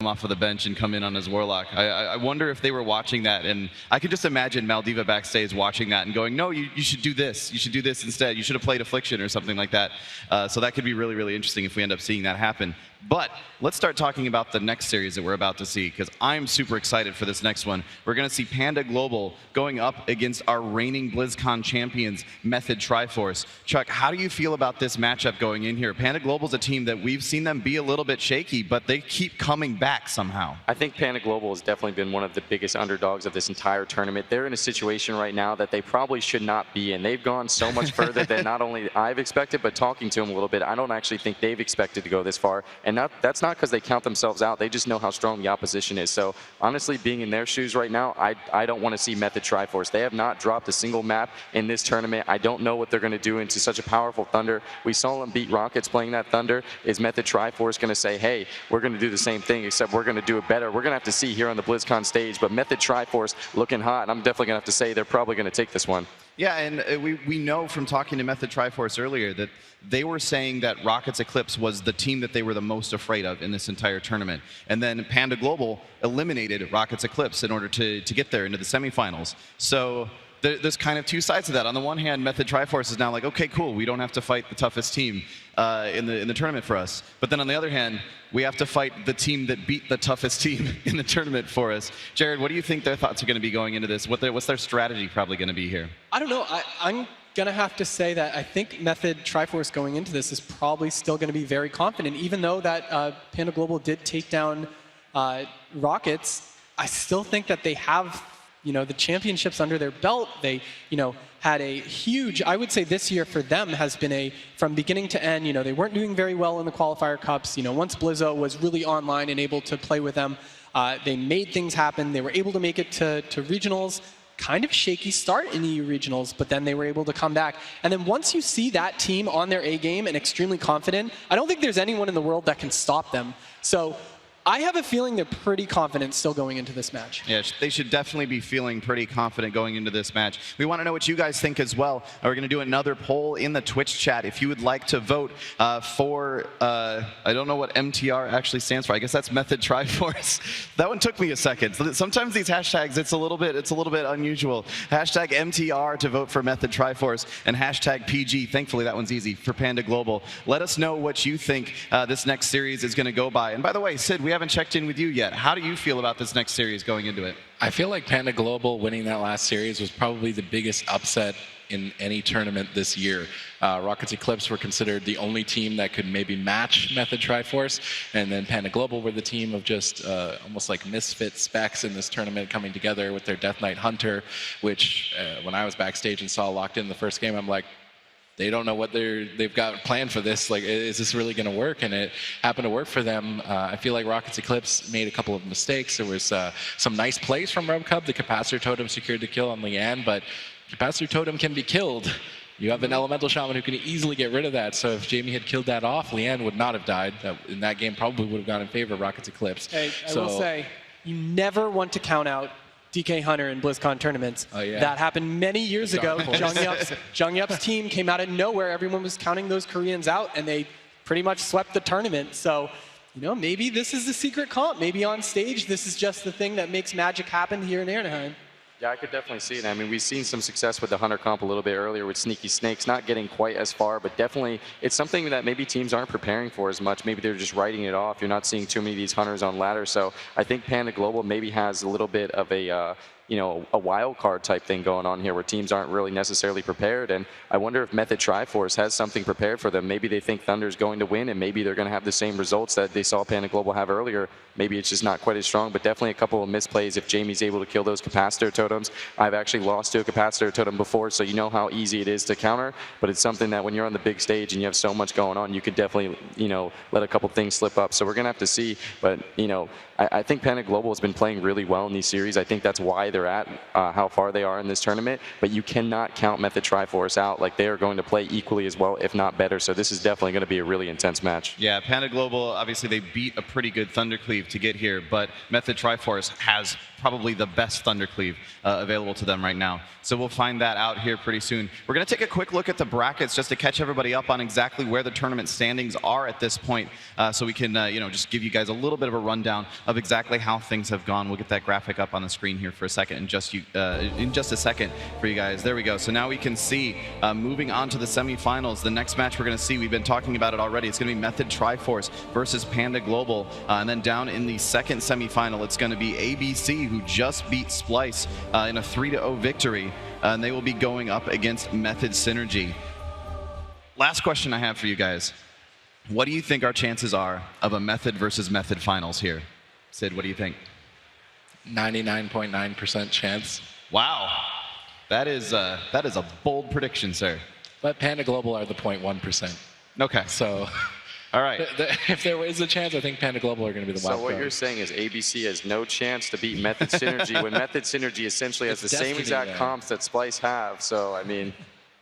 come off of the bench and come in on his Warlock. I wonder if they were watching that, and I could just imagine Maldiva backstage watching that and going, no, you should do this. You should do this instead. You should have played Affliction or something like that. So that could be really, really interesting if we end up seeing that happen. But let's start talking about the next series that we're about to see, because I'm super excited for this next one. We're going to see Panda Global going up against our reigning BlizzCon champions, Method Triforce. Chuck, how do you feel about this matchup going in here? Panda Global's a team that we've seen them be a little bit shaky, but they keep coming back somehow. I think Panda Global has definitely been one of the biggest underdogs of this entire tournament. They're in a situation right now that they probably should not be in. They've gone so much further than not only I've expected, but talking to them a little bit, I don't actually think they've expected to go this far. And that's not because they count themselves out. They just know how strong the opposition is. So honestly, being in their shoes right now, I don't want to see Method Triforce. They have not dropped a single map in this tournament. I don't know what they're going to do into such a powerful Thunder. We saw them beat Rockets playing that Thunder. Is Method Triforce going to say, hey, we're going to do the same thing, except we're going to do it better? We're going to have to see here on the BlizzCon stage. But Method Triforce looking hot, and I'm definitely going to have to say they're probably going to take this one. Yeah, and we know from talking to Method Triforce earlier that they were saying that Rockets Eclipse was the team that they were the most afraid of in this entire tournament. And then Panda Global eliminated Rockets Eclipse in order to get there into the semifinals. So there's kind of two sides to that. On the one hand, Method Triforce is now like, okay, cool, we don't have to fight the toughest team in the tournament for us. But then on the other hand, we have to fight the team that beat the toughest team in the tournament for us. Jared, what do you think their thoughts are going to be going into this? What's their strategy probably going to be here? I don't know. I'm going to have to say that I think Method Triforce going into this is probably still going to be very confident. Even though that Panda Global did take down Rockets, I still think that they have the championships under their belt. They, had a huge, I would say this year for them has been from beginning to end, they weren't doing very well in the qualifier cups. Once Blizzo was really online and able to play with them, they made things happen. They were able to make it to regionals. Kind of shaky start in EU regionals, but then they were able to come back. And then once you see that team on their A game and extremely confident, I don't think there's anyone in the world that can stop them. So I have a feeling they're pretty confident still going into this match. Yeah, they should definitely be feeling pretty confident going into this match. We want to know what you guys think as well. We're going to do another poll in the Twitch chat. If you would like to vote for, I don't know what MTR actually stands for. I guess that's Method Triforce. That one took me a second. Sometimes these hashtags, it's a little bit unusual. Hashtag MTR to vote for Method Triforce, and hashtag PG. Thankfully, that one's easy for Panda Global. Let us know what you think this next series is going to go by. And by the way, Sid, we haven't checked in with you yet. How do you feel about this next series going into it? I feel like Panda Global winning that last series was probably the biggest upset in any tournament this year. Rockets Eclipse were considered the only team that could maybe match Method Triforce, and then Panda Global were the team of just almost like misfit specs in this tournament coming together with their Death Knight Hunter, which when I was backstage and saw locked in the first game, I'm like, they don't know what they've got planned for this. Like, is this really going to work? And it happened to work for them. I feel like Rockets Eclipse made a couple of mistakes. There was some nice plays from RubCub. The Capacitor Totem secured the kill on Leanne, but Capacitor Totem can be killed. You have an Elemental Shaman who can easily get rid of that. So if Jamie had killed that off, Leanne would not have died. In that game, probably would have gone in favor of Rockets Eclipse. Hey, I will say, you never want to count out DK Hunter in BlizzCon tournaments. Oh, yeah. That happened many years ago. Jung Yup's team came out of nowhere. Everyone was counting those Koreans out, and they pretty much swept the tournament. So, maybe this is the secret comp. Maybe on stage, this is just the thing that makes magic happen here in Anaheim. Yeah, I could definitely see it. I mean, we've seen some success with the Hunter comp a little bit earlier with Sneaky Snakes, not getting quite as far, but definitely it's something that maybe teams aren't preparing for as much. Maybe they're just writing it off. You're not seeing too many of these Hunters on ladder. So I think Panda Global maybe has a little bit of a wild card type thing going on here where teams aren't really necessarily prepared. And I wonder if Method Triforce has something prepared for them. Maybe they think Thunder's going to win, and maybe they're going to have the same results that they saw Panda Global have earlier. Maybe it's just not quite as strong, but definitely a couple of misplays if Jamie's able to kill those Capacitor Totems. I've actually lost to a Capacitor Totem before, so you know how easy it is to counter, but it's something that when you're on the big stage and you have so much going on, you could definitely, let a couple things slip up. So we're going to have to see, but, I think Panda Global has been playing really well in these series. I think that's why they're at how far they are in this tournament, but you cannot count Method Triforce out. Like, they are going to play equally as well, if not better. So this is definitely going to be a really intense match. Yeah, Panda Global, obviously they beat a pretty good Thundercleave to get here, but Method Triforce has probably the best Thundercleave available to them right now. So we'll find that out here pretty soon. We're going to take a quick look at the brackets just to catch everybody up on exactly where the tournament standings are at this point, so we can just give you guys a little bit of a rundown of exactly how things have gone. We'll get that graphic up on the screen here for a second in just a second for you guys. There we go. So now we can see moving on to the semifinals. The next match we're going to see, we've been talking about it already. It's going to be Method Triforce versus Panda Global, and then down in the second semifinal, it's going to be ABC, who just beat Splice in a 3-0 victory, and they will be going up against Method Synergy. Last question I have for you guys. What do you think our chances are of a Method versus Method finals here? Sid, what do you think? 99.9% chance. Wow. That is a bold prediction, sir. But Panda Global are the 0.1%. Okay. So all right. If there is a chance, I think Panda Global are going to be the wild So what card. you're saying is ABC has no chance to beat Method Synergy when Method Synergy essentially has the same exact comps that Splice have. So, I mean,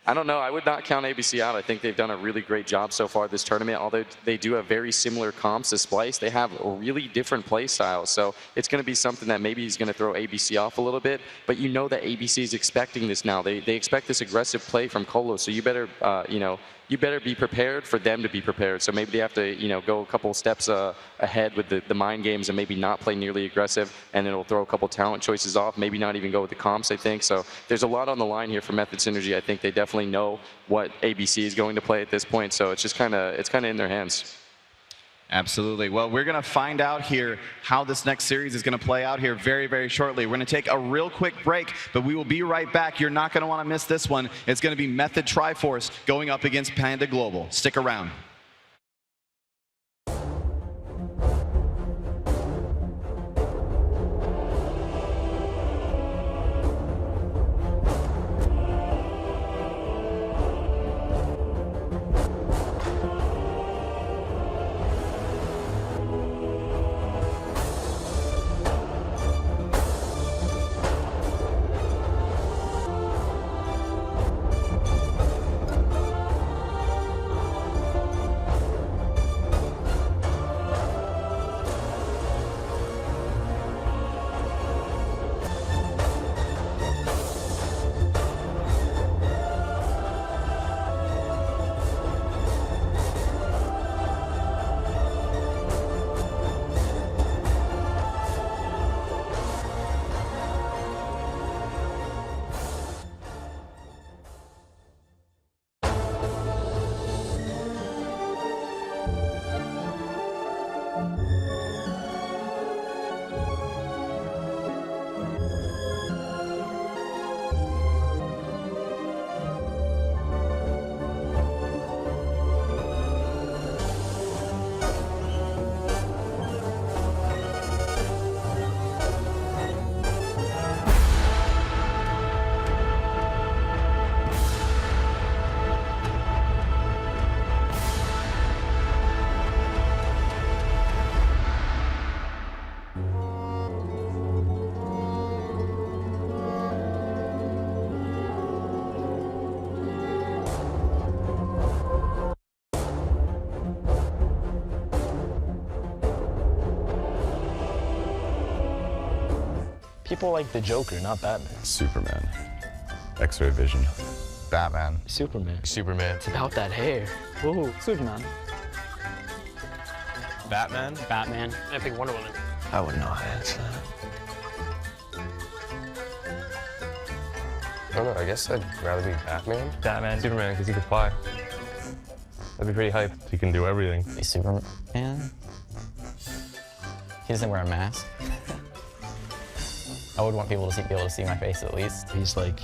I don't know. I would not count ABC out. I think they've done a really great job so far this tournament. Although they do have very similar comps to Splice, they have a really different play styles. So it's going to be something that maybe is going to throw ABC off a little bit. But you know that ABC is expecting this now. They expect this aggressive play from Colo. So you better, you better be prepared for them to be prepared. So maybe they have to, go a couple steps ahead with the mind games and maybe not play nearly aggressive, and it'll throw a couple talent choices off, maybe not even go with the comps, I think. So there's a lot on the line here for Method Synergy. I think they definitely know what ABC is going to play at this point, so it's just kind of in their hands. Absolutely. Well, we're going to find out here how this next series is going to play out here very, very shortly. We're going to take a real quick break, but we will be right back. You're not going to want to miss this one. It's going to be Method Triforce going up against Panda Global. Stick around. People like the Joker, not Batman. Superman. X-ray vision. Batman. Superman. Superman. It's about that hair. Ooh, Superman. Batman. Batman. I think Wonder Woman. I would not answer that. I don't know, I guess I'd rather be Batman. Batman. Superman, because he could fly. That'd be pretty hype. He can do everything. Superman? He doesn't wear a mask. I would want people to be able to see my face at least. He's like,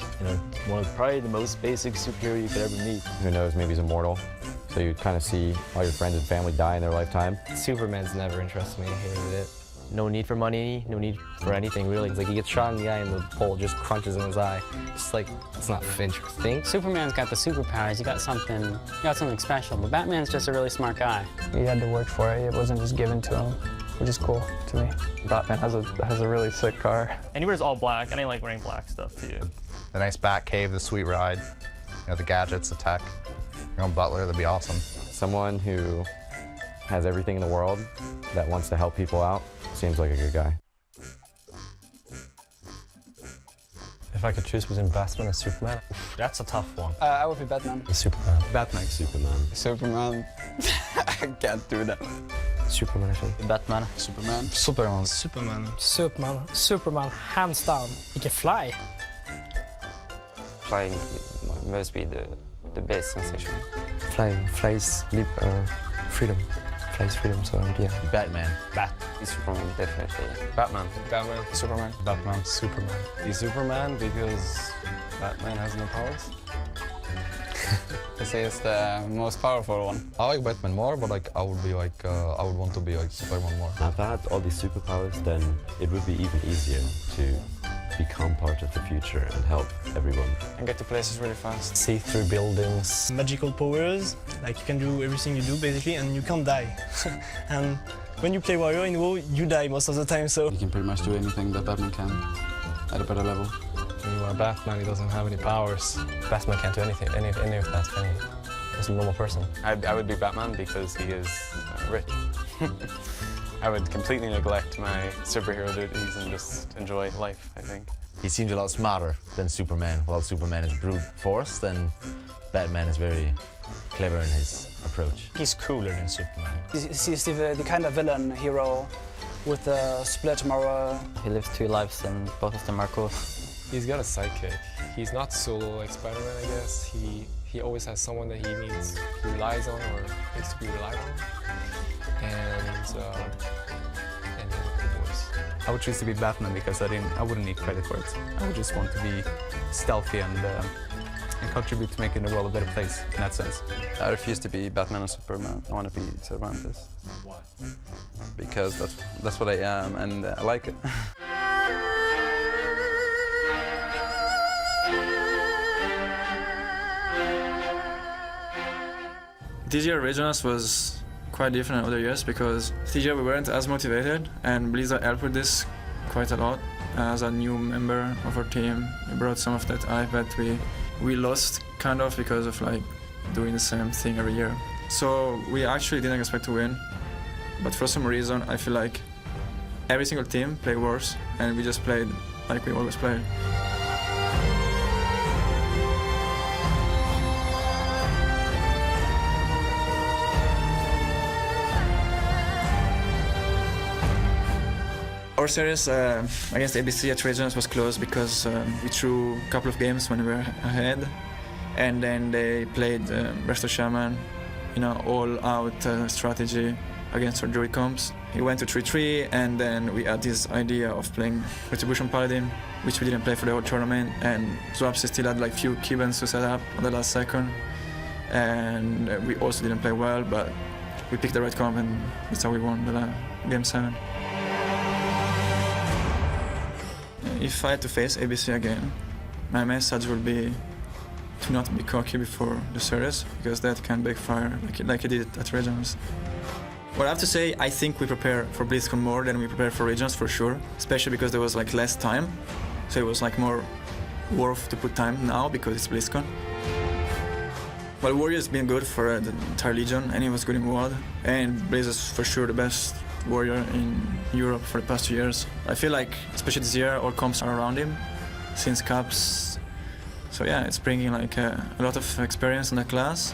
probably the most basic superhero you could ever meet. Who knows, maybe he's immortal. So you kind of see all your friends and family die in their lifetime. Superman's never interested me. I hated it. No need for money, no need for anything really. It's like he gets shot in the eye and the pole just crunches in his eye. It's like, it's not interesting. Superman's got the superpowers. He got something special. But Batman's just a really smart guy. He had to work for it. It wasn't just given to him, which is cool to me. Batman has a really sick car. And he wears all black, and I like wearing black stuff too. The nice Bat Cave, the sweet ride, the gadgets, the tech. Butler, that'd be awesome. Someone who has everything in the world that wants to help people out seems like a good guy. If I could choose between Batman and Superman, That's a tough one. I would be Batman. Superman. Batman. Superman. Superman. I can't do that. Superman, I think. Batman. Superman. Superman. Superman. Superman. Superman, hands down. He can fly. Flying must be the best sensation. Flying. Flies, freedom. Flies freedom, so yeah. Batman. Superman, definitely. Batman. Batman. Superman. Batman. Superman. He's Superman because Batman has no powers. They say it's the most powerful one. I like Batman more, but like I would be like I would want to be like Superman more. If I had all these superpowers, then it would be even easier to become part of the future and help everyone. And get to places really fast. See through buildings. Magical powers, like you can do everything you do basically, and you can't die. And when you play Warrior in WoW, you die most of the time, so... You can pretty much do anything that Batman can at a better level. When you are Batman, he doesn't have any powers. Batman can't do anything, any of that, can he? He's a normal person. I would be Batman because he is rich. I would completely neglect my superhero duties and just enjoy life, I think. He seems a lot smarter than Superman. While Superman is brute force, then Batman is very clever in his approach. He's cooler than Superman. He's the kind of villain hero with a split moral. He lives 2 lives and both of them are cool. He's got a sidekick. He's not solo like Spider-Man, I guess. He always has someone that he relies on or needs to be relied on. And he has a cool voice. I would choose to be Batman because I wouldn't need credit for it. I would just want to be stealthy and contribute to making the world a better place in that sense. I refuse to be Batman or Superman. I want to be Cervantes. Why? Because that's what I am and I like it. This year Regionals was quite different than other years because this year we weren't as motivated and Blizzard helped with this quite a lot. As a new member of our team, we brought some of that hype that we lost kind of because of like doing the same thing every year. So we actually didn't expect to win, but for some reason I feel like every single team played worse and we just played like we always play. Our series against ABC at Regionals was close because we threw a couple of games when we were ahead, and then they played Resto Shaman, all-out strategy against our Druid comps. He went to 3-3, and then we had this idea of playing Retribution Paladin, which we didn't play for the whole tournament, and Swapsy still had like few keybinds to set up at the last second, and we also didn't play well, but we picked the right comp, and that's how we won the Game 7. If I had to face ABC again, my message would be to not be cocky before the series, because that can backfire like it did at Regionals. Well, I have to say, I think we prepare for BlizzCon more than we prepare for Regionals for sure, especially because there was like less time, so it was like more worth to put time now because it's BlizzCon. Well, Warrior's been good for the entire Legion, and he was good in WoD, and Blizz is for sure the best Warrior in Europe for the past 2 years. I feel like, especially this year, all comps are around him since Caps. So yeah, it's bringing like a lot of experience in the class.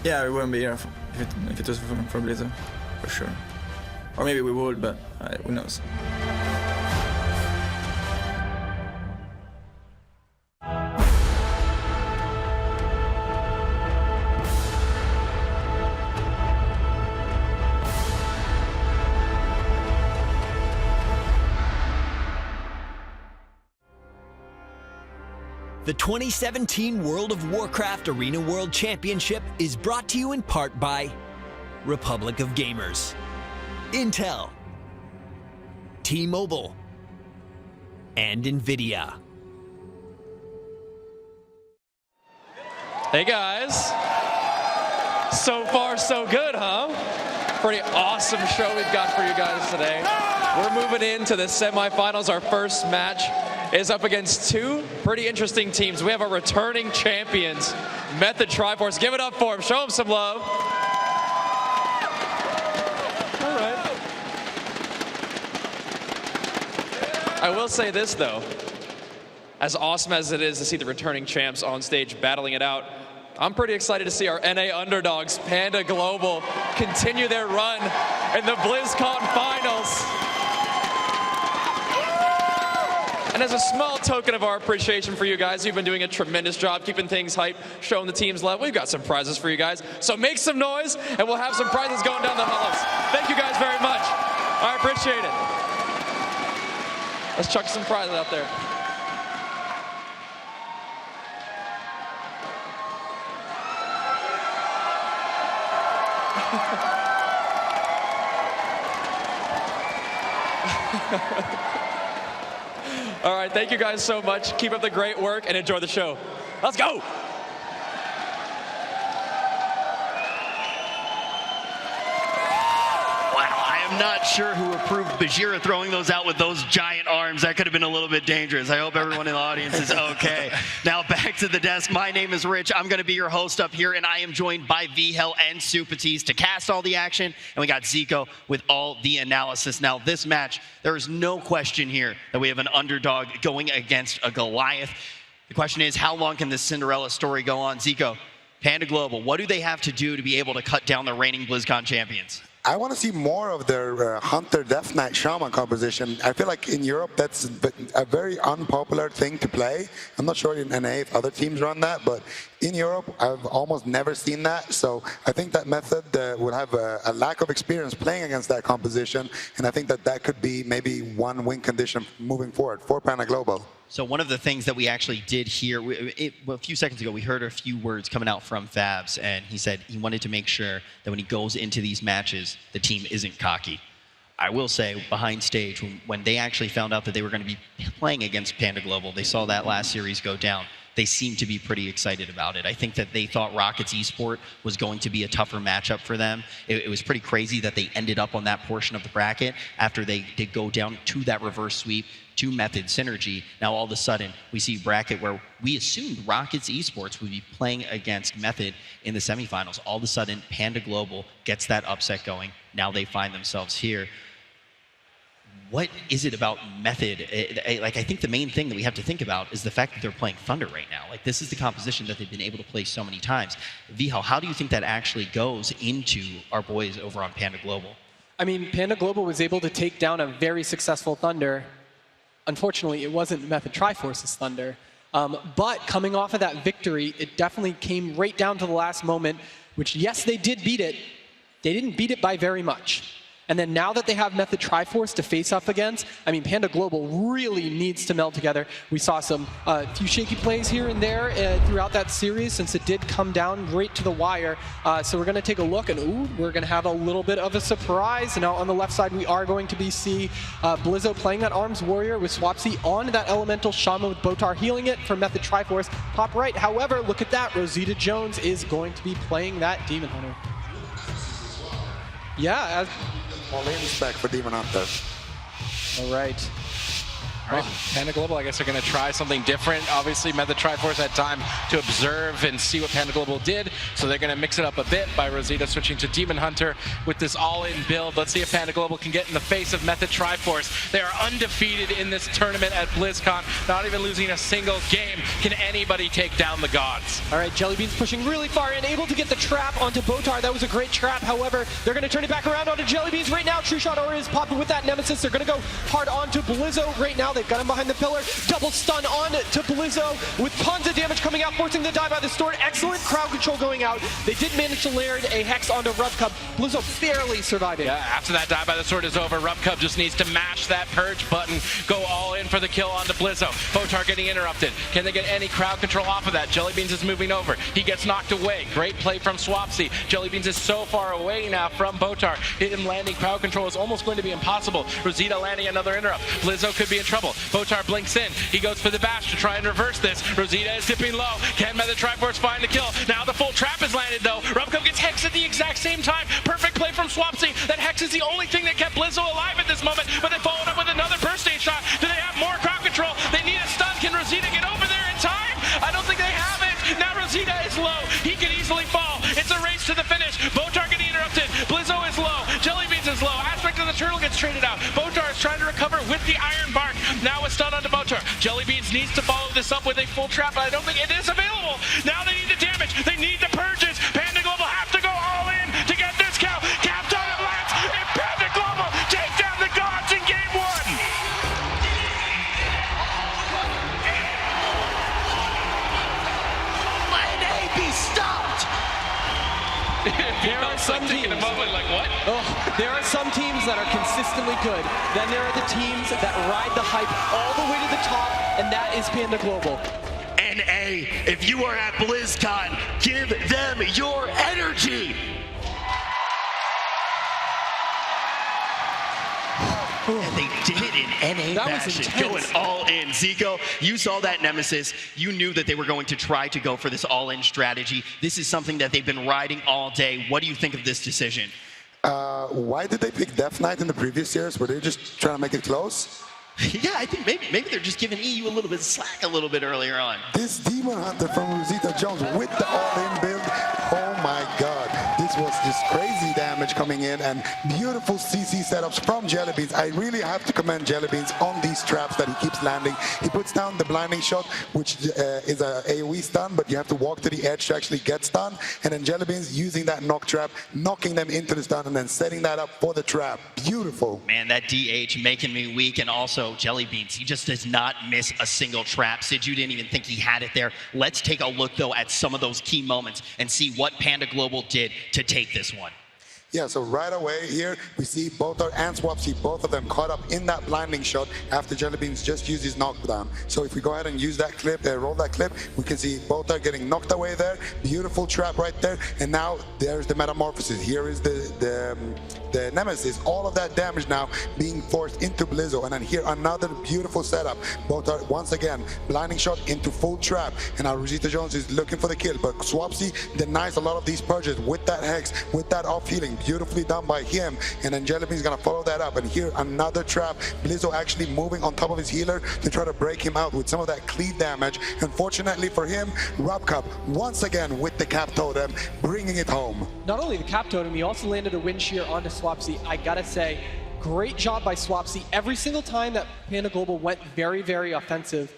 Yeah, we wouldn't be here if it was for Blizzard, for sure. Or maybe we would, but who knows. The 2017 World of Warcraft Arena World Championship is brought to you in part by Republic of Gamers, Intel, T-Mobile, and NVIDIA. Hey guys, so far so good, huh? Pretty awesome show we've got for you guys today. We're moving into the semifinals. Our first match is up against 2 pretty interesting teams. We have our returning champions, Method Triforce. Give it up for them. Show them some love. All right. I will say this, though. As awesome as it is to see the returning champs on stage battling it out, I'm pretty excited to see our NA underdogs, Panda Global, continue their run in the BlizzCon finals. And as a small token of our appreciation for you guys, you've been doing a tremendous job keeping things hype, showing the team's love. We've got some prizes for you guys. So make some noise, and we'll have some prizes going down the halls. Thank you guys very much. I appreciate it. Let's chuck some prizes out there. All right, thank you guys so much. Keep up the great work and enjoy the show. Let's go. I'm not sure who approved Bajira throwing those out with those giant arms. That could have been a little bit dangerous. I hope everyone in the audience is okay. Now back to the desk. My name is Rich. I'm going to be your host up here, and I am joined by Vihel and Supatis to cast all the action, and we got Zico with all the analysis. Now this match, there is no question here that we have an underdog going against a Goliath. The question is, how long can this Cinderella story go on? Zico, Panda Global, what do they have to do to be able to cut down the reigning BlizzCon champions? I want to see more of their Hunter Death Knight Shaman composition. I feel like in Europe that's a very unpopular thing to play. I'm not sure in NA if other teams run that, but in Europe I've almost never seen that. So I think that method would have a lack of experience playing against that composition, and I think that that could be maybe one win condition moving forward for Panda Global. So one of the things that we actually did here, a few seconds ago, we heard a few words coming out from Fabs, and he said he wanted to make sure that when he goes into these matches, the team isn't cocky. I will say, behind stage, when they actually found out that they were going to be playing against Panda Global, they saw that last series go down. They seemed to be pretty excited about it. I think that they thought Rockets Esport was going to be a tougher matchup for them. It was pretty crazy that they ended up on that portion of the bracket after they did go down to that reverse sweep to Method Synergy. Now all of a sudden we see a bracket where we assumed Rockets Esports would be playing against Method in the semifinals. All of a sudden Panda Global gets that upset going. Now they find themselves here. What is it about Method? I think the main thing that we have to think about is the fact that they're playing Thunder right now. Like, this is the composition that they've been able to play so many times. Vihel, how do you think that actually goes into our boys over on Panda Global? I mean, Panda Global was able to take down a very successful Thunder. Unfortunately, it wasn't Method Triforce's Thunder. But coming off of that victory, it definitely came right down to the last moment, which, yes, they did beat it. They didn't beat it by very much. And then now that they have Method Triforce to face off against, I mean, Panda Global really needs to meld together. We saw some few shaky plays here and there throughout that series, since it did come down right to the wire. So we're going to take a look, and we're going to have a little bit of a surprise. Now on the left side, we are going to see Blizzo playing that Arms Warrior with Swapsy on that Elemental Shaman with Botar healing it for Method Triforce. Top right, however, look at that. Rosita Jones is going to be playing that Demon Hunter. Yeah, all in respect for Demon Hunter. All right. All right, Panda Global, I guess they're going to try something different. Obviously, Method Triforce had time to observe and see what Panda Global did, so they're going to mix it up a bit by Rosita switching to Demon Hunter with this all-in build. Let's see if Panda Global can get in the face of Method Triforce. They are undefeated in this tournament at BlizzCon, not even losing a single game. Can anybody take down the gods? All right, Jellybean's pushing really far in, able to get the trap onto Botar. That was a great trap. However, they're going to turn it back around onto Jellybeans right now. True Shot Aura is popping with that Nemesis. They're going to go hard onto Blizzo right now. They've got him behind the pillar. Double stun on to Blizzo with tons of damage coming out, forcing the die by the Sword. Excellent crowd control going out. They did manage to layer a Hex onto Rubcub. Blizzo barely surviving. Yeah, after that die by the Sword is over, Rubcub just needs to mash that Purge button, go all in for the kill onto Blizzo. Botar getting interrupted. Can they get any crowd control off of that? Jellybeans is moving over. He gets knocked away. Great play from Swapsy. Jellybeans is so far away now from Botar. Him landing crowd control is almost going to be impossible. Rosita landing another interrupt. Blizzo could be in trouble. Botar blinks in. He goes for the bash to try and reverse this. Rosita is dipping low. Can Method Triforce find the kill? Now the full trap is landed though. Rubcub gets Hex at the exact same time. Perfect play from Swapsy. That Hex is the only thing that kept Blizzo alive at this moment, but they followed up with another burst stage shot. Do they have more crowd control? They need a stun. Can Rosita get over there in time? I don't think they have it. Now Rosita is low. He can easily fall. It's a race to the finish. Botar getting interrupted. Blizzo is low. Jellybeans is low. Aspect of the the turtle gets traded out. Botar is trying to recover with the iron bark. Now a stun onto Botar. Jellybeans needs to follow this up with a full trap, but I don't think it is available. Now they need the damage. They need the purges. Panda Global have to go all in to get this cow. Capped on at last. And Panda Global take down the gods in game 1. Let A be stopped. There are some teams. In a moment, like what? There are some teams that are consistently good. Then there are the teams that ride the hype all the way to the top, and that is Panda Global. NA, if you are at BlizzCon, give them your energy. And they did it in NA fashion, going all in. Zico, you saw that Nemesis. You knew that they were going to try to go for this all-in strategy. This is something that they've been riding all day. What do you think of this decision? Why did they pick Death Knight in the previous years? Were they just trying to make it close? Yeah, I think maybe they're just giving EU a little bit of slack a little bit earlier on. This Demon Hunter from Rosita Jones with the all-in build. Oh my God. This was just crazy damage coming in and beautiful CC setups from Jellybeans. I really have to commend Jellybeans on these traps that he keeps landing. He puts down the blinding shot, which is a AoE stun, but you have to walk to the edge to actually get stunned. And then Jellybeans using that knock trap, knocking them into the stun and then setting that up for the trap. Beautiful. Man, that DH making me weak, and also Jellybeans. He just does not miss a single trap. Sid, you didn't even think he had it there. Let's take a look, though, at some of those key moments and see what Panda Global did to take this one. Yeah, so right away here, we see Botar and Swapsy, both of them caught up in that blinding shot after Jellybeans just used his knockdown. So if we go ahead and use that clip, roll that clip, we can see Botar getting knocked away there. Beautiful trap right there. And now there's the metamorphosis. Here is the Nemesis. All of that damage now being forced into Blizzo. And then here another beautiful setup. Botar once again, blinding shot into full trap. And now Rosita Jones is looking for the kill. But Swapsy denies a lot of these purges with that Hex, with that off healing. Beautifully done by him, and then Jellybean's gonna follow that up, and here another trap. Blizzo actually moving on top of his healer to try to break him out with some of that cleave damage. Unfortunately for him, Robcup once again with the cap totem, bringing it home. Not only the cap totem, he also landed a wind shear onto Swapsy. I gotta say, great job by Swapsy. Every single time that Panda Global went very, very offensive,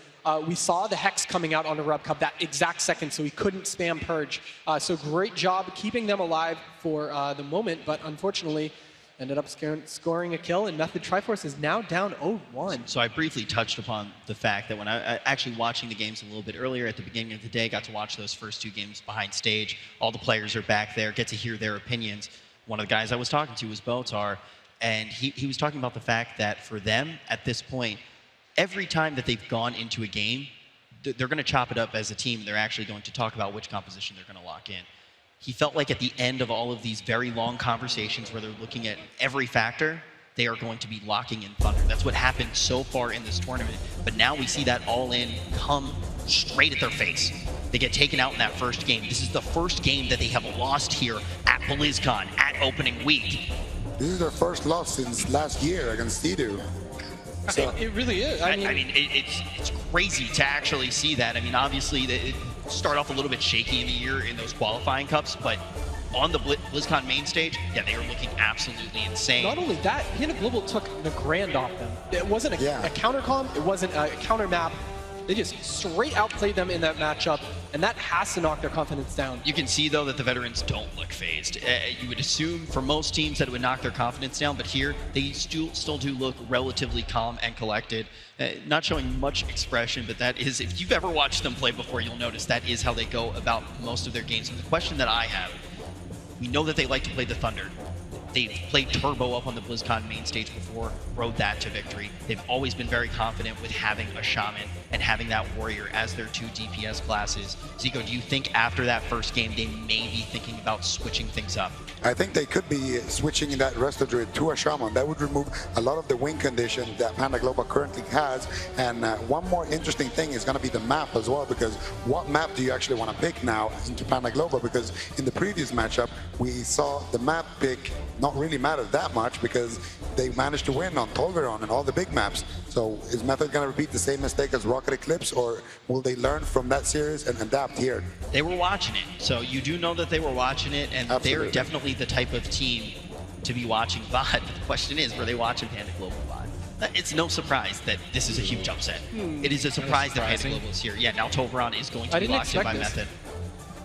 we saw the Hex coming out on the Rub Cup that exact second, so he couldn't spam Purge. So great job keeping them alive for the moment, but unfortunately ended up scoring a kill, and Method Triforce is now down 0-1. So I briefly touched upon the fact that when I actually watching the games a little bit earlier at the beginning of the day, got to watch those first 2 games behind stage. All the players are back there, get to hear their opinions. One of the guys I was talking to was Botar, and he was talking about the fact that for them at this point, every time that they've gone into a game, they're going to chop it up as a team. They're actually going to talk about which composition they're going to lock in. He felt like at the end of all of these very long conversations where they're looking at every factor, they are going to be locking in Thunder. That's what happened so far in this tournament. But now we see that all-in come straight at their face. They get taken out in that first game. This is the first game that they have lost here at BlizzCon, at opening week. This is their first loss since last year against Sidu. So, it really is. I mean, it's crazy to actually see that. I mean, obviously, it started off a little bit shaky in the year in those qualifying cups, but on the BlizzCon main stage, yeah, they were looking absolutely insane. Not only that, Panda Global took the grand off them. It wasn't a counter comp, it wasn't a counter map. They just straight outplayed them in that matchup, and that has to knock their confidence down. You can see, though, that the veterans don't look phased. You would assume for most teams that it would knock their confidence down, but here they still do look relatively calm and collected. Not showing much expression, but that is, if you've ever watched them play before, you'll notice that is how they go about most of their games. And the question that I have, we know that they like to play the Thunder. They've played Turbo up on the BlizzCon main stage before, rode that to victory. They've always been very confident with having a Shaman and having that Warrior as their 2 DPS classes. Zico, do you think after that first game they may be thinking about switching things up? I think they could be switching that Resto Druid to a Shaman. That would remove a lot of the win condition that Panda Global currently has. And one more interesting thing is going to be the map as well, because what map do you actually want to pick now into Panda Global? Because in the previous matchup, we saw the map pick not really matter that much because they managed to win on Tolveron and all the big maps. So is Method going to repeat the same mistake as Rocket Eclipse, or will they learn from that series and adapt here? They were watching it, so you do know that they were watching it, and they're definitely the type of team to be watching VOD. The question is, were they watching Panda Global VOD? It's no surprise that this is a huge upset. It is a surprise that Panda Global is here. Yeah, now Toveron is going to be locked in by Method.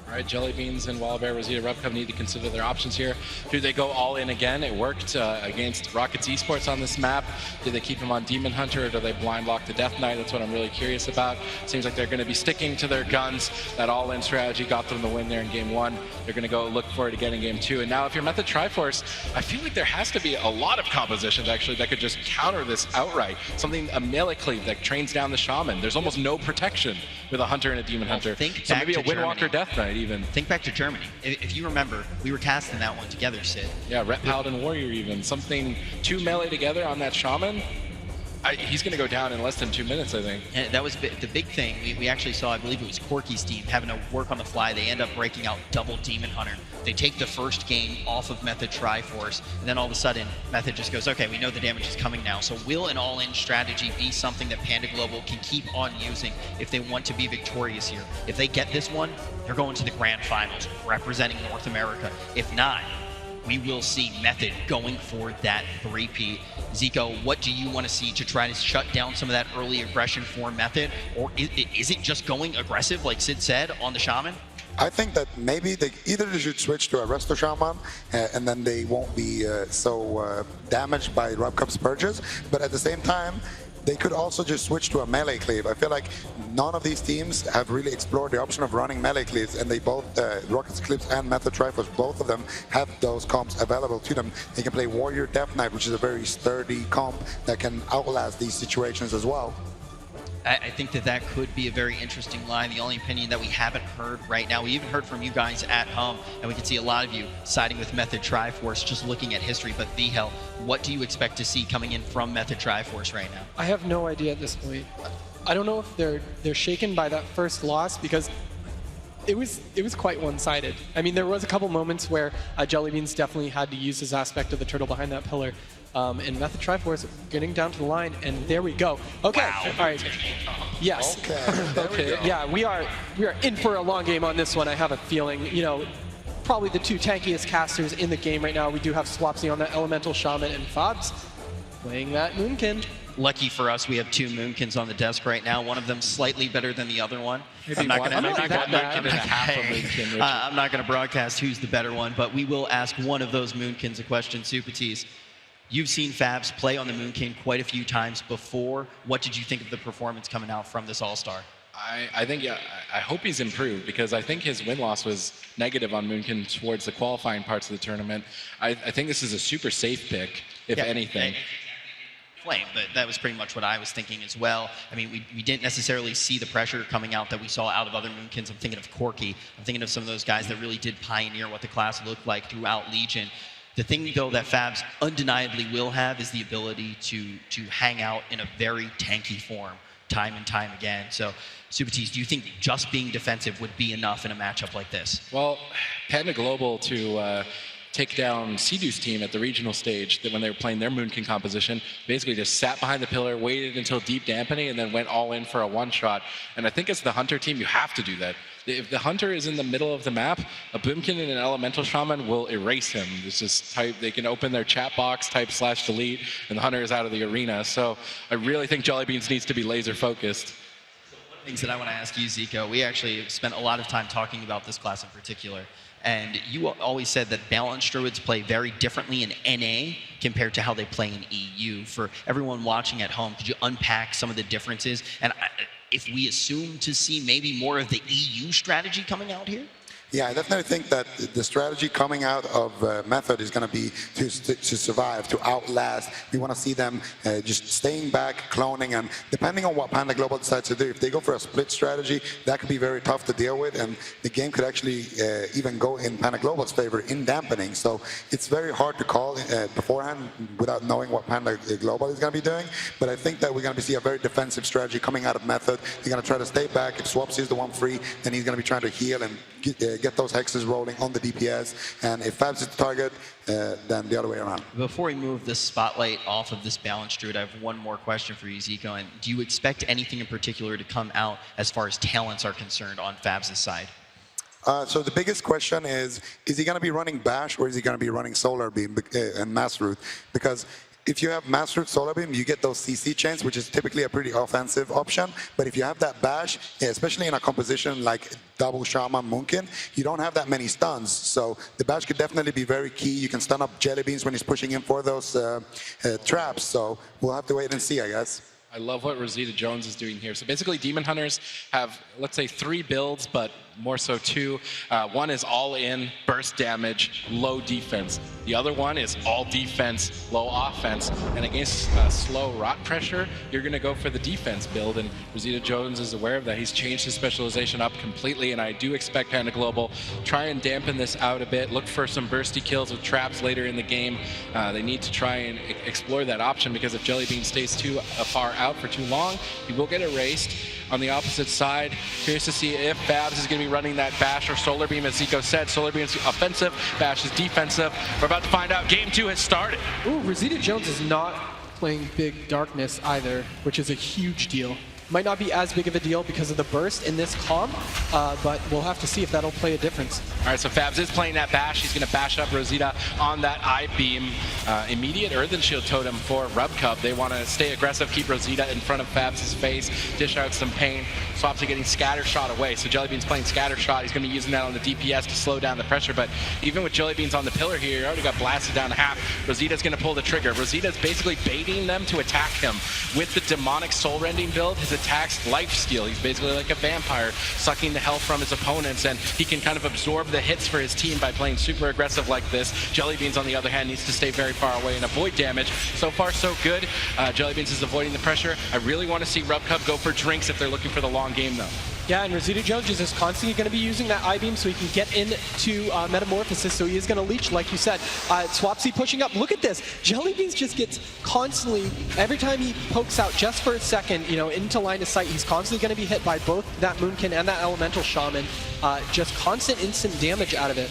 All right, Jellybeans and Wallabear Rosita Rubcub need to consider their options here. Do they go all in again? It worked against Rockets Esports on this map. Do they keep him on Demon Hunter, or do they blind lock the Death Knight? That's what I'm really curious about. Seems like they're going to be sticking to their guns. That all-in strategy got them the win there in Game 1. They're going to go look forward to getting Game 2. And now if you're Method Triforce, I feel like there has to be a lot of compositions, actually, that could just counter this outright. Something, a melee cleave that trains down the Shaman. There's almost no protection with a Hunter and a Demon Hunter. So maybe a Windwalker Death Knight even. Think back to Germany. If you remember, we were casting that one together, Sid. Yeah, Ret Paladin Warrior even. Something 2 melee together on that Shaman. He's going to go down in less than 2 minutes, I think. And that was the big thing. We actually saw, I believe it was Corky's team, having to work on the fly. They end up breaking out double Demon Hunter. They take the first game off of Method Triforce, and then all of a sudden, Method just goes, okay, we know the damage is coming now. So will an all-in strategy be something that Panda Global can keep on using if they want to be victorious here? If they get this one, they're going to the grand finals, representing North America. If not, we will see Method going for that three-peat. Zico, what do you want to see to try to shut down some of that early aggression for Method? Or is it just going aggressive, like Sid said, on the Shaman? I think that maybe they should switch to a Resto Shaman, and then they won't be so damaged by Rubcub's purges. But at the same time, they could also just switch to a melee cleave. I feel like none of these teams have really explored the option of running melee cleaves, and they both, Rockets Eclipse and Method Triforce, both of them have those comps available to them. They can play Warrior Death Knight, which is a very sturdy comp that can outlast these situations as well. I think that could be a very interesting line. The only opinion that we haven't heard right now, we even heard from you guys at home, and we can see a lot of you siding with Method Triforce just looking at history. But Vihel, what do you expect to see coming in from Method Triforce right now? I have no idea at this point. I don't know if they're shaken by that first loss, because it was quite one-sided. I mean, there was a couple moments where Jellybeans definitely had to use his aspect of the turtle behind that pillar. And Method Triforce getting down to the line, and there we go. Okay, wow. All right. Yes. Okay. Yeah, we are in for a long game on this one. I have a feeling. You know, probably the two tankiest casters in the game right now. We do have Swapsy on that Elemental Shaman, and Fabs playing that Moonkin. Lucky for us, we have two Moonkins on the desk right now. One of them slightly better than the other one. I'm not going to broadcast who's the better one, but we will ask one of those Moonkins a question. Supatis, you've seen Fabs play on the Moonkin quite a few times before. What did you think of the performance coming out from this All-Star? I think, I hope he's improved, because I think his win-loss was negative on Moonkin towards the qualifying parts of the tournament. I think this is a super safe pick, if anything. But that was pretty much what I was thinking as well. I mean, we didn't necessarily see the pressure coming out that we saw out of other Moonkins. I'm thinking of Corky. I'm thinking of some of those guys that really did pioneer what the class looked like throughout Legion. The thing, though, that Fabs undeniably will have is the ability to hang out in a very tanky form time and time again. So, Supatis, do you think just being defensive would be enough in a matchup like this? Well, Panda Global to take down Seadu's team at the regional stage, that when they were playing their Moonkin composition, basically just sat behind the pillar, waited until deep dampening, and then went all in for a one-shot. And I think as the Hunter team, you have to do that. If the Hunter is in the middle of the map, a Boomkin and an Elemental Shaman will erase him. It's just type, they can open their chat box, type /delete, and the Hunter is out of the arena. So I really think Jellybeans needs to be laser focused. Things that I want to ask you, Zico. We actually spent a lot of time talking about this class in particular. And you always said that balanced druids play very differently in NA compared to how they play in EU. For everyone watching at home, could you unpack some of the differences? And if we assume to see maybe more of the EU strategy coming out here? Yeah, I definitely think that the strategy coming out of Method is going to be to survive, to outlast. We want to see them just staying back, cloning, and depending on what Panda Global decides to do, if they go for a split strategy, that could be very tough to deal with, and the game could actually even go in Panda Global's favor in dampening. So it's very hard to call beforehand without knowing what Panda Global is going to be doing. But I think that we're going to see a very defensive strategy coming out of Method. They're going to try to stay back. If Swapsy is the one free, then he's going to be trying to heal and get those hexes rolling on the DPS, and if Fabs is the target, then the other way around. Before we move the spotlight off of this balanced druid, I have one more question for you, Zico. And do you expect anything in particular to come out as far as talents are concerned on Fabs' side? So the biggest question is he going to be running Bash or is he going to be running Solar Beam and Mass Root? Because if you have Mass Root Solar Beam, you get those CC chains, which is typically a pretty offensive option. But if you have that Bash, especially in a composition like double Shaman Moonkin, you don't have that many stuns. So the Bash could definitely be very key. You can stun up Jelly Beans when he's pushing in for those traps. So we'll have to wait and see, I guess. I love what Rosita Jones is doing here. So basically, Demon Hunters have, let's say, 3 builds, but more so 2. One is all in, burst damage, low defense. The other one is all defense, low offense. And against slow rock pressure, you're going to go for the defense build. And Rosita Jones is aware of that. He's changed his specialization up completely. And I do expect Panda Global try and dampen this out a bit. Look for some bursty kills with traps later in the game. They need to try and explore that option, because if Jelly Bean stays too far out for too long, he will get erased. On the opposite side, curious to see if Babs is going to be running that Bash or Solar Beam. As Zico said, Solar Beam is offensive, Bash is defensive. We're about to find out. Game 2 has started. Ooh, Rosita Jones is not playing Big Darkness either, which is a huge deal. Might not be as big of a deal because of the burst in this comp, but we'll have to see if that'll play a difference. All right, so Fabs is playing that Bash. He's going to bash up Rosita on that I-Beam. Immediate Earthen Shield Totem for Rubcub. They want to stay aggressive, keep Rosita in front of Fabs' face, dish out some pain. Swapsy getting Scatter Shot away, so Jellybean's playing Scatter Shot. He's going to be using that on the DPS to slow down the pressure, but even with Jellybeans on the pillar here, he already got blasted down to half. Rosita's going to pull the trigger. Rosita's basically baiting them to attack him. With the Demonic Soul Rending build, his attacks lifesteal. He's basically like a vampire, sucking the health from his opponents, and he can kind of absorb the hits for his team by playing super aggressive like this. Jellybeans, on the other hand, needs to stay very far away and avoid damage. So far, so good. Jellybeans is avoiding the pressure. I really want to see Rubcub go for drinks if they're looking for the long game, though. Yeah, and Rosita Jones is just constantly going to be using that I-Beam so he can get into Metamorphosis, so he is going to leech, like you said. Swapsy pushing up. Look at this. Jellybeans just gets constantly, every time he pokes out just for a second, into line of sight, he's constantly going to be hit by both that Moonkin and that Elemental Shaman. Just constant instant damage out of it.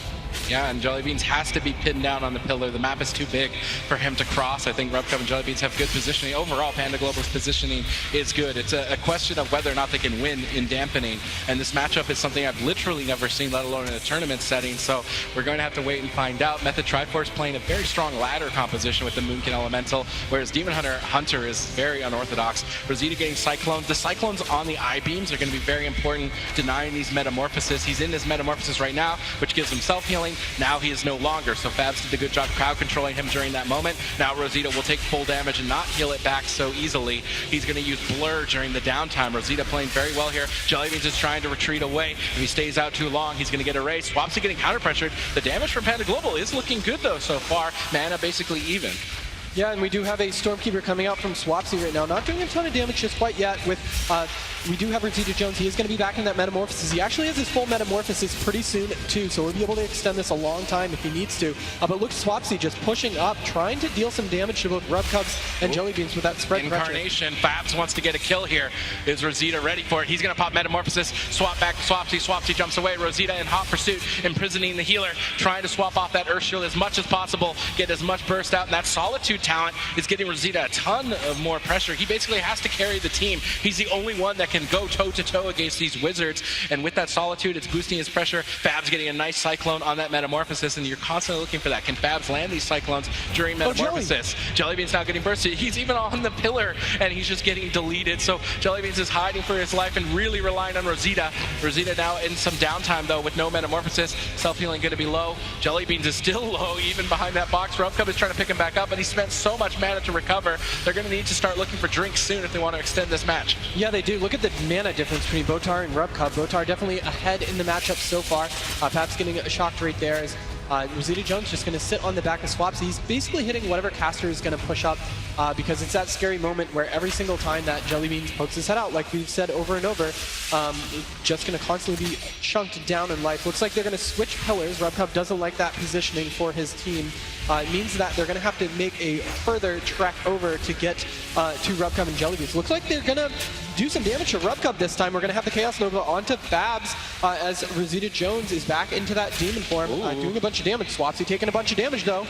Yeah, and Jellybeans has to be pinned down on the pillar. The map is too big for him to cross. I think Rubcub and Jellybeans have good positioning. Overall, Panda Global's positioning is good. It's a question of whether or not they can win in dampening. And this matchup is something I've literally never seen, let alone in a tournament setting. So we're going to have to wait and find out. Method Triforce playing a very strong ladder composition with the Moonkin Elemental, whereas Demon Hunter is very unorthodox. Rosita getting Cyclones. The Cyclones on the I-Beams are going to be very important, denying these Metamorphoses. He's in his Metamorphosis right now, which gives him self-healing. Now he is no longer, so Fabs did a good job crowd controlling him during that moment. Now Rosita will take full damage and not heal it back so easily. He's going to use Blur during the downtime. Rosita playing very well here. Jellybeans is trying to retreat away. If he stays out too long, he's going to get erased. Swapsy getting counter-pressured. The damage from Panda Global is looking good, though, so far. Mana basically even. Yeah, and we do have a Stormkeeper coming out from Swapsy right now. Not doing a ton of damage just quite yet. We do have Rosita Jones. He is going to be back in that Metamorphosis. He actually has his full Metamorphosis pretty soon, too, so we'll be able to extend this a long time if he needs to. But look, Swapsy just pushing up, trying to deal some damage to both Rubcubs and Jellybeans with that spread Incarnation. Fabs wants to get a kill here. Is Rosita ready for it? He's going to pop Metamorphosis. Swap back to Swapsy. Swapsy jumps away. Rosita in hot pursuit, imprisoning the healer, trying to swap off that Earth Shield as much as possible, get as much burst out, and that Solitude talent is getting Rosita a ton of more pressure. He basically has to carry the team. He's the only one that can go toe-to-toe against these wizards, and with that Solitude, it's boosting his pressure. Fabs getting a nice Cyclone on that Metamorphosis, and you're constantly looking for that. Can Fabs land these Cyclones during Metamorphosis? Jellybean's now getting bursted. He's even on the pillar, and he's just getting deleted, so Jellybeans is hiding for his life and really relying on Rosita. Rosita now in some downtime, though, with no Metamorphosis. Self-healing going to be low. Jellybeans is still low, even behind that box. Rubcub is trying to pick him back up, but he spent so much mana to recover. They're going to need to start looking for drinks soon if they want to extend this match. Yeah, they do. Look at the mana difference between Botar and Rubcub. Botar definitely ahead in the matchup so far. Fabs getting shocked right there as Rosita Jones just going to sit on the back of Swapsy. He's basically hitting whatever caster is going to push up because it's that scary moment where every single time that Jellybeans pokes his head out, like we've said over and over, just going to constantly be chunked down in life. Looks like they're going to switch pillars. Rubcub doesn't like that positioning for his team. It means that they're going to have to make a further trek over to get to Rubcub and Jellybeans. Looks like they're going to do some damage to Rubcub this time. We're going to have the Chaos Nova onto Fabs as Rosita Jones is back into that demon form, doing a bunch of damage. Swapsy taking a bunch of damage, though.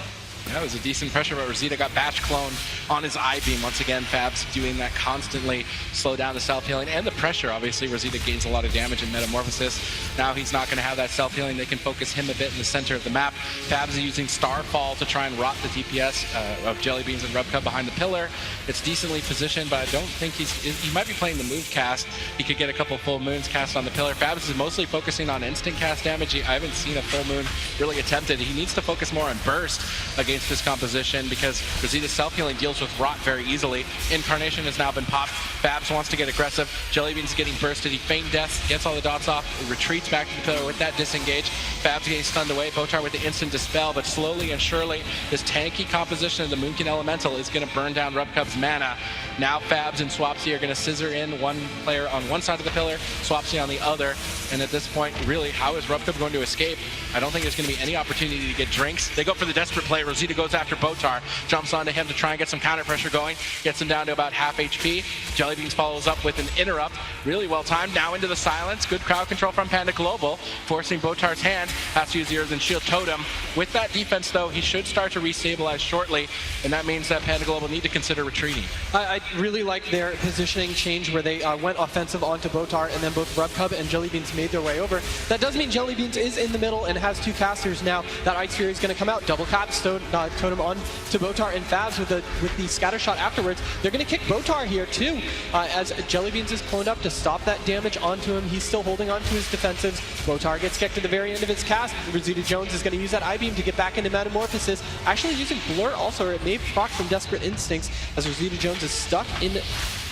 That was a decent pressure, but Rosita got batch cloned on his I-beam. Once again, Fabs doing that constantly, slow down the self-healing and the pressure. Obviously, Rosita gains a lot of damage in Metamorphosis. Now he's not going to have that self-healing. They can focus him a bit in the center of the map. Fabs is using Starfall to try and rot the DPS of Jellybeans and Rubcup behind the pillar. It's decently positioned, but I don't think he might be playing the move cast. He could get a couple full moons cast on the pillar. Fabs is mostly focusing on instant cast damage. I haven't seen a full moon really attempted. He needs to focus more on burst against this composition because Rosita's self-healing deals with rot very easily. Incarnation has now been popped. Fabs wants to get aggressive. Jellybean's getting bursted. He feign deaths, gets all the dots off, retreats back to the pillar with that disengage. Fabs getting stunned away. Botar with the instant dispel, but slowly and surely this tanky composition of the Moonkin Elemental is going to burn down Rubcup's mana. Now Fabs and Swapsy are going to scissor in one player on one side of the pillar, Swapsy on the other, and at this point, really, how is Rubcup going to escape? I don't think there's going to be any opportunity to get drinks. They go for the desperate play. Rosita goes after Botar, jumps onto him to try and get some counter pressure going, gets him down to about half HP. Jellybeans follows up with an interrupt, really well timed. Now into the silence, good crowd control from Panda Global, forcing Botar's hand, has to use the Earthen Shield Totem. With that defense though, he should start to restabilize shortly, and that means that Panda Global need to consider retreating. I really like their positioning change where they went offensive onto Botar, and then both Rubcup and Jellybeans made their way over. That does mean Jellybeans is in the middle and has two casters now. That Ice Fury is going to come out, double cap, totem on to Botar and Fabs with the scatter shot afterwards. They're going to kick Botar here too, as Jellybeans is cloned up to stop that damage onto him. He's still holding on to his defensives. Botar gets kicked to the very end of his cast. Rosita Jones is going to use that I-beam to get back into Metamorphosis. Actually using Blur also, or it may proc from Desperate Instincts, as Rosita Jones is stuck in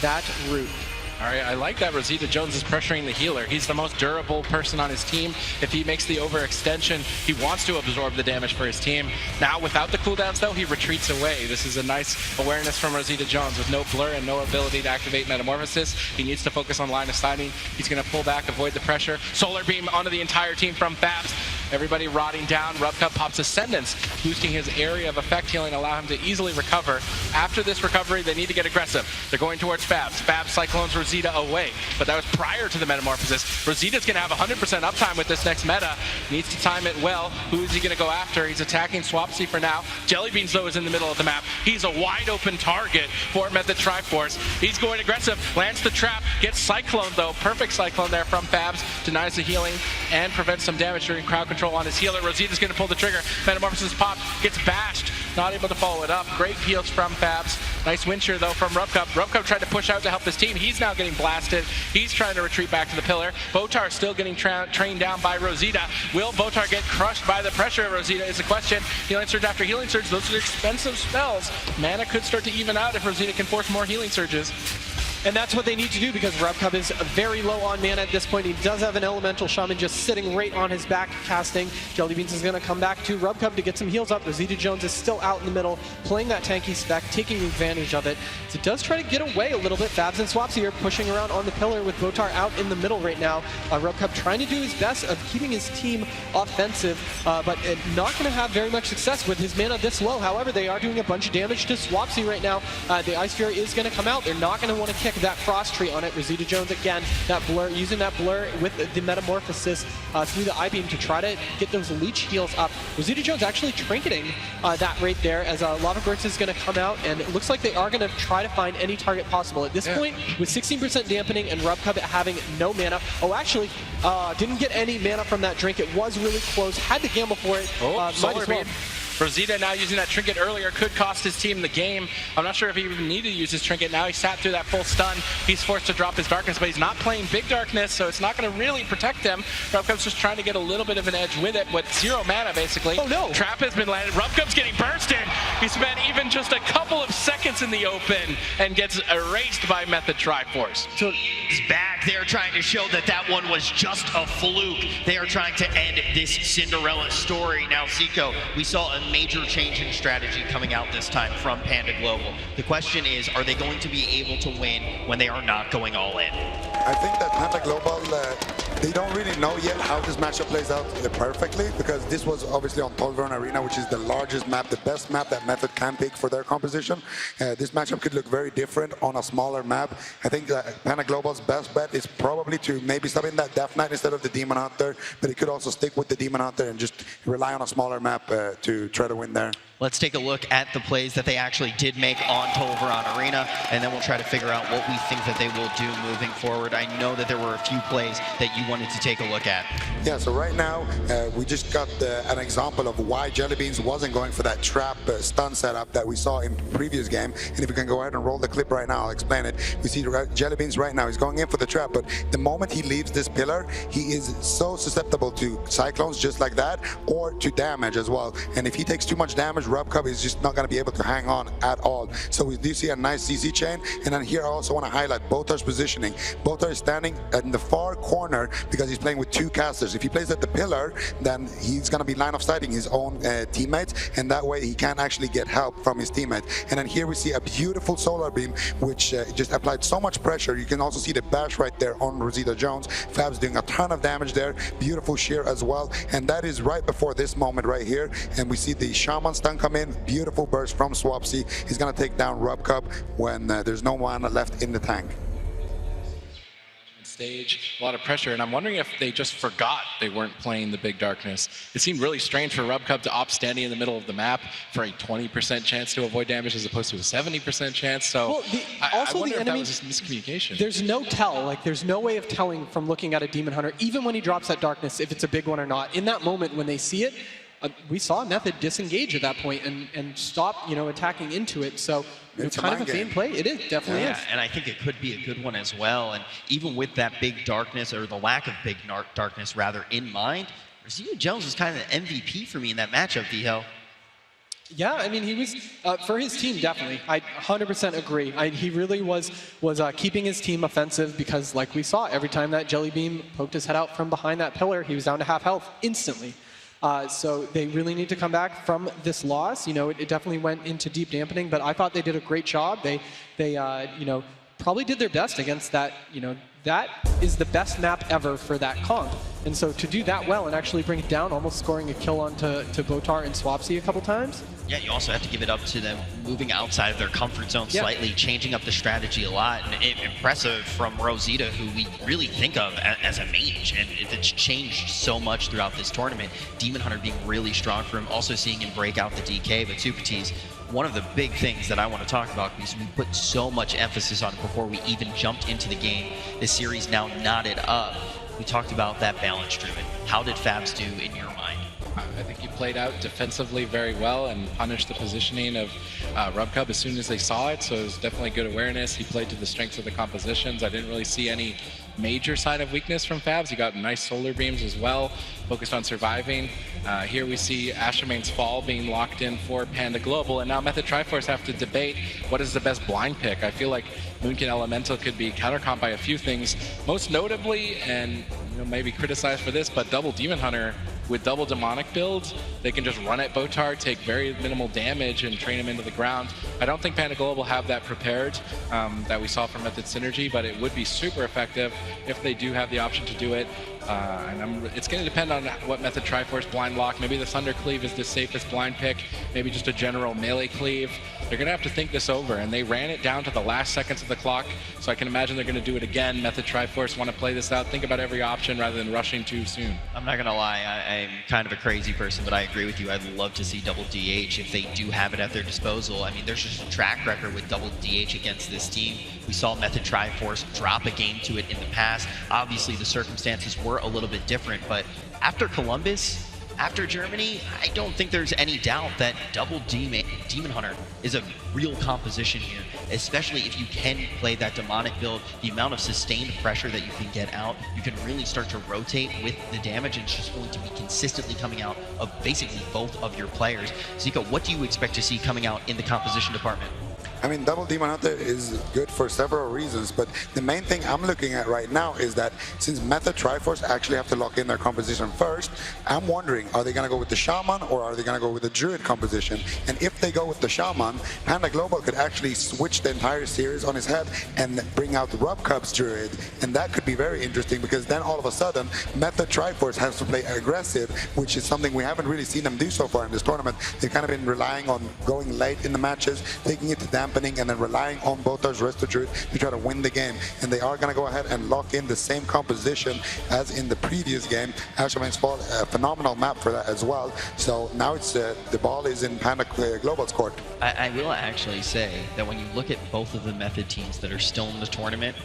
that route. All right, I like that Rosita Jones is pressuring the healer. He's the most durable person on his team. If he makes the overextension, he wants to absorb the damage for his team. Now, without the cooldowns, though, he retreats away. This is a nice awareness from Rosita Jones. With no blur and no ability to activate Metamorphosis, he needs to focus on line of sighting. He's going to pull back, avoid the pressure. Solar Beam onto the entire team from Fabs. Everybody rotting down. Rubcup pops Ascendance, boosting his area of effect healing, allow him to easily recover. After this recovery, they need to get aggressive. They're going towards Fabs. Fabs cyclones Rosita away, but that was prior to the Metamorphosis. Rosita's going to have 100% uptime with this next meta. Needs to time it well. Who is he going to go after? He's attacking Swapsy for now. Jellybeans, though, is in the middle of the map. He's a wide open target for Method Triforce. He's going aggressive, lands the trap, gets Cyclone, though. Perfect Cyclone there from Fabs. Denies the healing and prevents some damage during crowd control on his healer. Rosita's going to pull the trigger. Metamorphosis popped, gets bashed. Not able to follow it up. Great heals from Fabs. Nice wind shear, though, from Rubcup. Rubcup tried to push out to help his team. He's now getting blasted. He's trying to retreat back to the pillar. Botar still getting trained down by Rosita. Will Botar get crushed by the pressure of Rosita is the question. Healing Surge after Healing Surge. Those are expensive spells. Mana could start to even out if Rosita can force more Healing Surges. And that's what they need to do because Rubcup is very low on mana at this point. He does have an Elemental Shaman just sitting right on his back casting. Jellybeans is going to come back to Rubcup to get some heals up. Rosita Jones is still out in the middle, playing that tanky spec, taking advantage of it. So it does try to get away a little bit. Fabs and Swapsy are pushing around on the pillar with Botar out in the middle right now. Rubcup trying to do his best of keeping his team offensive, but not going to have very much success with his mana this low. However, they are doing a bunch of damage to Swapsy right now. The Ice Fury is going to come out. They're not going to want to kick that Frost Tree on it. Rosita Jones again, that blur, using that blur with the Metamorphosis through the I-beam to try to get those leech heals up. Rosita Jones actually trinketing that right there as Lava Burst is going to come out, and it looks like they are going to try to find any target possible. At this point, with 16% dampening and Rubcup having no mana, actually, didn't get any mana from that drink. It was really close, had to gamble for it. Solar Beam. Rosita now using that trinket earlier could cost his team the game. I'm not sure if he even needed to use his trinket. Now he sat through that full stun. He's forced to drop his darkness, but he's not playing big darkness, so it's not going to really protect him. Rubcup's just trying to get a little bit of an edge with it, with 0 mana basically. Oh no! Trap has been landed. Rubcup's getting bursted. He spent even just a couple of seconds in the open and gets erased by Method Triforce. So he's back. They're trying to show that that one was just a fluke. They are trying to end this Cinderella story. Now, Zico, we saw a major change in strategy coming out this time from Panda Global. The question is, are they going to be able to win when they are not going all in? I think that Panda Global, they don't really know yet how this matchup plays out perfectly, because this was obviously on Tolvern Arena, which is the largest map, the best map that Method can pick for their composition. This matchup could look very different on a smaller map. I think Panda Global's best bet is probably to maybe stop in that Death Knight instead of the Demon Hunter, but he could also stick with the Demon Hunter and just rely on a smaller map to try to win there. Let's take a look at the plays that they actually did make on Tolvaron Arena, and then we'll try to figure out what we think that they will do moving forward. I know that there were a few plays that you wanted to take a look at. Yeah, so right now, we just got an example of why Jellybeans wasn't going for that trap stun setup that we saw in the previous game. And if we can go ahead and roll the clip right now, I'll explain it. We see Jellybeans right now, he's going in for the trap, but the moment he leaves this pillar, he is so susceptible to cyclones just like that, or to damage as well. And if he takes too much damage, Rubcub is just not going to be able to hang on at all. So we do see a nice CC chain. And then here I also want to highlight Botar's positioning. Botar is standing in the far corner because he's playing with two casters. If he plays at the pillar, then he's going to be line of sighting his own teammates, and that way he can't actually get help from his teammates. And then here we see a beautiful solar beam, which just applied so much pressure. You can also see the bash right there on Rosita Jones. Fab's doing a ton of damage there. Beautiful shear as well. And that is right before this moment right here. And we see the Shaman stun come in. Beautiful burst from Swapsy. He's going to take down Rubcub when there's no mana left in the tank. Stage, a lot of pressure, and I'm wondering if they just forgot they weren't playing the Big Darkness. It seemed really strange for Rubcub to opt standing in the middle of the map for a 20% chance to avoid damage as opposed to a 70% chance. So well, I wonder if that was just miscommunication. There's no tell, like there's no way of telling from looking at a Demon Hunter, even when he drops that Darkness, if it's a big one or not. In that moment when they see it, we saw Method disengage at that point and stop, attacking into it. So it's kind of a vain play. It is, definitely is. And I think it could be a good one as well. And even with that big darkness, or the lack of big darkness rather, in mind, Rosita Jones was kind of the MVP for me in that matchup, Viho. Yeah, I mean, he was, for his team, definitely. I 100% agree. He really was keeping his team offensive because, like we saw, every time that Jelly Beam poked his head out from behind that pillar, he was down to half health instantly. So they really need to come back from this loss. It definitely went into deep dampening, but I thought they did a great job. They probably did their best against that. That is the best map ever for that comp. And so to do that well and actually bring it down, almost scoring a kill onto Botar and Swapsy a couple times. Yeah, you also have to give it up to them moving outside of their comfort zone slightly, changing up the strategy a lot. And impressive from Rosita, who we really think of as a mage. And it's changed so much throughout this tournament. Demon Hunter being really strong for him, also seeing him break out the DK. But Supatis, one of the big things that I want to talk about, because we put so much emphasis on it before we even jumped into the game, this series now knotted up. We talked about that balance driven. How did Fabs do in your mind? I think he played out defensively very well and punished the positioning of Rubcub as soon as they saw it, so it was definitely good awareness. He played to the strengths of the compositions. I didn't really see any major sign of weakness from Fabs. He got nice solar beams as well, focused on surviving. Here we see Ashermane's Fall being locked in for Panda Global, and now Method Triforce have to debate what is the best blind pick. I feel like Moonkin Elemental could be countercomp by a few things, most notably, and maybe criticized for this, but double Demon Hunter with double demonic builds, they can just run at Botar, take very minimal damage, and train him into the ground. I don't think Panda Global have that prepared that we saw from Method Synergy, but it would be super effective if they do have the option to do it. And it's going to depend on what Method Triforce blind lock. Maybe the Thunder Cleave is the safest blind pick. Maybe just a general melee cleave. They're going to have to think this over, and they ran it down to the last seconds of the clock, so I can imagine they're going to do it again. Method Triforce want to play this out, think about every option rather than rushing too soon. I'm not going to lie, I'm kind of a crazy person, but I agree with you. I'd love to see double DH if they do have it at their disposal. I mean, there's just a track record with double DH against this team. We saw Method Triforce drop a game to it in the past. Obviously, the circumstances were a little bit different, but after Columbus, after Germany, I don't think there's any doubt that double Demon Hunter is a real composition here, especially if you can play that demonic build. The amount of sustained pressure that you can get out, you can really start to rotate with the damage, and it's just going to be consistently coming out of basically both of your players. Zico, what do you expect to see coming out in the composition department? I mean, double Demon Hunter is good for several reasons, but the main thing I'm looking at right now is that since Method Triforce actually have to lock in their composition first, I'm wondering, are they going to go with the Shaman or are they going to go with the Druid composition? And if they go with the Shaman, Panda Global could actually switch the entire series on his head and bring out Rubcub's Druid, and that could be very interesting because then all of a sudden, Method Triforce has to play aggressive, which is something we haven't really seen them do so far in this tournament. They've kind of been relying on going late in the matches, taking it to damp happening and then relying on Botar's Resto Druid to try to win the game. And they are going to go ahead and lock in the same composition as in the previous game. Ashman's Fall, a phenomenal map for that as well. So now it's the ball is in Panda Global's court. I will actually say that when you look at both of the Method teams that are still in the tournament,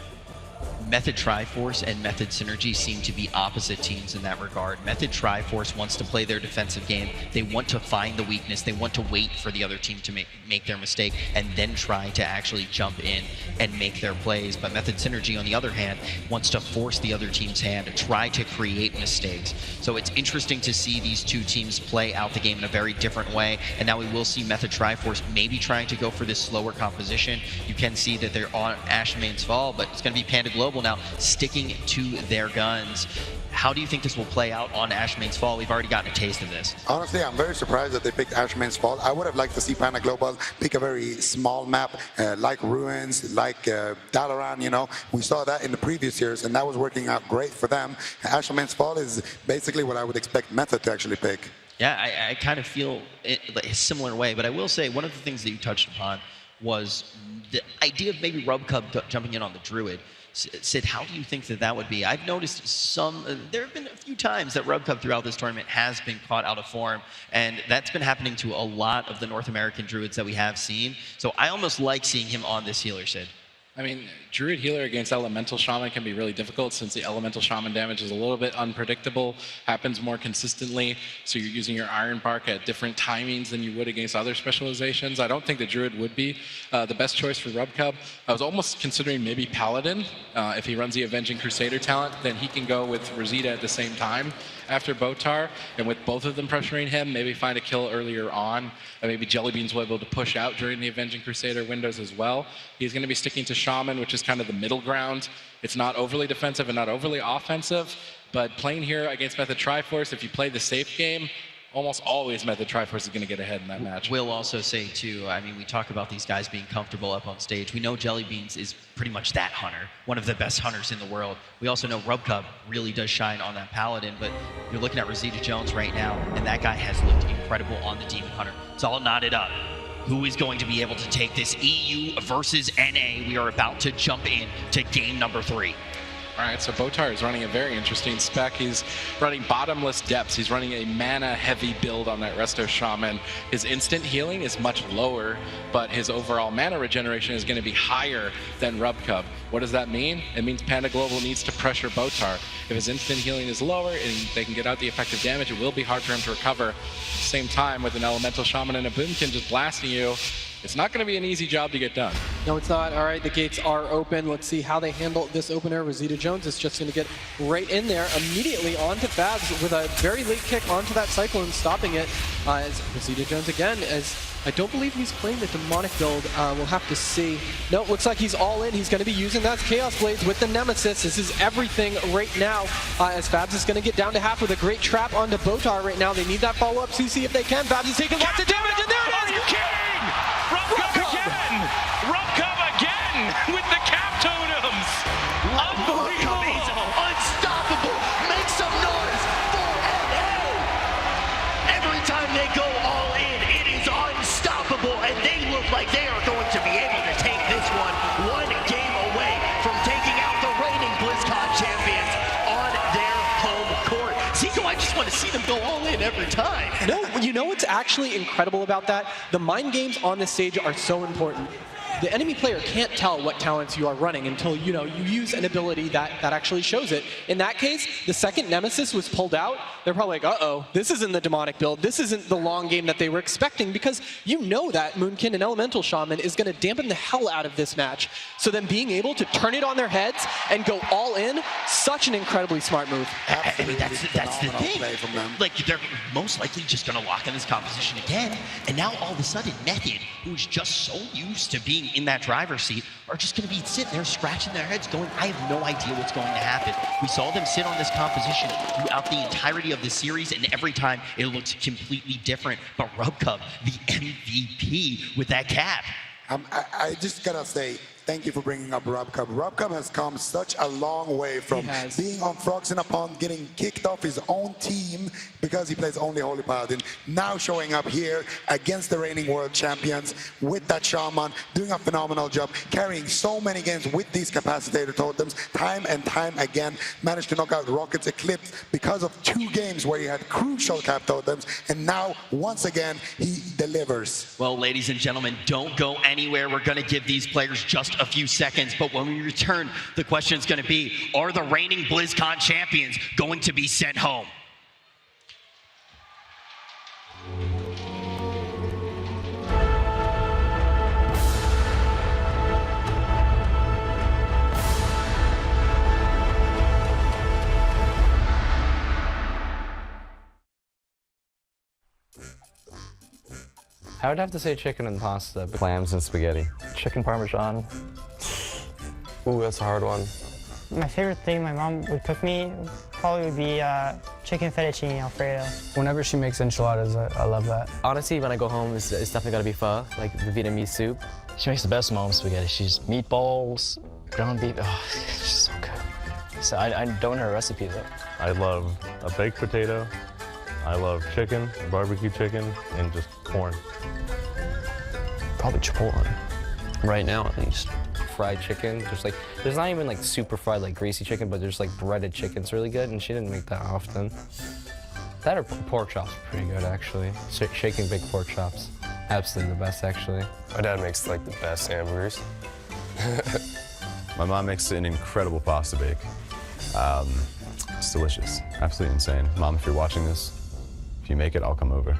Method Triforce and Method Synergy seem to be opposite teams in that regard. Method Triforce wants to play their defensive game. They want to find the weakness. They want to wait for the other team to make their mistake and then try to actually jump in and make their plays. But Method Synergy, on the other hand, wants to force the other team's hand to try to create mistakes. So it's interesting to see these two teams play out the game in a very different way. And now we will see Method Triforce maybe trying to go for this slower composition. You can see that they're on Ashman's Fall, but it's going to be Panda Global now sticking to their guns. How do you think this will play out on Ashman's Fall? We've already gotten a taste of this. Honestly, I'm very surprised that they picked Ashman's Fall. I would have liked to see Panda Global pick a very small map like Ruins, like Dalaran, you know. We saw that in the previous years, and that was working out great for them. Ashman's Fall is basically what I would expect Method to actually pick. Yeah, I kind of feel it a similar way, but I will say one of the things that you touched upon was the idea of maybe Rubcub jumping in on the Druid. Sid, how do you think that would be? I've noticed there have been a few times that Rubcub throughout this tournament has been caught out of form, and that's been happening to a lot of the North American Druids that we have seen. So I almost like seeing him on this healer, Sid. I mean, Druid Healer against Elemental Shaman can be really difficult since the Elemental Shaman damage is a little bit unpredictable, happens more consistently, so you're using your Iron Bark at different timings than you would against other specializations. I don't think the Druid would be the best choice for Rubcub. I was almost considering maybe Paladin. If he runs the Avenging Crusader talent, then he can go with Rosita at the same time after Botar, and with both of them pressuring him, maybe find a kill earlier on, and maybe Jellybeans will be able to push out during the Avenging Crusader windows as well. He's going to be sticking to Shaman, which is kind of the middle ground. It's not overly defensive and not overly offensive, but playing here against Method Triforce, if you play the safe game, almost always Method Triforce is going to get ahead in that match. We'll also say, too, I mean, we talk about these guys being comfortable up on stage. We know Jellybeans is pretty much that hunter, one of the best hunters in the world. We also know Rubcub really does shine on that Paladin, but you're looking at Rosita Jones right now, and that guy has looked incredible on the Demon Hunter. It's all knotted up. Who is going to be able to take this EU versus NA? We are about to jump in to game number 3. All right, so Botar is running a very interesting spec. He's running Bottomless Depths. He's running a mana-heavy build on that Resto Shaman. His instant healing is much lower, but his overall mana regeneration is going to be higher than Rubcub. What does that mean? It means Panda Global needs to pressure Botar. If his instant healing is lower and they can get out the effective damage, it will be hard for him to recover. At the same time, with an Elemental Shaman and a Boomkin just blasting you, it's not going to be an easy job to get done. No, it's not. All right, the gates are open. Let's see how they handle this opener. Rosita Jones is just going to get right in there immediately onto Fabs with a very late kick onto that Cyclone, stopping it. As Rosita Jones again, as I don't believe he's playing the Demonic build. We'll have to see. No, looks like he's all in. He's going to be using that Chaos Blades with the Nemesis. This is everything right now, as Fabs is going to get down to half with a great trap onto Botar right now. They need that follow-up CC if they can. Fabs is taking lots of damage, and there it is! Are you kidding? Rubcub again with the cap totems. Unbelievable. He's unstoppable. Make some noise for NA. Every time they go all in, it is unstoppable, and they look like they are going to be able to take this one game away from taking out the reigning BlizzCon champions on their home court. Zico, I just want to see them go all in every time. No, you know what's actually incredible about that? The mind games on this stage are so important. The enemy player can't tell what talents you are running until you use an ability that actually shows it. In that case, the second Nemesis was pulled out, they're probably like, uh-oh, this isn't the Demonic build. This isn't the long game that they were expecting, because you know that Moonkin and Elemental Shaman is going to dampen the hell out of this match. So then being able to turn it on their heads and go all in, such an incredibly smart move. I mean, that's the thing. Like, they're most likely just going to lock in this composition again, and now all of a sudden, Method, who's just so used to being in that driver's seat, are just going to be sitting there scratching their heads going, I have no idea what's going to happen. We saw them sit on this composition throughout the entirety of the series, and every time it looks completely different. But Rubcub, the MVP with that cap. I just gotta say, thank you for bringing up Robcub. Robcub has come such a long way from being on Frogs in a Pond, getting kicked off his own team because he plays only Holy Paladin, now showing up here against the reigning world champions with that Shaman, doing a phenomenal job, carrying so many games with these capacitator totems, time and time again, managed to knock out Rocket's Eclipse because of 2 games where he had crucial cap totems, and now, once again, he delivers. Well, ladies and gentlemen, don't go anywhere. We're going to give these players just a few seconds, but when we return, the question is going to be, are the reigning BlizzCon champions going to be sent home? I would have to say chicken and pasta. Clams and spaghetti. Chicken parmesan. Ooh, that's a hard one. My favorite thing my mom would cook me probably would be chicken fettuccine alfredo. Whenever she makes enchiladas, I love that. Honestly, when I go home, it's definitely gotta be pho, like the Vietnamese soup. She makes the best mom spaghetti. She's meatballs, ground beef. Oh, it's just so good. So I don't know her recipe though. I love a baked potato. I love chicken, barbecue chicken, and just corn. Probably Chipotle. Right now, at least. Fried chicken, just like, there's not even like super fried, like greasy chicken, but there's like breaded chicken's really good, and she didn't make that often. That or pork chops are pretty good, actually. Shaking big pork chops. Absolutely the best, actually. My dad makes like the best hamburgers. My mom makes an incredible pasta bake. It's delicious, absolutely insane. Mom, if you're watching this, if you make it, I'll come over.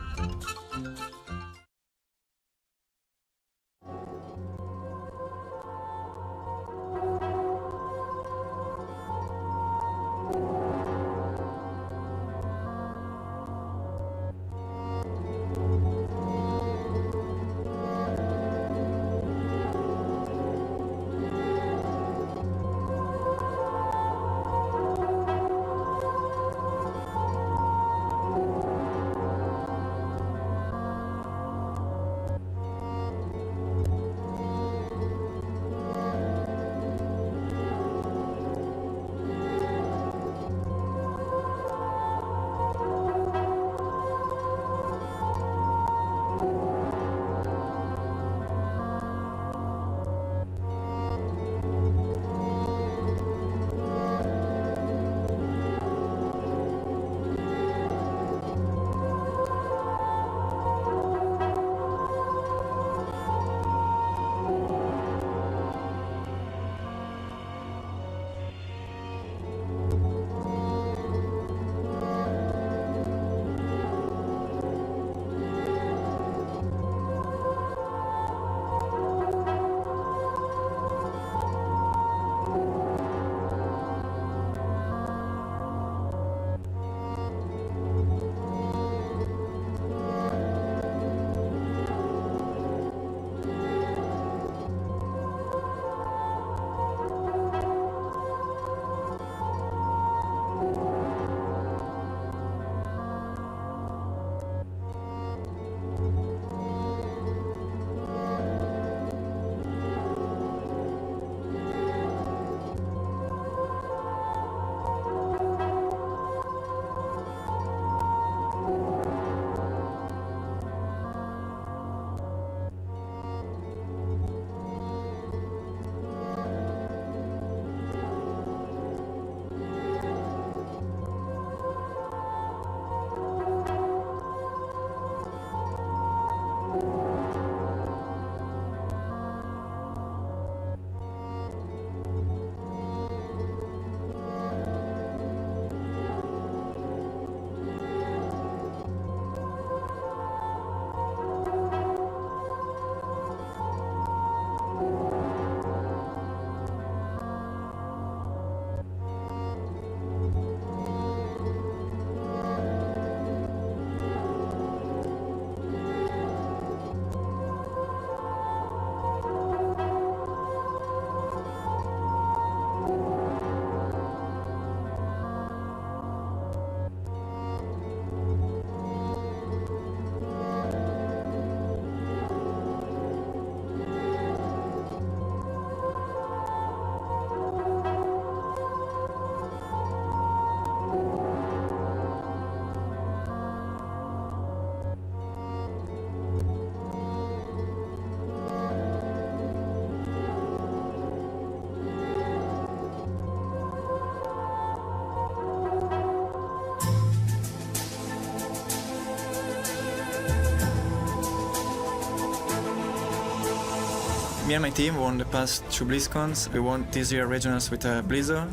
Me and my team won the past 2 BlizzCons. We won this year regionals with Blizzo.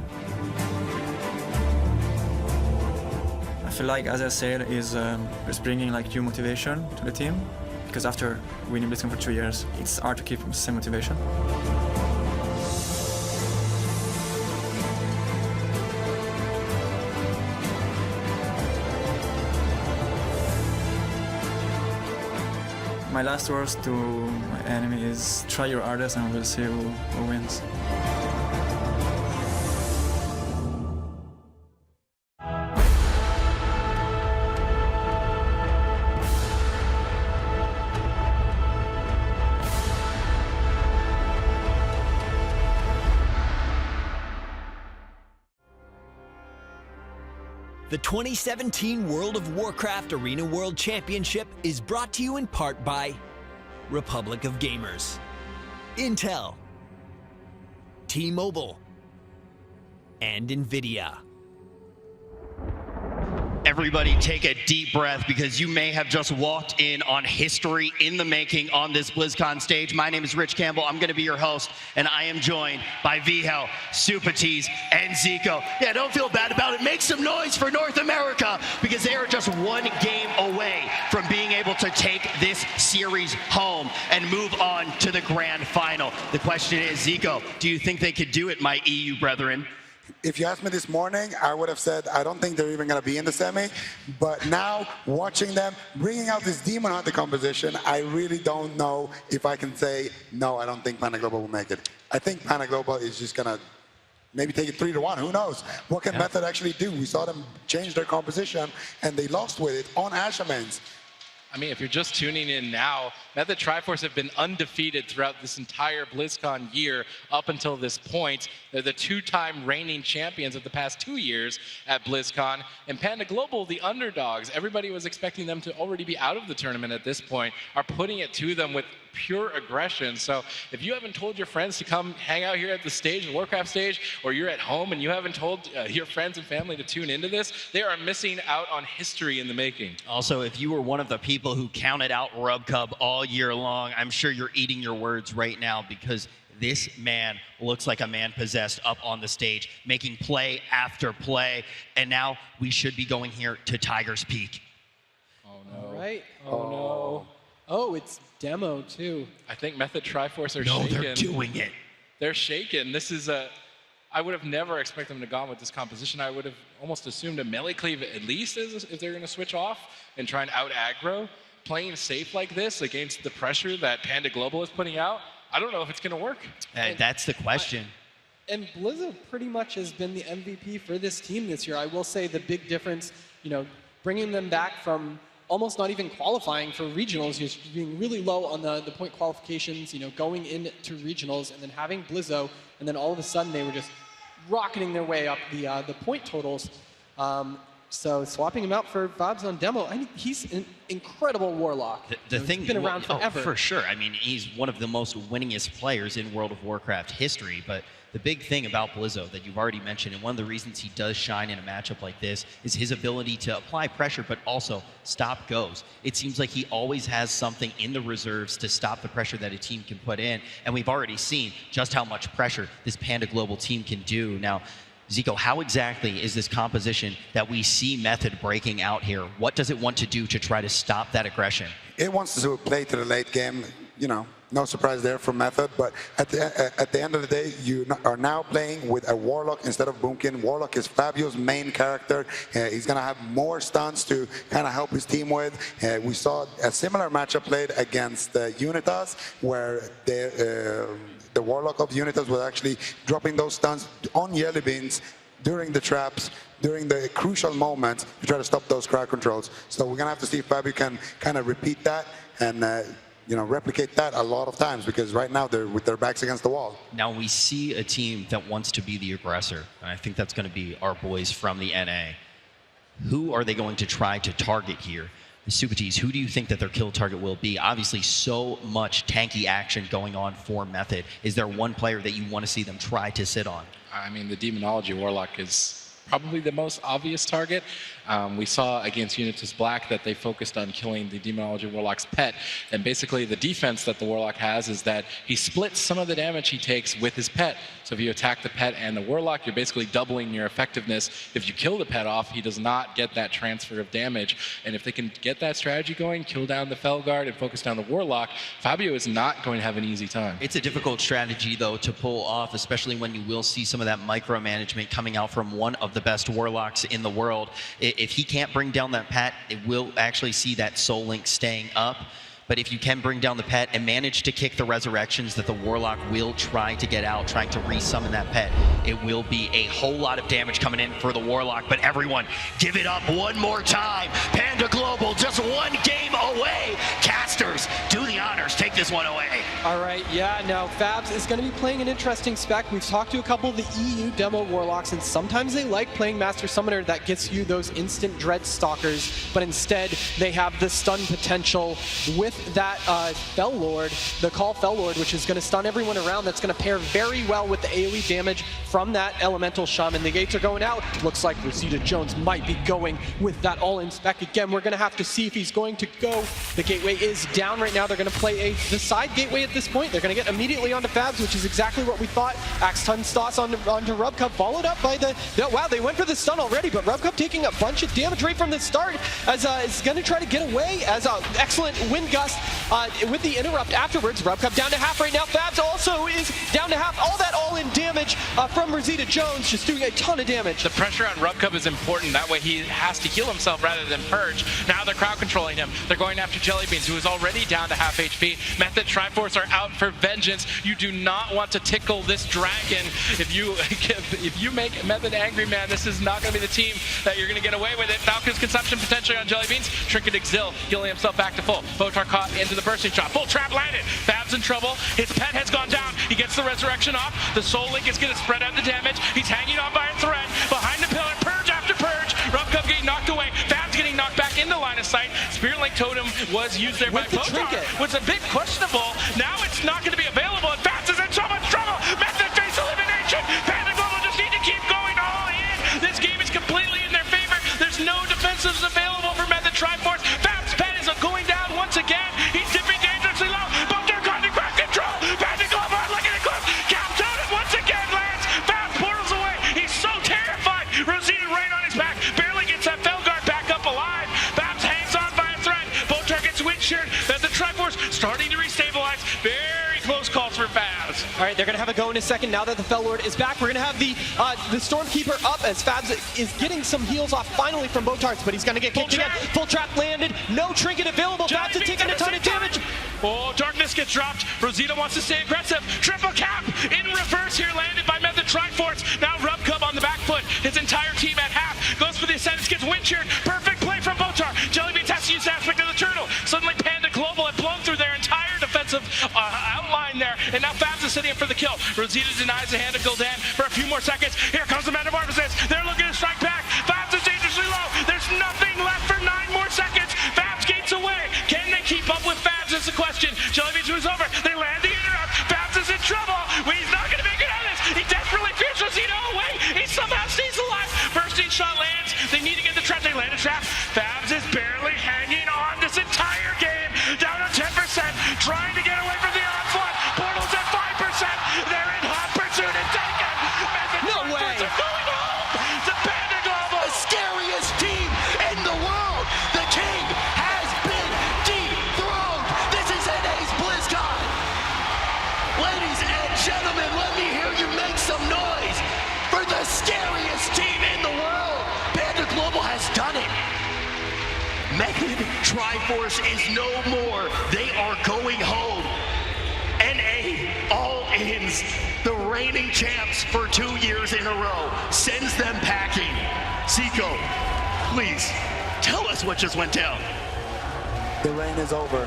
I feel like, as I said, is bringing like new motivation to the team, because after winning BlizzCon for 2 years, it's hard to keep the same motivation. My last words to my enemy is try your hardest and we'll see who wins. The 2017 World of Warcraft Arena World Championship is brought to you in part by Republic of Gamers, Intel, T-Mobile, and NVIDIA. Everybody take a deep breath, because you may have just walked in on history in the making on this BlizzCon stage. My name is Rich Campbell. I'm going to be your host, and I am joined by Vihel, Supatees, and Zico. Yeah, don't feel bad about it. Make some noise for North America, because they are just one game away from being able to take this series home and move on to the grand final. The question is, Zico, do you think they could do it, my EU brethren? If you asked me this morning, I would have said, I don't think they're even going to be in the semi. But now, watching them, bringing out this Demon Hunter composition, I really don't know if I can say, no, I don't think Panda Global will make it. I think Panda Global is just going to maybe take it 3-1. Who knows? What can Method actually do? We saw them change their composition, and they lost with it on Asherman's. I mean, if you're just tuning in now, Method Triforce have been undefeated throughout this entire BlizzCon year up until this point. They're the 2-time reigning champions of the past 2 years at BlizzCon. And Panda Global, the underdogs, everybody was expecting them to already be out of the tournament at this point, are putting it to them with pure aggression. So if you haven't told your friends to come hang out here at the stage, the Warcraft stage, or you're at home and you haven't told your friends and family to tune into this, they are missing out on history in the making. Also, if you were one of the people who counted out RubCub all year long, I'm sure you're eating your words right now, because this man looks like a man possessed up on the stage, making play after play. And now we should be going here to Tiger's Peak. Oh, no. All right. Oh, no. Oh, it's demo, too. I think Method Triforce are No, shaken. they're doing it. They're shaken. This is a... I would have never expected them to go on with this composition. I would have almost assumed a melee cleave at least if they're going to switch off and try and out-aggro. Playing safe like this against the pressure that Panda Global is putting out, I don't know if it's going to work. That's the question. And Blizzo pretty much has been the MVP for this team this year. I will say the big difference, bringing them back from almost not even qualifying for regionals, just being really low on the point qualifications, going into regionals, and then having Blizzo, and then all of a sudden they were just rocketing their way up the point totals. So swapping him out for Vabs on demo, he's an incredible Warlock. The thing, he's been around forever. Oh, for sure. I mean, he's one of the most winningest players in World of Warcraft history, but the big thing about Blizzo that you've already mentioned, and one of the reasons he does shine in a matchup like this, is his ability to apply pressure, but also stop goes. It seems like he always has something in the reserves to stop the pressure that a team can put in, and we've already seen just how much pressure this Panda Global team can do. Now, Zico, how exactly is this composition that we see Method breaking out here? What does it want to do to try to stop that aggression? It wants to play to the late game, no surprise there from Method, but at the end of the day, you are now playing with a Warlock instead of Boomkin. Warlock is Fabio's main character. He's going to have more stunts to kind of help his team with. We saw a similar matchup played against Unitas, where the Warlock of Unitas was actually dropping those stuns on Jelly Beans during the traps, during the crucial moments to try to stop those crowd controls. So we're going to have to see if Fabio can kind of repeat that and replicate that a lot of times, because right now they're with their backs against the wall. Now we see a team that wants to be the aggressor, and I think that's going to be our boys from the NA. Who are they going to try to target here? The Supatees, who do you think that their kill target will be? Obviously, so much tanky action going on for Method. Is there one player that you want to see them try to sit on? I mean, the Demonology Warlock is probably the most obvious target. We saw against Unitas Black that they focused on killing the Demonology Warlock's pet, and basically the defense that the Warlock has is that he splits some of the damage he takes with his pet. So if you attack the pet and the Warlock, you're basically doubling your effectiveness. If you kill the pet off, he does not get that transfer of damage, and if they can get that strategy going, kill down the Felguard and focus down the Warlock, Fabio is not going to have an easy time. It's a difficult strategy, though, to pull off, especially when you will see some of that micromanagement coming out from one of the best Warlocks in the world. If he can't bring down that pet, it will actually see that Soul Link staying up. But if you can bring down the pet and manage to kick the resurrections that the Warlock will try to get out, trying to resummon that pet, it will be a whole lot of damage coming in for the Warlock. But everyone, give it up one more time. Panda Global, just one game away. Casters, do the honors, take this one away. All right, yeah, now Fabs is going to be playing an interesting spec. We've talked to a couple of the EU demo Warlocks, and sometimes they like playing Master Summoner that gets you those instant Dread Stalkers, but instead they have the stun potential with that Fel Lord, the Call Fel Lord, which is going to stun everyone around. That's going to pair very well with the AoE damage from that Elemental Shaman. The gates are going out. Looks like Rosita Jones might be going with that all-in spec again. We're going to have to see if he's going to go. The gateway is down right now. They're going to play the side gateway at this point. They're going to get immediately onto Fabs, which is exactly what we thought. Axe Ton Stoss onto Rubcup, followed up by wow, they went for the stun already, but Rubcup taking a bunch of damage right from the start as is going to try to get away as excellent wind gust with the interrupt afterwards. Rubcup down to half right now. Fabs also is down to half. All that all-in damage from Rosita Jones, just doing a ton of damage. The pressure on Rubcup is important. That way he has to heal himself rather than purge. Now they're crowd controlling him. They're going after Jellybeans, who is already down to half HP. Method Triforce are out for vengeance. You do not want to tickle this dragon. If you make Method angry, man, this is not going to be the team that you're going to get away with it. Falcon's consumption potentially on Jellybeans. Trinket Exil healing himself back to full. Botar caught into the bursting shot. Full trap landed. Fab's in trouble. His pet has gone down. He gets the resurrection off. The Soul Link is going to spread out the damage. He's hanging on by a thread. Behind the pillar, purge after purge. Rubcup getting knocked away. Fab's getting knocked back in the line of sight. Spirit Link Totem was used there by Botar. Was a bit questionable. Now it's not going to be available, and Fabs is in so much trouble. Method face elimination. Panda Global just need to keep going all in. This game is completely in their favor. There's no defensives available for Method Triforce. Fab's pet is going down once again. He's dipping dangerously low. Botar caught in crowd control. Panda Global looking at close. Cap Totem once again lands. Fabs portals away. He's so terrified. Rosita right on his back. Barely gets that Felguard back up alive. Fabs hangs on by a thread. Botar gets windshield. Method Triforce starting to restabilize. Very close calls for Fabs. All right, they're going to have a go in a second now that the Fel Lord is back. We're going to have the Stormkeeper up as Fabs is getting some heals off finally from Botar's, but he's going to get kicked again. Full trap landed. No trinket available. Fabs is taking a ton of damage. Oh, Darkness gets dropped. Rosita wants to stay aggressive. Triple cap in reverse here, landed by Method Triforce. Now Rubcup on the back foot. His entire team at half. Goes for the Ascendance, gets windcheered. Perfect play from Botar. Jellybeans has to use the aspect of the turtle. Suddenly Panda Global had blown through their entire defensive outline there, and now Fabs is sitting in for the kill. Rosita denies the hand of Gul'dan for a few more seconds. Here comes the Metamorphosis. They're looking to strike back. Fabs is dangerously low. There's nothing left for 9 more seconds. Fabs gates away. Can they keep up with Fabs is the question. Jellybeans moves over. They land the interrupt. Fabs is in trouble. He's not going to make it out of this. He desperately fears Rosita away. He somehow stays alive. Bursting shot lands. They need to get the trap. They land a trap. Fabs is barely hanging on this entire game. Down to 10%. Trying to get away from the onslaught. Portal's at 5%. They're in hot pursuit and taken. No way. Going home to Panda Global. The scariest team in the world. The king has been dethroned. This is NA's BlizzCon. Ladies and gentlemen, let me hear you make some noise for the scariest team in the world. Panda Global has done it. Method Triforce is no more. They are going home. NA All-Ins, the reigning champs for 2 years in a row, sends them packing. Zico, please, tell us what just went down. The reign is over.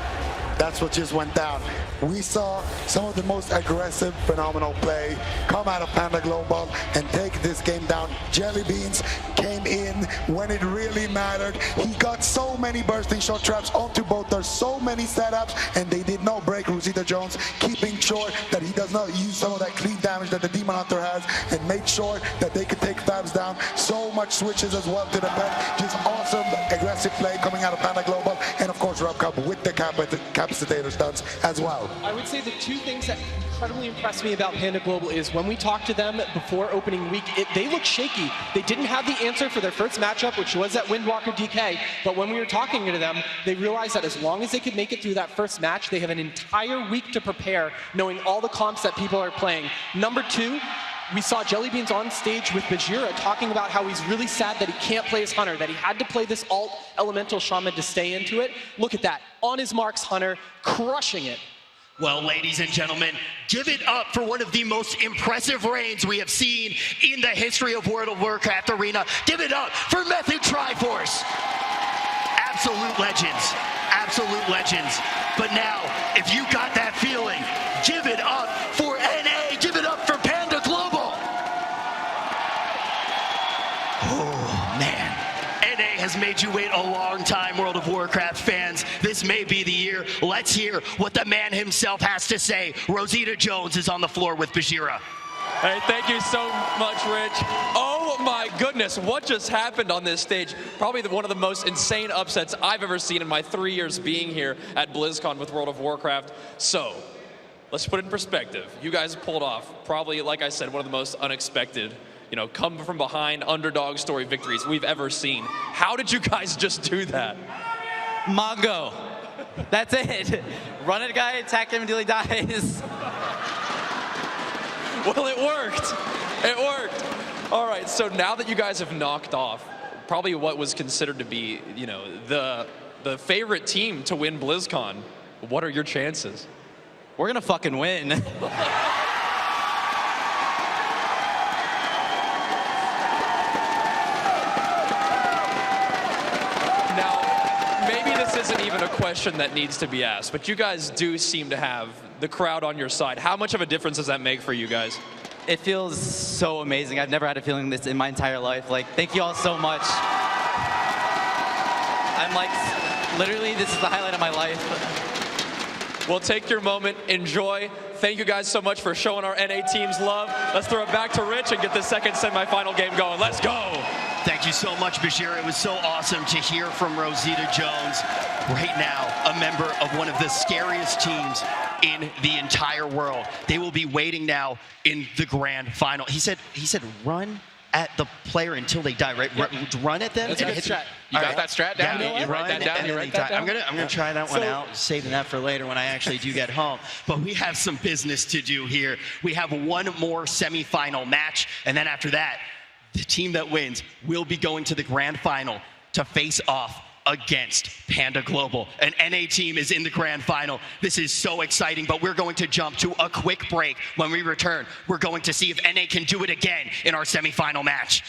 That's what just went down. We saw some of the most aggressive, phenomenal play come out of Panda Global and take this game down. Jellybeans came in when it really mattered. He got so many bursting shot traps onto Botar, so many setups, and they did not break Rosita Jones, keeping sure that he does not use some of that clean damage that the Demon Hunter has, and made sure that they could take Fabs down. So much much switches as well to the pet. Just awesome, aggressive play coming out of Panda Global. And of course, Rob Cup with the capacitator stunts as well. I would say the two things that incredibly impressed me about Panda Global is when we talked to them before opening week, they looked shaky. They didn't have the answer for their first matchup, which was at Windwalker DK. But when we were talking to them, they realized that as long as they could make it through that first match, they have an entire week to prepare, knowing all the comps that people are playing. Number two, we saw Jellybeans on stage with Bajira talking about how he's really sad that he can't play as Hunter, that he had to play this alt elemental shaman to stay into it. Look at that. On his marks, Hunter, crushing it. Well, ladies and gentlemen, give it up for one of the most impressive reigns we have seen in the history of World of Warcraft Arena. Give it up for Method Triforce. Absolute legends. Absolute legends. But now, if you got that feeling, give it up for NA. Give it up for Panda Global. Oh, man. NA has made you wait a long time, World of Warcraft fans. This may be the year. Let's hear what the man himself has to say. Rosita Jones is on the floor with Bajira. Hey, thank you so much, Rich. Oh my goodness, what just happened on this stage? Probably one of the most insane upsets I've ever seen in my 3 years being here at BlizzCon with World of Warcraft. So, let's put it in perspective. You guys pulled off probably, like I said, one of the most unexpected, come from behind underdog story victories we've ever seen. How did you guys just do that? Mongo. That's it. Run at a guy, attack him until he dies. Well, it worked. It worked. All right, so now that you guys have knocked off probably what was considered to be, the favorite team to win BlizzCon, what are your chances? We're gonna fucking win. Now, maybe this isn't even a question that needs to be asked, but you guys do seem to have the crowd on your side. How much of a difference does that make for you guys? It feels so amazing. I've never had a feeling this in my entire life. Thank you all so much. I'm literally, this is the highlight of my life. Well, take your moment, enjoy. Thank you guys so much for showing our NA teams love. Let's throw it back to Rich and get the second semifinal game going. Let's go. Thank you so much, Bashir. It was so awesome to hear from Rosita Jones, right now a member of one of the scariest teams in the entire world. They will be waiting now in the grand final. He said run at the player until they die, right? Run at them. That's a good strat. You got that strat down? Yeah, you write that down? You write that down? I'm gonna try that one out, saving that for later when I actually do get home. But we have some business to do here. We have one more semifinal match, and then after that, the team that wins will be going to the grand final to face off against Panda Global. An NA team is in the grand final. This is so exciting, but we're going to jump to a quick break. When we return, we're going to see if NA can do it again in our semifinal match.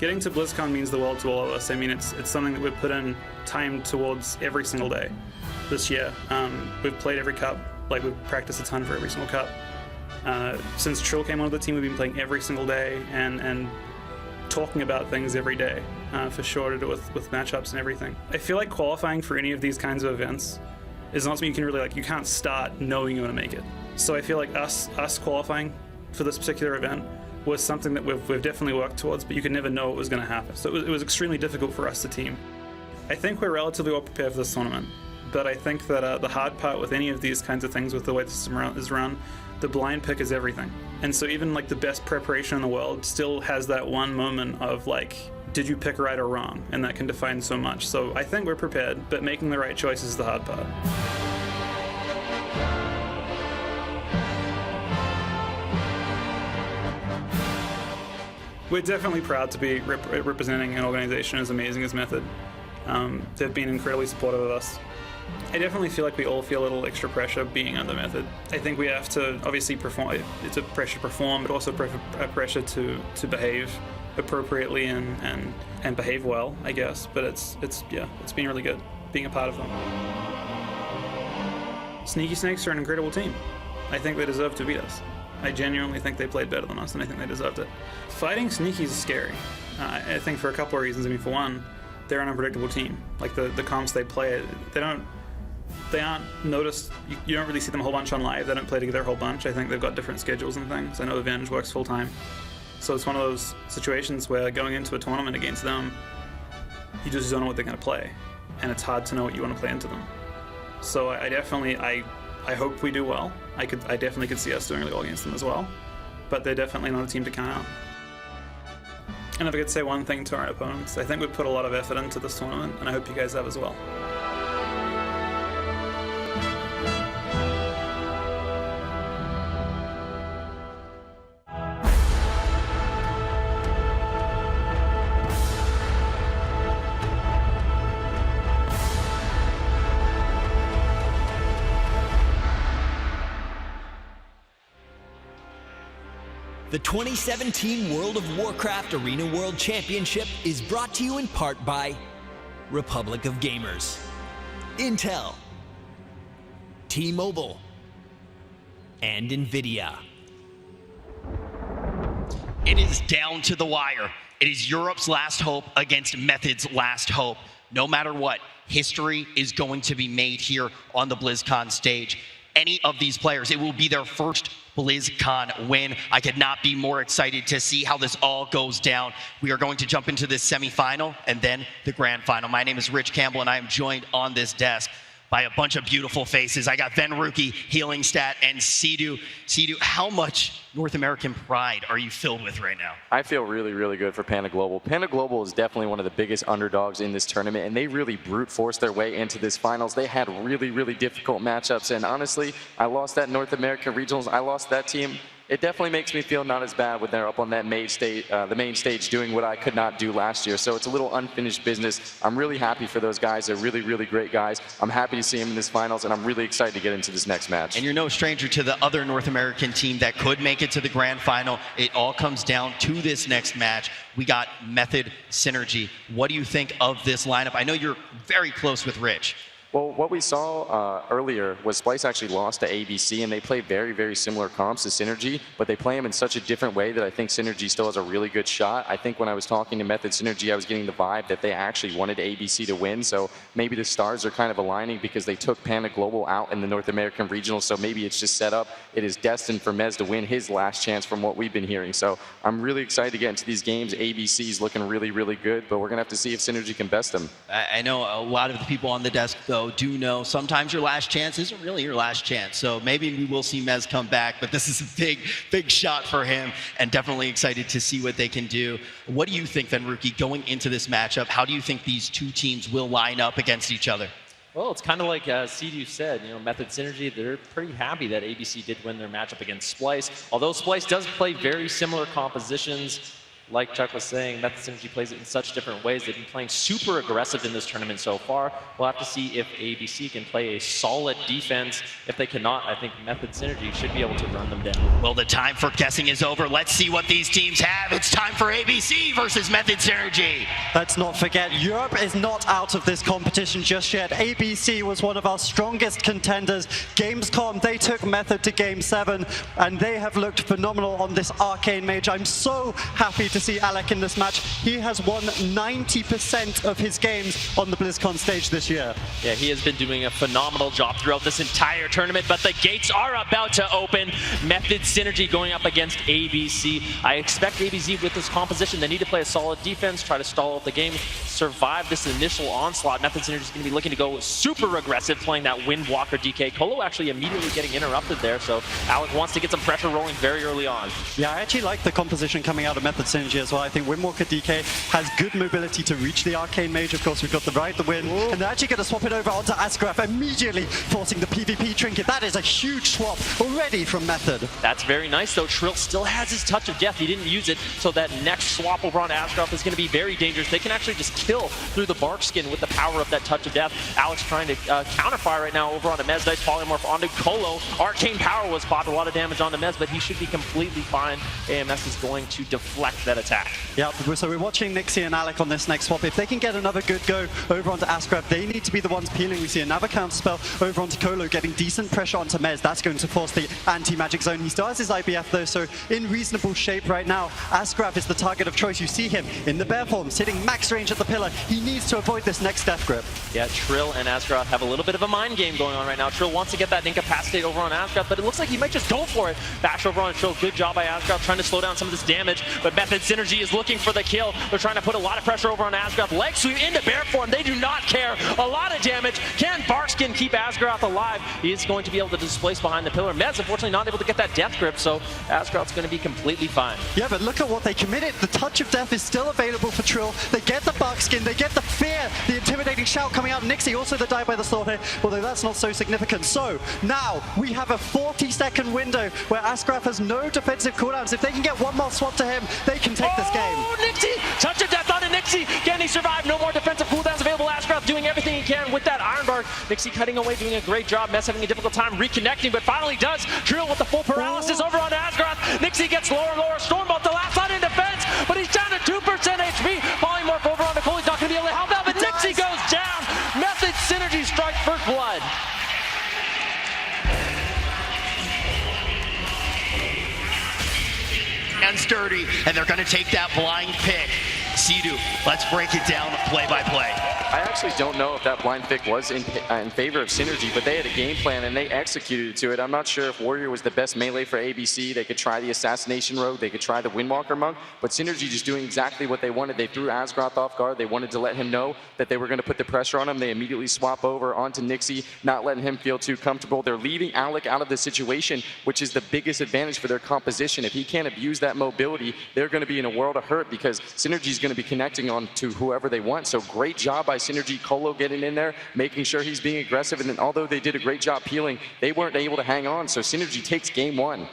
Getting to BlizzCon means the world to all of us. I mean, it's something that we've put in time towards every single day this year. We've played every cup, like we've practiced a ton for every single cup. Since Trill came onto the team, we've been playing every single day and talking about things every day, for sure, to do with matchups and everything. I feel like qualifying for any of these kinds of events is not something you can really, like, you can't start knowing you're going to make it. So I feel like us qualifying for this particular event was something that we've definitely worked towards, but you could never know what was going to happen. So it was extremely difficult for us to team. I think we're relatively well prepared for this tournament, but I think that the hard part with any of these kinds of things, with the way the system is run, the blind pick is everything. And so even like the best preparation in the world still has that one moment of like, did you pick right or wrong? And that can define so much. So I think we're prepared, but making the right choice is the hard part. We're definitely proud to be representing an organization as amazing as Method. They've been incredibly supportive of us. I definitely feel like we all feel a little extra pressure being under Method. I think we have to obviously perform. It's a pressure to perform, but also a pressure to behave appropriately and behave well, I guess. But it's been really good being a part of them. Sneaky Snakes are an incredible team. I think they deserve to beat us. I genuinely think they played better than us, and I think they deserved it. Fighting Sneakies is scary. I think for a couple of reasons. I mean, for one, they're an unpredictable team. Like the comps they play, they aren't noticed. You don't really see them a whole bunch on live. They don't play together a whole bunch. I think they've got different schedules and things. I know Avenge works full time. So it's one of those situations where going into a tournament against them, you just don't know what they're going to play. And it's hard to know what you want to play into them. So I hope we do well. I definitely could see us doing really well against them as well. But they're definitely not a team to count out. And if I could say one thing to our opponents, I think we've put a lot of effort into this tournament, and I hope you guys have as well. The 2017 World of Warcraft Arena World Championship is brought to you in part by Republic of Gamers, Intel, T-Mobile, and NVIDIA. It is down to the wire. It is Europe's last hope against Method's last hope. No matter what, history is going to be made here on the BlizzCon stage. Any of these players, it will be their first BlizzCon win. I could not be more excited to see how this all goes down. We are going to jump into this semifinal and then the grand final. My name is Rich Campbell, and I am joined on this desk by a bunch of beautiful faces. I got Venruki, Healing Stat, and Sidu. Sidu, how much North American pride are you filled with right now? I feel really, really good for Panda Global. Panda Global is definitely one of the biggest underdogs in this tournament, and they really brute forced their way into this finals. They had really, really difficult matchups, and honestly, I lost that North American Regionals. I lost that team. It definitely makes me feel not as bad when they're up on that main stage doing what I could not do last year. So it's a little unfinished business. I'm really happy for those guys. They're really, really great guys. I'm happy to see them in this finals, and I'm really excited to get into this next match. And you're no stranger to the other North American team that could make it to the grand final. It all comes down to this next match. We got Method Synergy. What do you think of this lineup? I know you're very close with Rich. Well, what we saw earlier was Splice actually lost to ABC, and they play very, very similar comps to Synergy, but they play them in such a different way that I think Synergy still has a really good shot. I think when I was talking to Method Synergy, I was getting the vibe that they actually wanted ABC to win, so maybe the stars are kind of aligning because they took Panda Global out in the North American Regional, so maybe it's just set up. It is destined for Mez to win his last chance from what we've been hearing, so I'm really excited to get into these games. ABC's looking really, really good, but we're going to have to see if Synergy can best them. I know a lot of the people on the desk, though, do know sometimes your last chance isn't really your last chance. So maybe we will see Mez come back, but this is a big, big shot for him, and definitely excited to see what they can do. What do you think, Venruki, going into this matchup? How do you think these two teams will line up against each other? Well, it's kind of like Sidu said, Method Synergy, they're pretty happy that ABC did win their matchup against Splice. Although Splice does play very similar compositions, like Chuck was saying, Method Synergy plays it in such different ways. They've been playing super aggressive in this tournament so far. We'll have to see if ABC can play a solid defense. If they cannot, I think Method Synergy should be able to run them down. Well, the time for guessing is over. Let's see what these teams have. It's time for ABC versus Method Synergy. Let's not forget, Europe is not out of this competition just yet. ABC was one of our strongest contenders. Gamescom, they took Method to Game 7, and they have looked phenomenal on this Arcane Mage. I'm so happy to see Alec in this match. He has won 90% of his games on the BlizzCon stage this year. Yeah, he has been doing a phenomenal job throughout this entire tournament, but the gates are about to open. Method Synergy going up against ABC. I expect ABC with this composition, they need to play a solid defense, try to stall out the game, survive this initial onslaught. Method Synergy is going to be looking to go super aggressive, playing that Windwalker DK. Colo actually immediately getting interrupted there, so Alec wants to get some pressure rolling very early on. Yeah, I actually like the composition coming out of Method Synergy as well. I think Windwalker DK has good mobility to reach the Arcane Mage. Of course, we've got the Ride the Wind, and they're actually going to swap it over onto Asgraf, immediately forcing the PvP trinket. That is a huge swap already from Method. That's very nice, though. Trill still has his Touch of Death. He didn't use it, so that next swap over on Asgraf is going to be very dangerous. They can actually just kill through the Bark Skin with the power of that Touch of Death. Alex trying to counterfire right now over on a Mez. Nice polymorph onto Colo. Arcane Power was popped, a lot of damage onto Mez, but he should be completely fine. AMS is going to deflect that attack. Yeah, so we're watching Nixie and Alec on this next swap. If they can get another good go over onto Asgraf, they need to be the ones peeling. We see another counter spell over onto Colo, getting decent pressure onto Mez. That's going to force the anti-magic zone. He still has his IBF though, so in reasonable shape right now. Asgraf is the target of choice. You see him in the bear form, sitting max range at the pillar. He needs to avoid this next death grip. Yeah, Trill and Asgraf have a little bit of a mind game going on right now. Trill wants to get that incapacitate over on Asgraf, but it looks like he might just go for it. Bash over on Trill. Good job by Asgraf trying to slow down some of this damage, but Method Synergy is looking for the kill. They're trying to put a lot of pressure over on Asgraf. Leg sweep into bear form. They do not care. A lot of damage. Can Barkskin keep Asgraf alive? He is going to be able to displace behind the pillar. Mez, unfortunately, not able to get that death grip, so Asgraf's going to be completely fine. Yeah, but look at what they committed. The Touch of Death is still available for Trill. They get the Barkskin, they get the fear, the intimidating shout coming out. Nixie also the die by the sword here, although that's not so significant. So now we have a 40-second window where Asgraf has no defensive cooldowns. If they can get one more swap to him, they can take this game. Oh, Nixie! Touch of Death onto Nixie! Can he survive? No more defensive cooldowns available. Asgraf doing everything he can with that Iron Bark. Nixie cutting away, doing a great job. Mess having a difficult time reconnecting, but finally does. Trill with the full paralysis over on Asgraf. Nixie gets lower and lower. Stormbolt the last line in defense, but he's down to 2% HP. Polymorph over on the Cole. He's not going to be able to help out, but Nixie goes down. Method Synergy strike for blood. And sturdy, and they're going to take that blind pick. Sidu, let's break it down play by play. I actually don't know if that blind pick was in favor of Synergy, but they had a game plan and they executed to it. I'm not sure if Warrior was the best melee for ABC. They could try the Assassination Rogue, they could try the Windwalker Monk, but Synergy just doing exactly what they wanted. They threw Asgroth off guard. They wanted to let him know that they were going to put the pressure on him. They immediately swap over onto Nixie, not letting him feel too comfortable. They're leaving Alec out of the situation, which is the biggest advantage for their composition. If he can't abuse that mobility, they're going to be in a world of hurt because Synergy's going to be connecting on to whoever they want. So great job by Synergy. Colo getting in there, making sure he's being aggressive, and then although they did a great job peeling, they weren't able to hang on, so Synergy takes game one.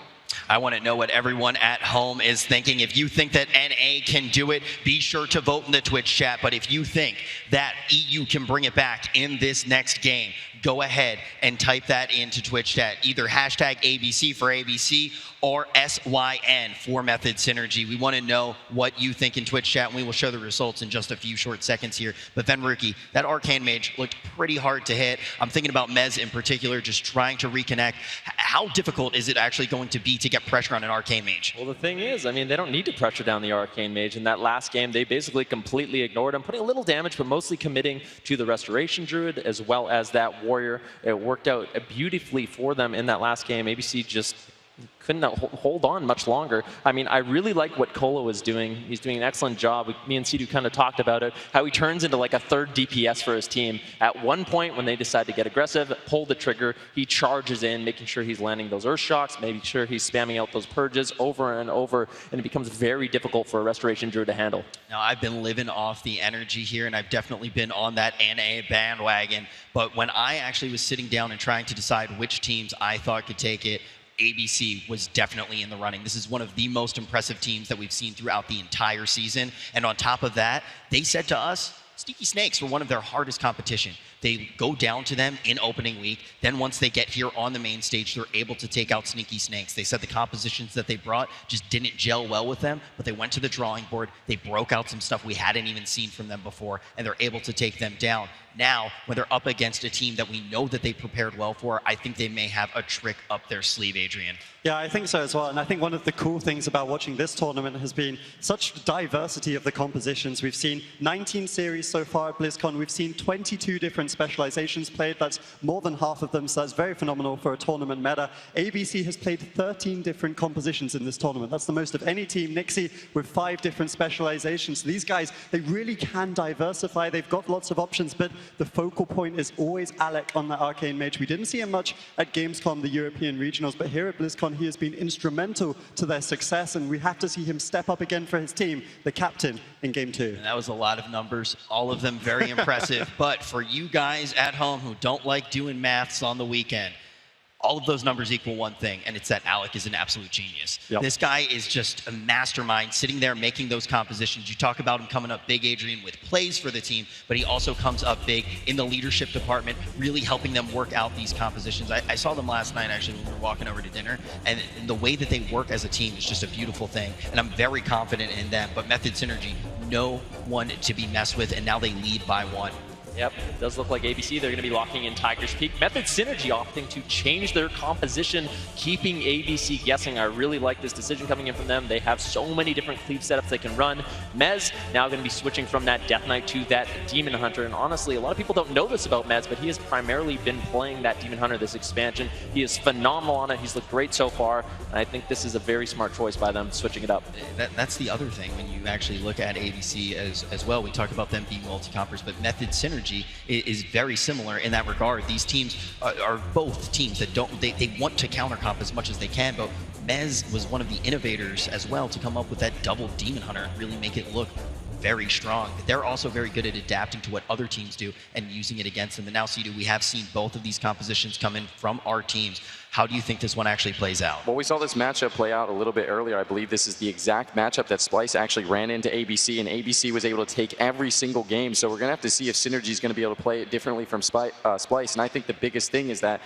I want to know what everyone at home is thinking. If you think that NA can do it, be sure to vote in the Twitch chat. But if you think that EU can bring it back in this next game, go ahead and type that into Twitch chat. Either hashtag ABC for ABC or SYN for Method Synergy. We want to know what you think in Twitch chat, and we will show the results in just a few short seconds here. But Venruki, that Arcane Mage looked pretty hard to hit. I'm thinking about Mez in particular, just trying to reconnect. How difficult is it actually going to be to get pressure on an Arcane Mage? Well, the thing is, I mean, they don't need to pressure down the Arcane Mage. In that last game, they basically completely ignored him, putting a little damage, but mostly committing to the Restoration Druid as well as that Warrior. It worked out beautifully for them in that last game. ABC just couldn't hold on much longer. I mean, I really like what Colo is doing. He's doing an excellent job. Me and Sidu kind of talked about it, how he turns into like a third DPS for his team. At one point, when they decide to get aggressive, pull the trigger, he charges in, making sure he's landing those Earth Shocks, making sure he's spamming out those purges over and over, and it becomes very difficult for a Restoration Druid to handle. Now, I've been living off the energy here, and I've definitely been on that NA bandwagon, but when I actually was sitting down and trying to decide which teams I thought could take it, ABC was definitely in the running. This is one of the most impressive teams that we've seen throughout the entire season. And on top of that, they said to us, Sneaky Snakes were one of their hardest competition. They go down to them in opening week. Then once they get here on the main stage, they're able to take out Sneaky Snakes. They said the compositions that they brought just didn't gel well with them, but they went to the drawing board. They broke out some stuff we hadn't even seen from them before, and they're able to take them down. Now, when they're up against a team that we know that they prepared well for, I think they may have a trick up their sleeve, Adrian. Yeah, I think so as well. And I think one of the cool things about watching this tournament has been such diversity of the compositions. We've seen 19 series so far at BlizzCon. We've seen 22 different specializations played. That's more than half of them, so that's very phenomenal for a tournament meta. ABC has played 13 different compositions in this tournament. That's the most of any team. Nixie with 5 different specializations. So these guys, they really can diversify. They've got lots of options, but the focal point is always Alec on the Arcane Mage. We didn't see him much at Gamescom, the European regionals, but here at BlizzCon, he has been instrumental to their success, and we have to see him step up again for his team, the captain, in Game 2. And that was a lot of numbers, all of them very impressive. But for you guys at home who don't like doing maths on the weekend, all of those numbers equal one thing, and it's that Alec is an absolute genius. Yep. This guy is just a mastermind sitting there making those compositions. You talk about him coming up big, Adrian, with plays for the team, but he also comes up big in the leadership department, really helping them work out these compositions. I saw them last night, actually, when we were walking over to dinner, and the way that they work as a team is just a beautiful thing, and I'm very confident in them. But Method Synergy, no one to be messed with, and now they lead by 1. Yep, it does look like ABC. They're going to be locking in Tiger's Peak. Method Synergy opting to change their composition, keeping ABC guessing. I really like this decision coming in from them. They have so many different cleave setups they can run. Mez now going to be switching from that Death Knight to that Demon Hunter. And honestly, a lot of people don't know this about Mez, but he has primarily been playing that Demon Hunter this expansion. He is phenomenal on it. He's looked great so far. And I think this is a very smart choice by them, switching it up. That's the other thing when you actually look at ABC as well. We talk about them being multi-compers, but Method Synergy is very similar in that regard. These teams are both teams that they want to counter comp as much as they can, but Mez was one of the innovators as well to come up with that double Demon Hunter and really make it look very strong. They're also very good at adapting to what other teams do and using it against them. And now, Sidu, we have seen both of these compositions come in from our teams. How do you think this one actually plays out? Well, we saw this matchup play out a little bit earlier. I believe this is the exact matchup that Splice actually ran into ABC, and ABC was able to take every single game. So we're going to have to see if Synergy is going to be able to play it differently from Splice. And I think the biggest thing is that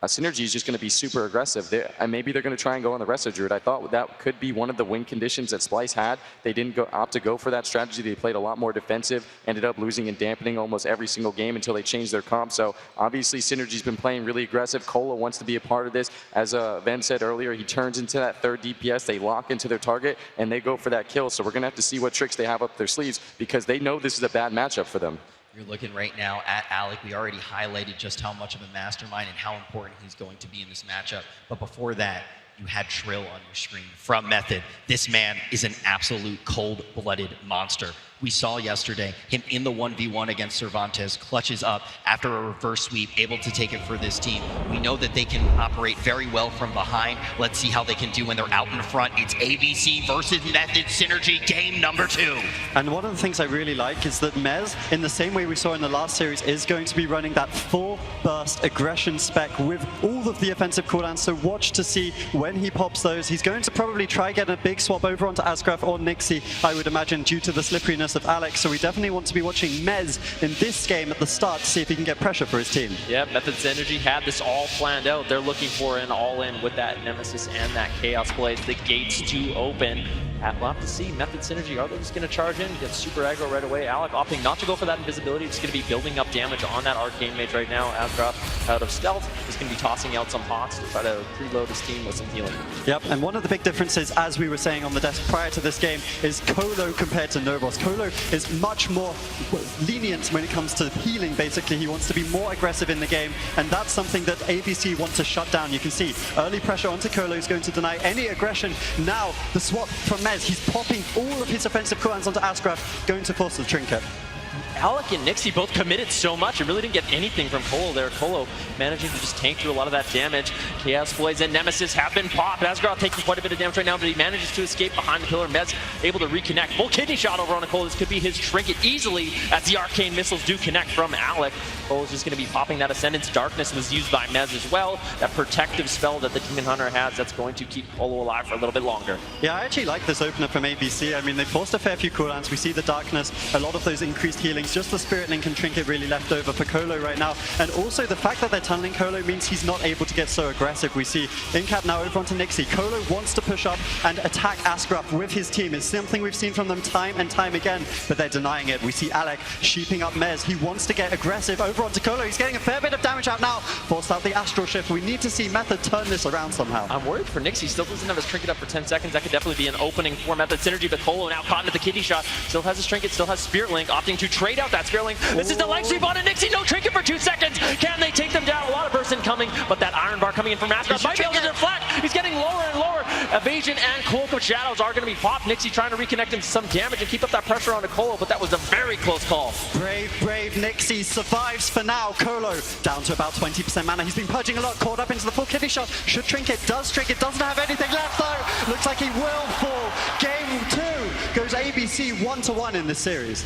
Synergy is just going to be super aggressive. And maybe they're going to try and go on the Resto Druid. I thought that could be one of the win conditions that Splice had. They didn't opt to go for that strategy. They played a lot more defensive, ended up losing and dampening almost every single game until they changed their comp. So obviously Synergy's been playing really aggressive. Cola wants to be a part of this. As Ben said earlier, he turns into that third DPS. They lock into their target and they go for that kill. So we're going to have to see what tricks they have up their sleeves because they know this is a bad matchup for them. You're looking right now at Alec. We already highlighted just how much of a mastermind and how important he's going to be in this matchup. But before that, you had Trill on your screen from Method. This man is an absolute cold-blooded monster. We saw yesterday him in the 1v1 against Cervantes, clutches up after a reverse sweep, able to take it for this team. We know that they can operate very well from behind. Let's see how they can do when they're out in front. It's ABC versus Method Synergy, game number 2. And one of the things I really like is that Mez, in the same way we saw in the last series, is going to be running that full burst aggression spec with all of the offensive cooldowns. So watch to see when he pops those. He's going to probably try get a big swap over onto Asgraf or Nixie, I would imagine, due to the slipperiness of Alex, so we definitely want to be watching Mez in this game at the start to see if he can get pressure for his team. Yeah, Method Synergy had this all planned out. They're looking for an all-in with that Nemesis and that Chaos Blade. The gates to open. We'll have to see Method Synergy. Are they just going to charge in, get super aggro right away? Alec opting not to go for that invisibility. It's going to be building up damage on that Arcane Mage right now. Asgraf out of stealth is going to be tossing out some pots to try to preload his team with some healing. Yep, and one of the big differences, as we were saying on the desk prior to this game, is Colo compared to Novos. Colo is much more lenient when it comes to healing, basically. He wants to be more aggressive in the game, and that's something that ABC wants to shut down. You can see early pressure onto Colo is going to deny any aggression. Now, the swap from Mez, he's popping all of his offensive cooldowns onto Asgraf, going to force the trinket. Alec and Nixie both committed so much and really didn't get anything from Colo there. Colo managing to just tank through a lot of that damage. Chaos Blaze and Nemesis have been popped. Asgroth taking quite a bit of damage right now, but he manages to escape behind the pillar. Mez able to reconnect. Full kidney shot over on Colo. This could be his trinket easily as the arcane missiles do connect from Alec. Colo's just going to be popping that Ascendance. Darkness was used by Mez as well. That protective spell that the Demon Hunter has, that's going to keep Colo alive for a little bit longer. Yeah, I actually like this opener from ABC. I mean, they forced a fair few cooldowns. We see the Darkness, a lot of those increased healings. Just the Spirit Link and Trinket really left over for Colo right now. And also the fact that they're tunneling Colo means he's not able to get so aggressive. We see Incap now over onto Nixie. Colo wants to push up and attack Asgraf with his team. It's something we've seen from them time and time again, but they're denying it. We see Alec sheeping up Mez. He wants to get aggressive over onto Colo. He's getting a fair bit of damage out now. Forced out the Astral Shift. We need to see Method turn this around somehow. I'm worried for Nixie. Still doesn't have his trinket up for 10 seconds. That could definitely be an opening for Method Synergy, but Colo now caught into the kidney shot. Still has his trinket, still has Spirit Link, opting to trade out that Spirit Link. This is the leg sweep on a Nixie. No trinket for 2 seconds. Can they take them down? A lot of burst incoming, but that Iron Bar coming in from Asgard might be able to deflect. He's getting lower and lower. Evasion and Cloak of Shadows are going to be popped. Nixie trying to reconnect him to some damage and keep up that pressure onto Colo, but that was a very close call. Brave Nixie survives for now. Colo down to about 20% mana. He's been purging a lot, caught up into the full kidney shot. Should trinket, does trinket, doesn't have anything left though. Looks like he will fall. Game 2 goes ABC 1-1 in this series.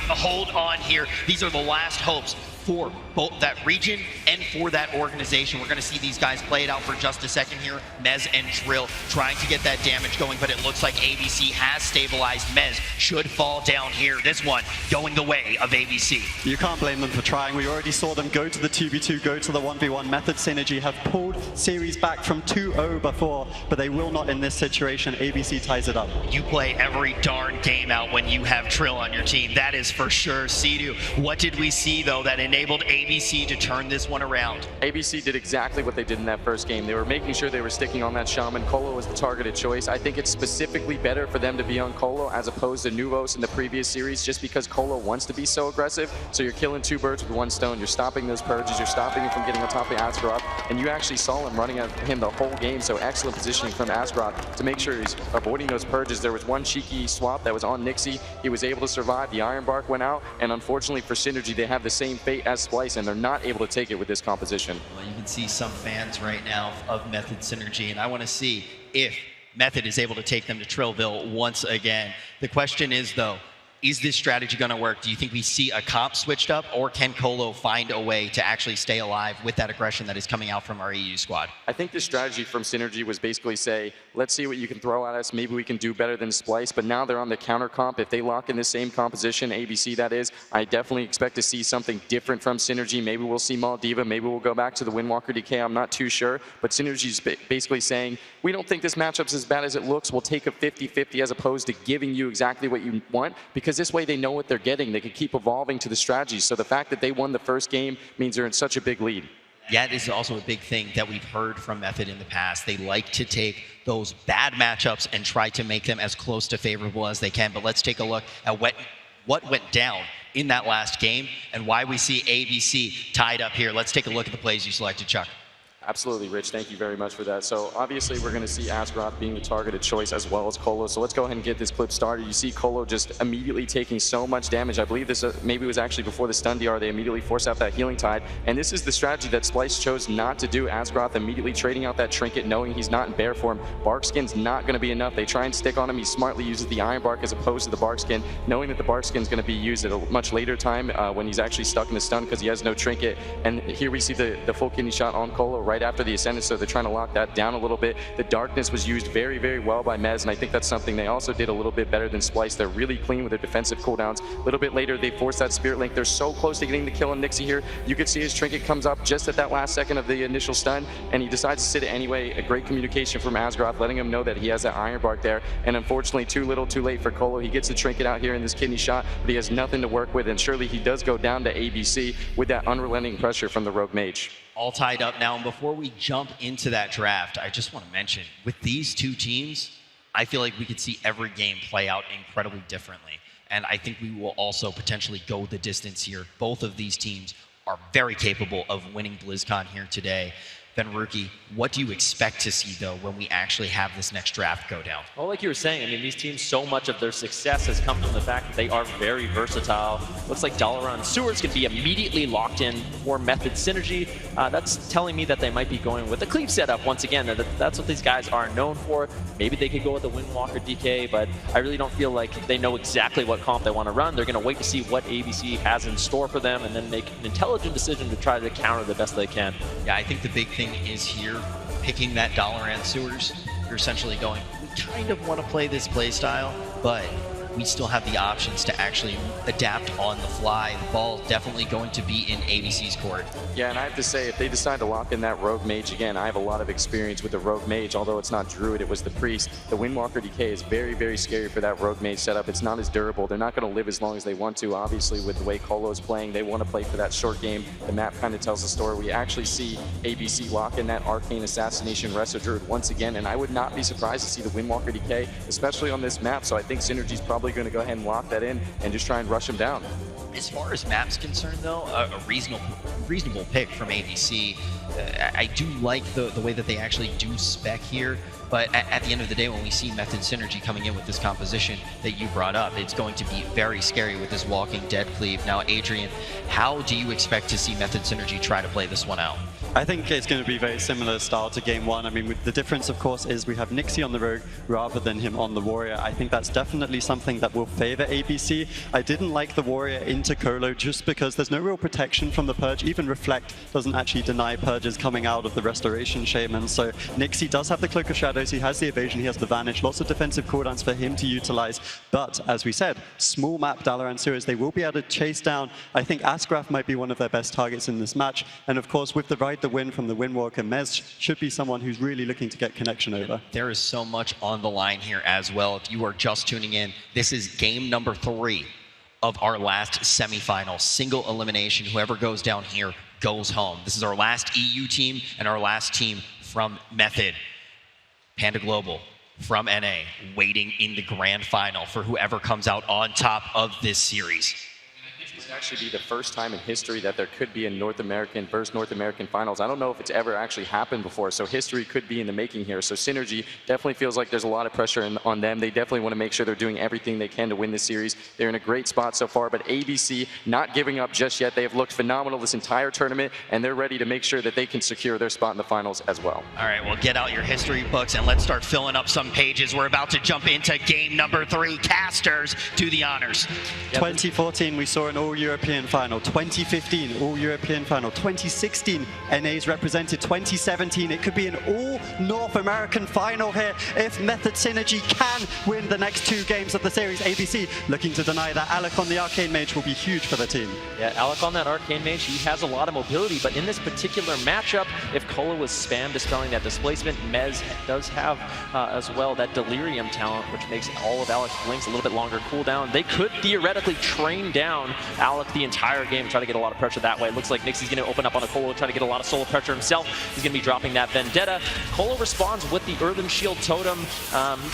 Hold on here. These are the last hopes for both that region and for that organization. We're going to see these guys play it out for just a second here. Mez and Drill trying to get that damage going, but it looks like ABC has stabilized. Mez should fall down here. This one going the way of ABC. You can't blame them for trying. We already saw them go to the 2v2, go to the 1v1. Method Synergy have pulled series back from 2-0 before, but they will not in this situation. ABC ties it up. You play every darn game out when you have Trill on your team. That is for sure. Sea-Doo, what did we see though that enabled ABC to turn this one around? ABC did exactly what they did in that first game. They were making sure they were sticking on that Shaman. Colo was the targeted choice. I think it's specifically better for them to be on Colo as opposed to Nuvos in the previous series, just because Colo wants to be so aggressive. So you're killing 2 birds with 1 stone. You're stopping those purges. You're stopping him from getting on top of Asgroth. And you actually saw him running at him the whole game. So excellent positioning from Asgroth to make sure he's avoiding those purges. There was one cheeky swap that was on Nixie. He was able to survive. The Iron Bark went out. And unfortunately for Synergy, they have the same fate as Splice, and they're not able to take it with this composition. Well, you can see some fans right now of Method Synergy, and I want to see if Method is able to take them to Trillville once again. The question is, though, is this strategy going to work? Do you think we see a comp switched up, or can Colo find a way to actually stay alive with that aggression that is coming out from our EU squad? I think the strategy from Synergy was basically say, let's see what you can throw at us. Maybe we can do better than Splice, but now they're on the counter comp. If they lock in the same composition, ABC that is, I definitely expect to see something different from Synergy. Maybe we'll see Maldiva. Maybe we'll go back to the Windwalker DK. I'm not too sure, but Synergy's basically saying, we don't think this matchup's as bad as it looks. We'll take a 50-50 as opposed to giving you exactly what you want, because this way they know what they're getting. They can keep evolving to the strategy. So the fact that they won the first game means they're in such a big lead. Yeah, it is also a big thing that we've heard from Method in the past. They like to take those bad matchups and try to make them as close to favorable as they can. But let's take a look at what went down in that last game and why we see ABC tied up here. Let's take a look at the plays you selected, Chuck. Absolutely, Rich. Thank you very much for that. So obviously we're going to see Asgroth being the targeted choice as well as Colo. So let's go ahead and get this clip started. You see Colo just immediately taking so much damage. I believe this maybe was actually before the stun DR. They immediately force out that healing tide. And this is the strategy that Splice chose not to do. Asgroth immediately trading out that trinket, knowing he's not in bear form. Bark Skin's not going to be enough. They try and stick on him. He smartly uses the Iron Bark as opposed to the Bark Skin, knowing that the Bark Skin's going to be used at a much later time when he's actually stuck in the stun because he has no trinket. And here we see the full kidney shot on Colo right after the Ascendance. So they're trying to lock that down a little bit. The Darkness was used very, very well by Mez, and I think that's something they also did a little bit better than Splice. They're really clean with their defensive cooldowns. A little bit later, they force that Spirit Link. They're so close to getting the kill on Nixie here. You can see his trinket comes up just at that last second of the initial stun, and he decides to sit it anyway. A great communication from Asgroth, letting him know that he has that Iron Bark there, and unfortunately, too little, too late for Colo. He gets the trinket out here in this kidney shot, but he has nothing to work with, and surely he does go down to ABC with that unrelenting pressure from the Rogue Mage. All tied up now, and before we jump into that draft, I just want to mention, with these two teams, I feel like we could see every game play out incredibly differently, and I think we will also potentially go the distance here. Both of these teams are very capable of winning BlizzCon here today. Ben Rookie, what do you expect to see, though, when we actually have this next draft go down? Well, like you were saying, I mean, these teams, so much of their success has come from the fact that they are very versatile. Looks like Dalaran and Seward's can be immediately locked in for Method Synergy. That's telling me that they might be going with the cleave setup once again. That's what these guys are known for. Maybe they could go with the Windwalker DK, but I really don't feel like they know exactly what comp they want to run. They're going to wait to see what ABC has in store for them and then make an intelligent decision to try to counter the best they can. Yeah, I think the big thing is here, picking that Dalaran Sewers. You're essentially going, we kind of want to play this play style, but we still have the options to actually adapt on the fly. The ball definitely going to be in ABC's court. Yeah, and I have to say, if they decide to lock in that Rogue Mage again, I have a lot of experience with the Rogue Mage, although it's not Druid, it was the Priest. The Windwalker DK is very, very scary for that Rogue Mage setup. It's not as durable. They're not going to live as long as they want to. Obviously, with the way Colo's playing, they want to play for that short game. The map kind of tells the story. We actually see ABC lock in that Arcane Assassination Resto Druid once again, and I would not be surprised to see the Windwalker DK, especially on this map, so I think Synergy's probably going to go ahead and lock that in and just try and rush him down. As far as map's concerned, though, a reasonable pick from ABC. I do like the way that they actually do spec here, but at the end of the day, when we see Method Synergy coming in with this composition that you brought up, it's going to be very scary with this Walking Dead cleave. Now, Adrian, how do you expect to see Method Synergy try to play this one out? I think it's going to be very similar style to game one. I mean, the difference, of course, is we have Nixie on the Rogue rather than him on the Warrior. I think that's definitely something that will favor ABC. I didn't like the Warrior into Colo just because there's no real protection from the Purge. Even Reflect doesn't actually deny Purges coming out of the Restoration Shaman. So Nixie does have the Cloak of Shadows, he has the evasion, he has the Vanish, lots of defensive cooldowns for him to utilize. But as we said, small map Dalaran Sewers, they will be able to chase down. I think Asgraf might be one of their best targets in this match. And of course, with the Ride the Win from the Windwalker, Mez should be someone who's really looking to get connection over. There is so much on the line here as well. If you are just tuning in, this is game number 3 of our last semifinal. Single elimination. Whoever goes down here goes home. This is our last EU team and our last team from Method. Panda Global from NA waiting in the grand final for whoever comes out on top of this series. This would actually be the first time in history that there could be a first North American finals. I don't know if it's ever actually happened before, so history could be in the making here. So Synergy definitely feels like there's a lot of pressure on them. They definitely want to make sure they're doing everything they can to win this series. They're in a great spot so far, but ABC not giving up just yet. They have looked phenomenal this entire tournament, and they're ready to make sure that they can secure their spot in the finals as well. All right, well, get out your history books and let's start filling up some pages. We're about to jump into game number 3. Casters, do the honors. 2014, we saw an all-European final. 2015, all-European final. 2016, NA's represented. 2017, it could be an all-North American final here if Method Synergy can win the next 2 games of the series. ABC looking to deny that. Alec on the Arcane Mage will be huge for the team. Yeah, Alec on that Arcane Mage, he has a lot of mobility, but in this particular matchup, if Colo was spam dispelling that displacement, Mez does have as well that Delirium talent, which makes all of Alec's blinks a little bit longer cooldown. They could theoretically train down Alec the entire game, try to get a lot of pressure that way. It looks like Nixie's going to open up on a Colo, try to get a lot of soul pressure himself. He's going to be dropping that Vendetta. Colo responds with the Earthen Shield Totem.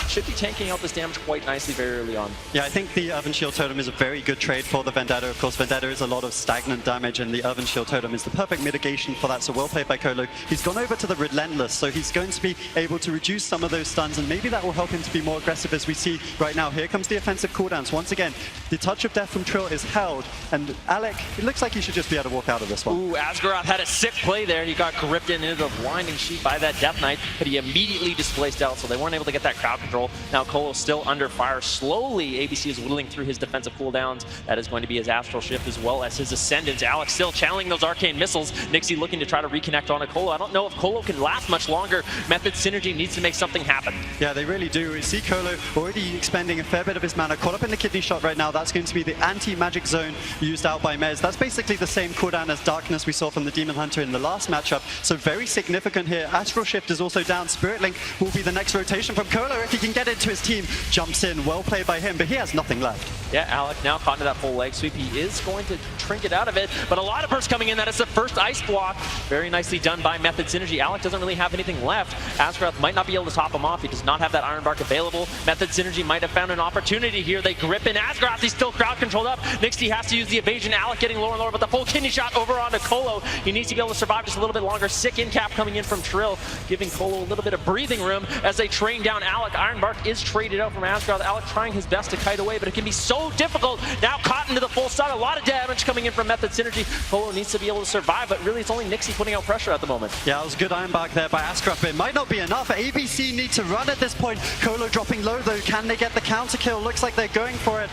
Should be tanking out this damage quite nicely very early on. Yeah, I think the Earthen Shield Totem is a very good trade for the Vendetta. Of course, Vendetta is a lot of stagnant damage, and the Earthen Shield Totem is the perfect mitigation for that, so well played by Colo. He's gone over to the Relentless, so he's going to be able to reduce some of those stuns, and maybe that will help him to be more aggressive as we see right now. Here comes the offensive cooldowns. Once again, the Touch of Death from Trill is held, and Alec, it looks like he should just be able to walk out of this one. Ooh, Asgaroth had a sick play there. He got gripped into the Blinding Sheet by that Death Knight, but he immediately displaced out, so they weren't able to get that crowd control. Now Colo still under fire. Slowly, ABC is whittling through his defensive cooldowns. That is going to be his Astral Shift as well as his Ascendance. Alex still channeling those Arcane Missiles. Nixie looking to try to reconnect on a Colo. I don't know if Colo can last much longer. Method Synergy needs to make something happen. Yeah, they really do. We see Colo already expending a fair bit of his mana. Caught up in the kidney shot right now. That's going to be the anti-magic zone used out by Mez. That's basically the same cooldown as Darkness we saw from the Demon Hunter in the last matchup. So very significant here. Astral Shift is also down. Spirit Link will be the next rotation from Colo if he can get into his team. Jumps in. Well played by him, but he has nothing left. Yeah, Alec now caught into that full leg sweep. He is going to trinket out of it, but a lot of burst coming in. That is the first ice block. Very nicely done by Method Synergy. Alec doesn't really have anything left. Asgaroth might not be able to top him off. He does not have that Iron Bark available. Method Synergy might have found an opportunity here. They grip in Asgaroth. He's still crowd controlled up. Nixie has to use uses the evasion. Alec getting lower and lower, but the full kidney shot over onto Colo. He needs to be able to survive just a little bit longer. Sick in cap coming in from Trill, giving Colo a little bit of breathing room as they train down Alec. Ironbark is traded out from Asgroth. Alec trying his best to kite away, but it can be so difficult. Now caught into the full stun. A lot of damage coming in from Method Synergy. Colo needs to be able to survive, but really it's only Nixie putting out pressure at the moment. Yeah, it was a good Ironbark there by Asgroth, but it might not be enough. ABC need to run at this point. Colo dropping low though. Can they get the counter kill? Looks like they're going for it.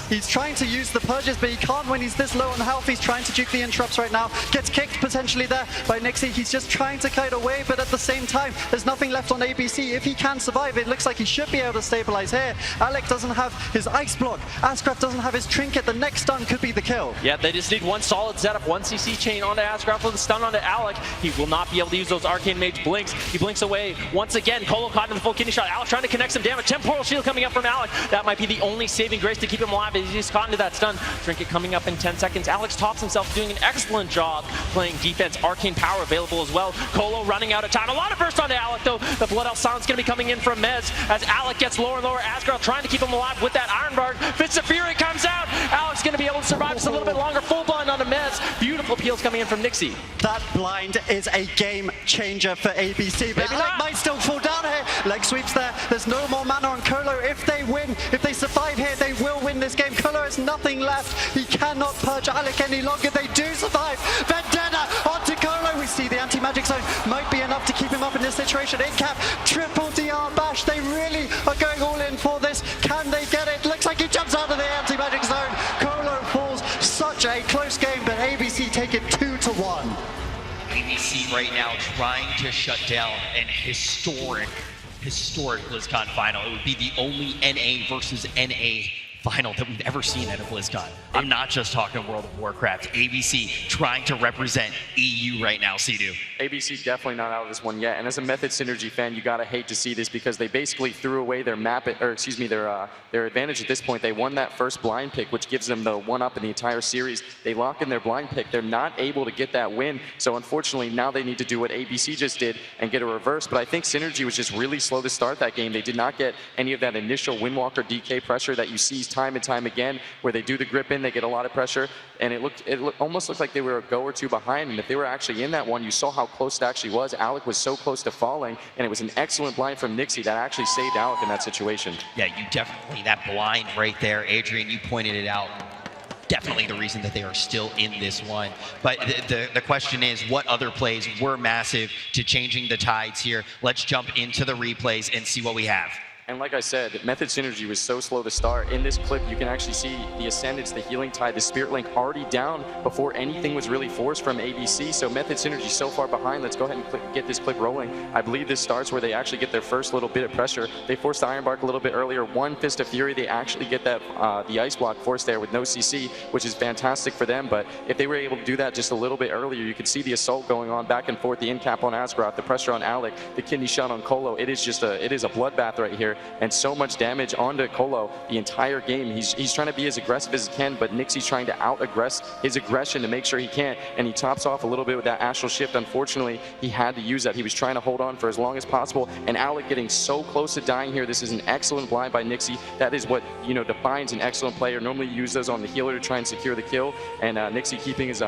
He's trying to use the purges, but he can't when he's this low on health. He's trying to juke the interrupts right now. Gets kicked potentially there by Nixie. He's just trying to kite away, but at the same time, there's nothing left on ABC. If he can survive, it looks like he should be able to stabilize here. Alec doesn't have his ice block. Asgroth doesn't have his trinket. The next stun could be the kill. Yeah, they just need one solid setup, one CC chain onto Asgroth with a stun onto Alec. He will not be able to use those Arcane Mage blinks. He blinks away once again. Colo caught in the full kidney shot. Alec trying to connect some damage. Temporal shield coming up from Alec. That might be the only saving grace to keep him alive. He's just caught into that stun. Trinket coming up in 10 seconds. Alex tops himself, doing an excellent job playing defense. Arcane power available as well. Colo running out of time. A lot of burst onto Alec though. The Blood Elf Silence going to be coming in from Mez as Alec gets lower and lower. Asgroth trying to keep him alive with that Ironbark. Fist of Fury comes out. Alex going to be able to survive just a little bit longer. Full blind onto Mez. Beautiful peels coming in from Nixie. That blind is a game changer for ABC, but Alec might still fall down here. Leg sweeps there. There's no more mana on Colo. If they win, if they survive here, they will win this game. Colo has nothing left. He cannot purge Alec any longer. They do survive. Vendetta onto Colo. We see the anti-magic zone might be enough to keep him up in this situation. In cap, triple DR bash. They really are going all in for this. Can they get it? Looks like he jumps out of the anti-magic zone. Colo falls. Such a close game, but ABC take it 2-1. ABC right now trying to shut down an historic BlizzCon final. It would be the only NA versus NA final that we've ever seen at a BlizzCon. I'm not just talking World of Warcraft. ABC trying to represent EU right now, Sea-Doo. ABC definitely not out of this one yet. And as a Method Synergy fan, you gotta hate to see this because they basically threw away their their advantage at this point. They won that first blind pick, which gives them the one-up in the entire series. They lock in their blind pick. They're not able to get that win. So unfortunately, now they need to do what ABC just did and get a reverse. But I think Synergy was just really slow to start that game. They did not get any of that initial Windwalker DK pressure that you see time and time again, where they do the grip in, they get a lot of pressure, and it almost looked like they were a go or two behind. And if they were actually in that one, you saw how close it actually was. Alec was so close to falling, and it was an excellent blind from Nixie that actually saved Alec in that situation. Yeah, you definitely, that blind right there, Adrian, you pointed it out. Definitely the reason that they are still in this one. But the question is, what other plays were massive to changing the tides here? Let's jump into the replays and see what we have. And like I said, Method Synergy was so slow to start. In this clip, you can actually see the Ascendance, the Healing Tide, the Spirit Link already down before anything was really forced from ABC. So Method Synergy so far behind. Let's go ahead and get this clip rolling. I believe this starts where they actually get their first little bit of pressure. They forced the Ironbark a little bit earlier. One Fist of Fury, they actually get that the Ice Block forced there with no CC, which is fantastic for them. But if they were able to do that just a little bit earlier, you could see the assault going on back and forth, the in cap on Asgroth, the pressure on Alec, the kidney shot on Colo. It is just a bloodbath right here. And so much damage onto Colo the entire game. He's trying to be as aggressive as he can, but Nixie's trying to out-aggress his aggression to make sure he can't, and he tops off a little bit with that Astral Shift. Unfortunately, he had to use that. He was trying to hold on for as long as possible, and Alec getting so close to dying here. This is an excellent blind by Nixie. That is what, you know, defines an excellent player. Normally you use those on the healer to try and secure the kill, and Nixie keeping his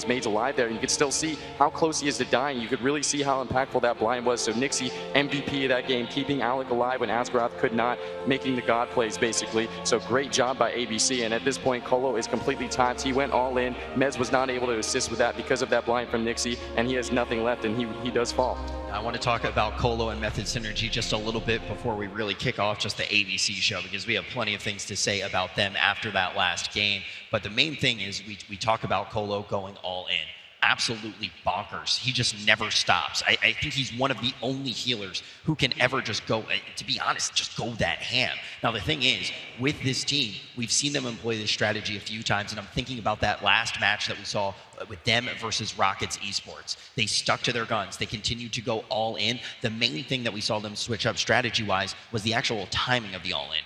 mage alive there. And you could still see how close he is to dying. You could really see how impactful that blind was. So Nixie, MVP of that game, keeping Alec alive when Asgroth could not, making the God plays basically. So great job by ABC, and at this point Colo is completely tapped. He went all in. Mez was not able to assist with that because of that blind from Nixie, and he has nothing left, and he does fall. I want to talk about Colo and Method Synergy just a little bit before we really kick off just the ABC show, because we have plenty of things to say about them after that last game. But the main thing is we talk about Colo going all in. Absolutely bonkers. He just never stops. I think he's one of the only healers who can ever just go, to be honest, just go that ham. Now the thing is, with this team, we've seen them employ this strategy a few times, and I'm thinking about that last match that we saw with them versus Rockets Esports. They stuck to their guns. They continued to go all in. The main thing that we saw them switch up strategy-wise was the actual timing of the all in.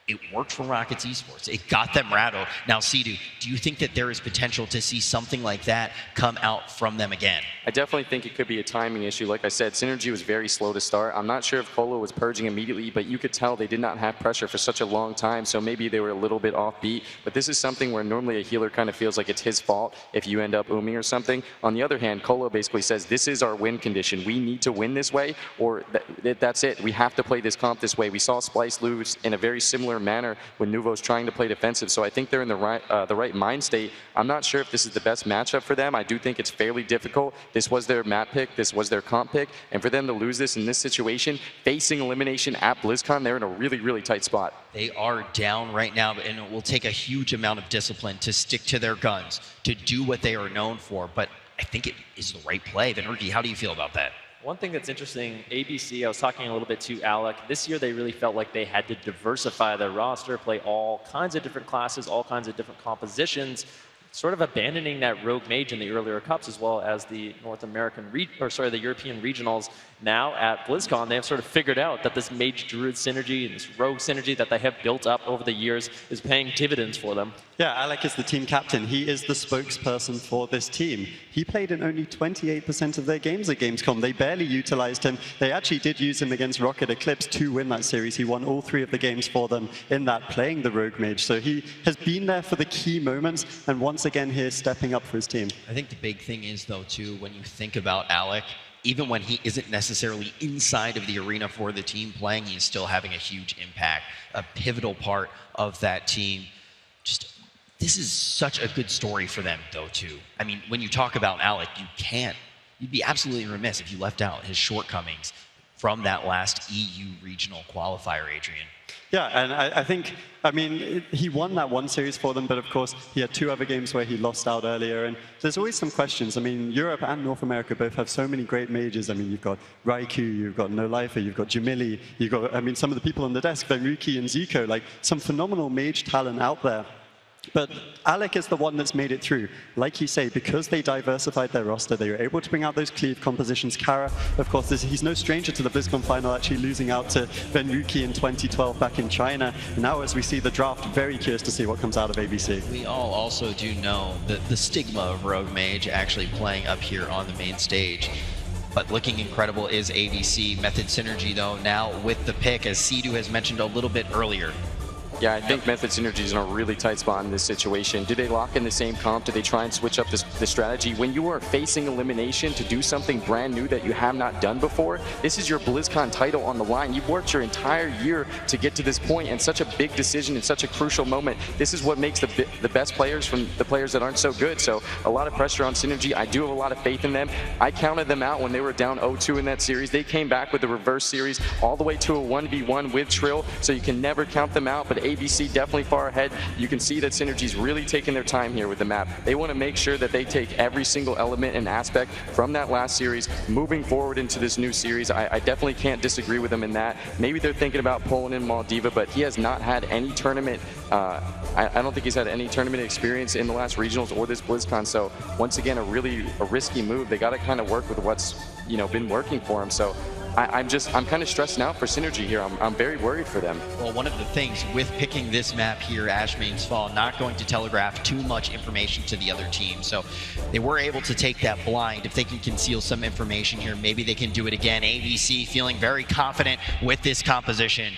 It worked for Rockets Esports. It got them rattled. Now, Sidu, do you think that there is potential to see something like that come out from them again? I definitely think it could be a timing issue. Like I said, Synergy was very slow to start. I'm not sure if Colo was purging immediately, but you could tell they did not have pressure for such a long time, so maybe they were a little bit offbeat. But this is something where normally a healer kind of feels like it's his fault if you end up ooming or something. On the other hand, Colo basically says, this is our win condition. We need to win this way, or that's it. We have to play this comp this way. We saw Splice lose in a very similar manner when Nuvo's trying to play defensive, so I think they're in the right mind state. I'm not sure if this is the best matchup for them. I do think it's fairly difficult. This was their map pick, this was their comp pick, and for them to lose this in this situation, facing elimination at BlizzCon, they're in a really, really tight spot. They are down right now, and it will take a huge amount of discipline to stick to their guns, to do what they are known for, but I think it is the right play. Venruki, how do you feel about that? One thing that's interesting, ABC, I was talking a little bit to Alec, this year they really felt like they had to diversify their roster, play all kinds of different classes, all kinds of different compositions, sort of abandoning that rogue mage in the earlier cups as well as the the European regionals. Now at BlizzCon, they have sort of figured out that this mage druid synergy and this rogue synergy that they have built up over the years is paying dividends for them. Yeah, Alec is the team captain. He is the spokesperson for this team. He played in only 28% of their games at Gamescom. They barely utilized him. They actually did use him against Rocket Eclipse to win that series. He won all 3 of the games for them in that, playing the rogue mage. So he has been there for the key moments, and once again here stepping up for his team. I think the big thing is, though, too, when you think about Alec, even when he isn't necessarily inside of the arena for the team playing, he is still having a huge impact, a pivotal part of that team. This is such a good story for them, though, too. I mean, when you talk about Alec, you'd be absolutely remiss if you left out his shortcomings from that last EU regional qualifier, Adrian. Yeah, and I think, he won that one series for them, but of course he had 2 other games where he lost out earlier, and there's always some questions. Europe and North America both have so many great mages. You've got Raikou, you've got No Lifer, you've got Jamili, you've got, some of the people on the desk, Venruki and Zico, like some phenomenal mage talent out there. But Alec is the one that's made it through. Like you say, because they diversified their roster, they were able to bring out those cleave compositions. Kara, of course, he's no stranger to the BlizzCon final, actually losing out to Venruki in 2012 back in China. And now as we see the draft, very curious to see what comes out of ABC. We all also do know the stigma of Rogue Mage actually playing up here on the main stage. But looking incredible is ABC. Method Synergy, though, now with the pick, as Sidu has mentioned a little bit earlier. Yeah, I think Method Synergy is in a really tight spot in this situation. Do they lock in the same comp? Do they try and switch up the strategy? When you are facing elimination to do something brand new that you have not done before, this is your BlizzCon title on the line. You've worked your entire year to get to this point, and such a big decision in such a crucial moment. This is what makes the best players from the players that aren't so good. So a lot of pressure on Synergy. I do have a lot of faith in them. I counted them out when they were down 0-2 in that series. They came back with the reverse series all the way to a 1v1 with Trill, so you can never count them out. But ABC definitely far ahead. You can see that Synergy's really taking their time here with the map. They want to make sure that they take every single element and aspect from that last series moving forward into this new series. I definitely can't disagree with them in that. Maybe they're thinking about pulling in Maldiva, but he has not had any tournament. I don't think he's had any tournament experience in the last regionals or this BlizzCon. So once again, a risky move. They got to kind of work with what's been working for him. So I'm kind of stressing out for Synergy here. I'm very worried for them. Well, one of the things with picking this map here, Ashmane's Fall, not going to telegraph too much information to the other team. So they were able to take that blind. If they can conceal some information here, maybe they can do it again. ABC feeling very confident with this composition.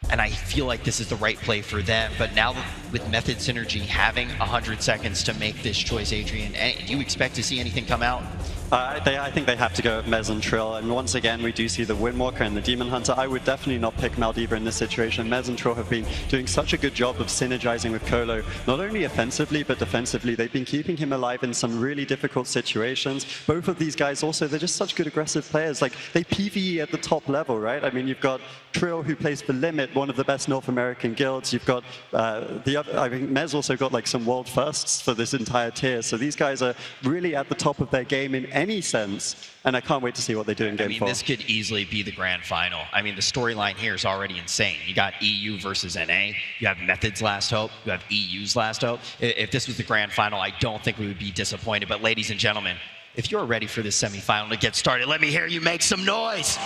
And I feel like this is the right play for them. But now with Method Synergy having 100 seconds to make this choice, Adrian, do you expect to see anything come out? I think they have to go with Mez and Trill, and once again we do see the Windwalker and the Demon Hunter. I would definitely not pick Maldiva in this situation. Mez and Trill have been doing such a good job of synergizing with Colo, not only offensively but defensively. They've been keeping him alive in some really difficult situations. Both of these guys also, they're just such good aggressive players. Like, they PvE at the top level, right? You've got Trill, who plays for Limit, one of the best North American guilds. You've got I think Mez also got like some world firsts for this entire tier. So these guys are really at the top of their game in any sense, and I can't wait to see what they do in Game 4. This could easily be the grand final. The storyline here is already insane. You got EU versus NA, you have Method's last hope, you have EU's last hope. If this was the grand final, I don't think we would be disappointed. But ladies and gentlemen, if you're ready for this semifinal to get started, let me hear you make some noise.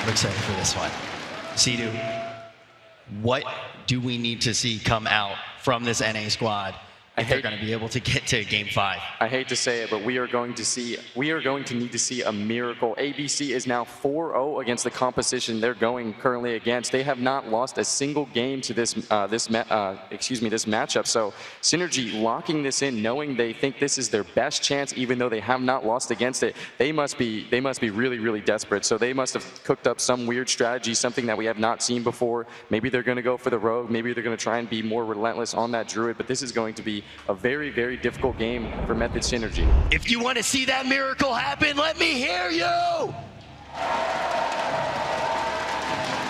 I'm excited for this one. Sidhu, what do we need to see come out from this NA squad if they're going to be able to get to Game 5? I hate to say it, but we are going to need to see a miracle. ABC is now 4-0 against the composition they're going currently against. They have not lost a single game to this matchup. So Synergy locking this in, knowing they think this is their best chance, even though they have not lost against it. They must be really, really desperate. So they must have cooked up some weird strategy, something that we have not seen before. Maybe they're going to go for the rogue. Maybe they're going to try and be more relentless on that druid. But this is going to be a very, very difficult game for Method Synergy. If you want to see that miracle happen, let me hear you!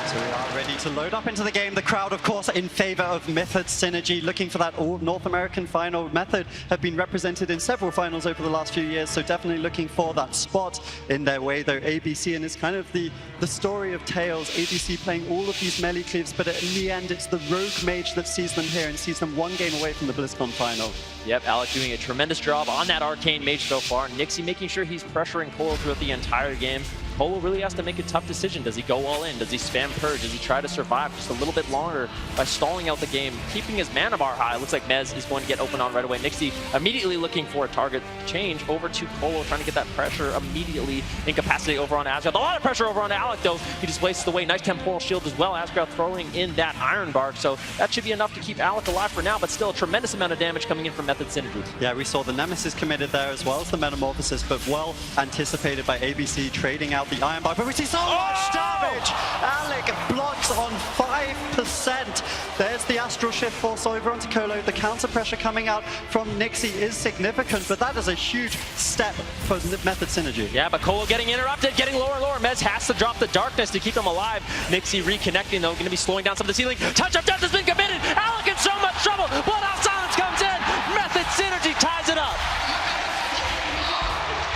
So we are ready to load up into the game. The crowd, of course, in favor of Method Synergy, looking for that all-North American final. Method have been represented in several finals over the last few years, so definitely looking for that spot in their way, though ABC, and it's kind of the story of Tails. ABC playing all of these melee cleaves, but in the end, it's the Rogue Mage that sees them here and sees them one game away from the BlizzCon final. Yep, Alec doing a tremendous job on that Arcane Mage so far. Nixie making sure he's pressuring Colo throughout the entire game. Colo really has to make a tough decision. Does he go all in? Does he spam Purge? Does he try to survive just a little bit longer by stalling out the game, keeping his mana bar high? Looks like Mez is going to get open on right away. Nixie immediately looking for a target change over to Colo, trying to get that pressure immediately incapacitate over on Asgrath. A lot of pressure over on Alec, though. He displaces the way. Nice temporal shield as well. Asgrath throwing in that Iron Bark, so that should be enough to keep Alec alive for now, but still a tremendous amount of damage coming in from Method Synergy. Yeah, we saw the Nemesis committed there as well as the Metamorphosis, but well anticipated by ABC, trading out the Iron Bark. But we see so much damage! Alec blocks on 5%. There's the Astral Shift force over onto Colo. The counter pressure coming out from Nixie is significant, but that is a huge step for Method Synergy. Yeah, but Colo getting interrupted, getting lower and lower. Mez has to drop the darkness to keep them alive. Nixie reconnecting, though, going to be slowing down some of the ceiling. Touch of Death has been committed! Alec in so much trouble! Bloodhound Silence comes in! Method Synergy ties it up!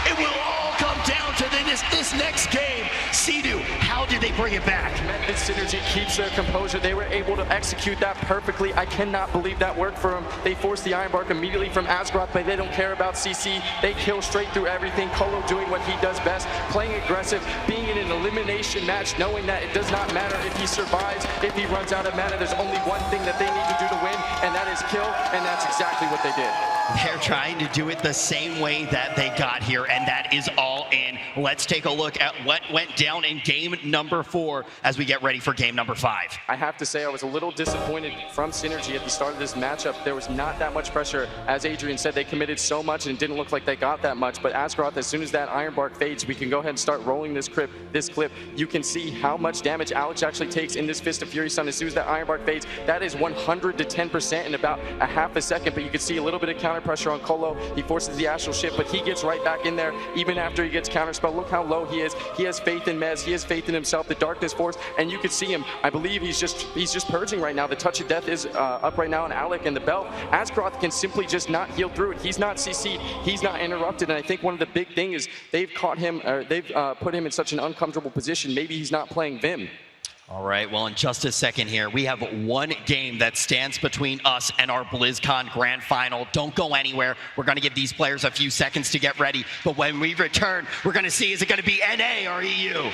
It will all come down to this next game. Sidhu, how did they bring it back? Method Synergy keeps their composure. They were able to execute that perfectly. I cannot believe that worked for them. They forced the Iron Bark immediately from Asgrath, but they don't care about CC. They kill straight through everything. Colo doing what he does best, playing aggressive, being in an elimination match, knowing that it does not matter if he survives, if he runs out of mana. There's only one thing that they need to do to win, and that is kill, and that's exactly what they did. They're trying to do it the same way that they got here, and that is all in. Let's take a look at what went down in game number 4 as we get ready for game number 5. I have to say I was a little disappointed from Synergy at the start of this matchup. There was not that much pressure. As Adrian said, they committed so much and it didn't look like they got that much. But Asgrath, as soon as that Iron Bark fades, we can go ahead and start rolling this clip. You can see how much damage Alex actually takes in this Fist of Fury Sun. As soon as that Iron Bark fades, that is 100 to 10% in about a half a second. But you can see a little bit of counter pressure on Colo. He forces the Astral Shift, but he gets right back in there even after he gets counterspell. Look how low he is. He has faith in Mez. He has faith in himself. The Darkness Force, and you can see him. I believe he's just purging right now. The Touch of Death is up right now on Alec and the belt. Asgrath can simply just not heal through it. He's not CC'd. He's not interrupted. And I think one of the big things is they've caught him, or they've put him in such an uncomfortable position. Maybe he's not playing Vim. All right, well, in just a second here, we have one game that stands between us and our BlizzCon Grand Final. Don't go anywhere. We're going to give these players a few seconds to get ready. But when we return, we're going to see, is it going to be NA or EU?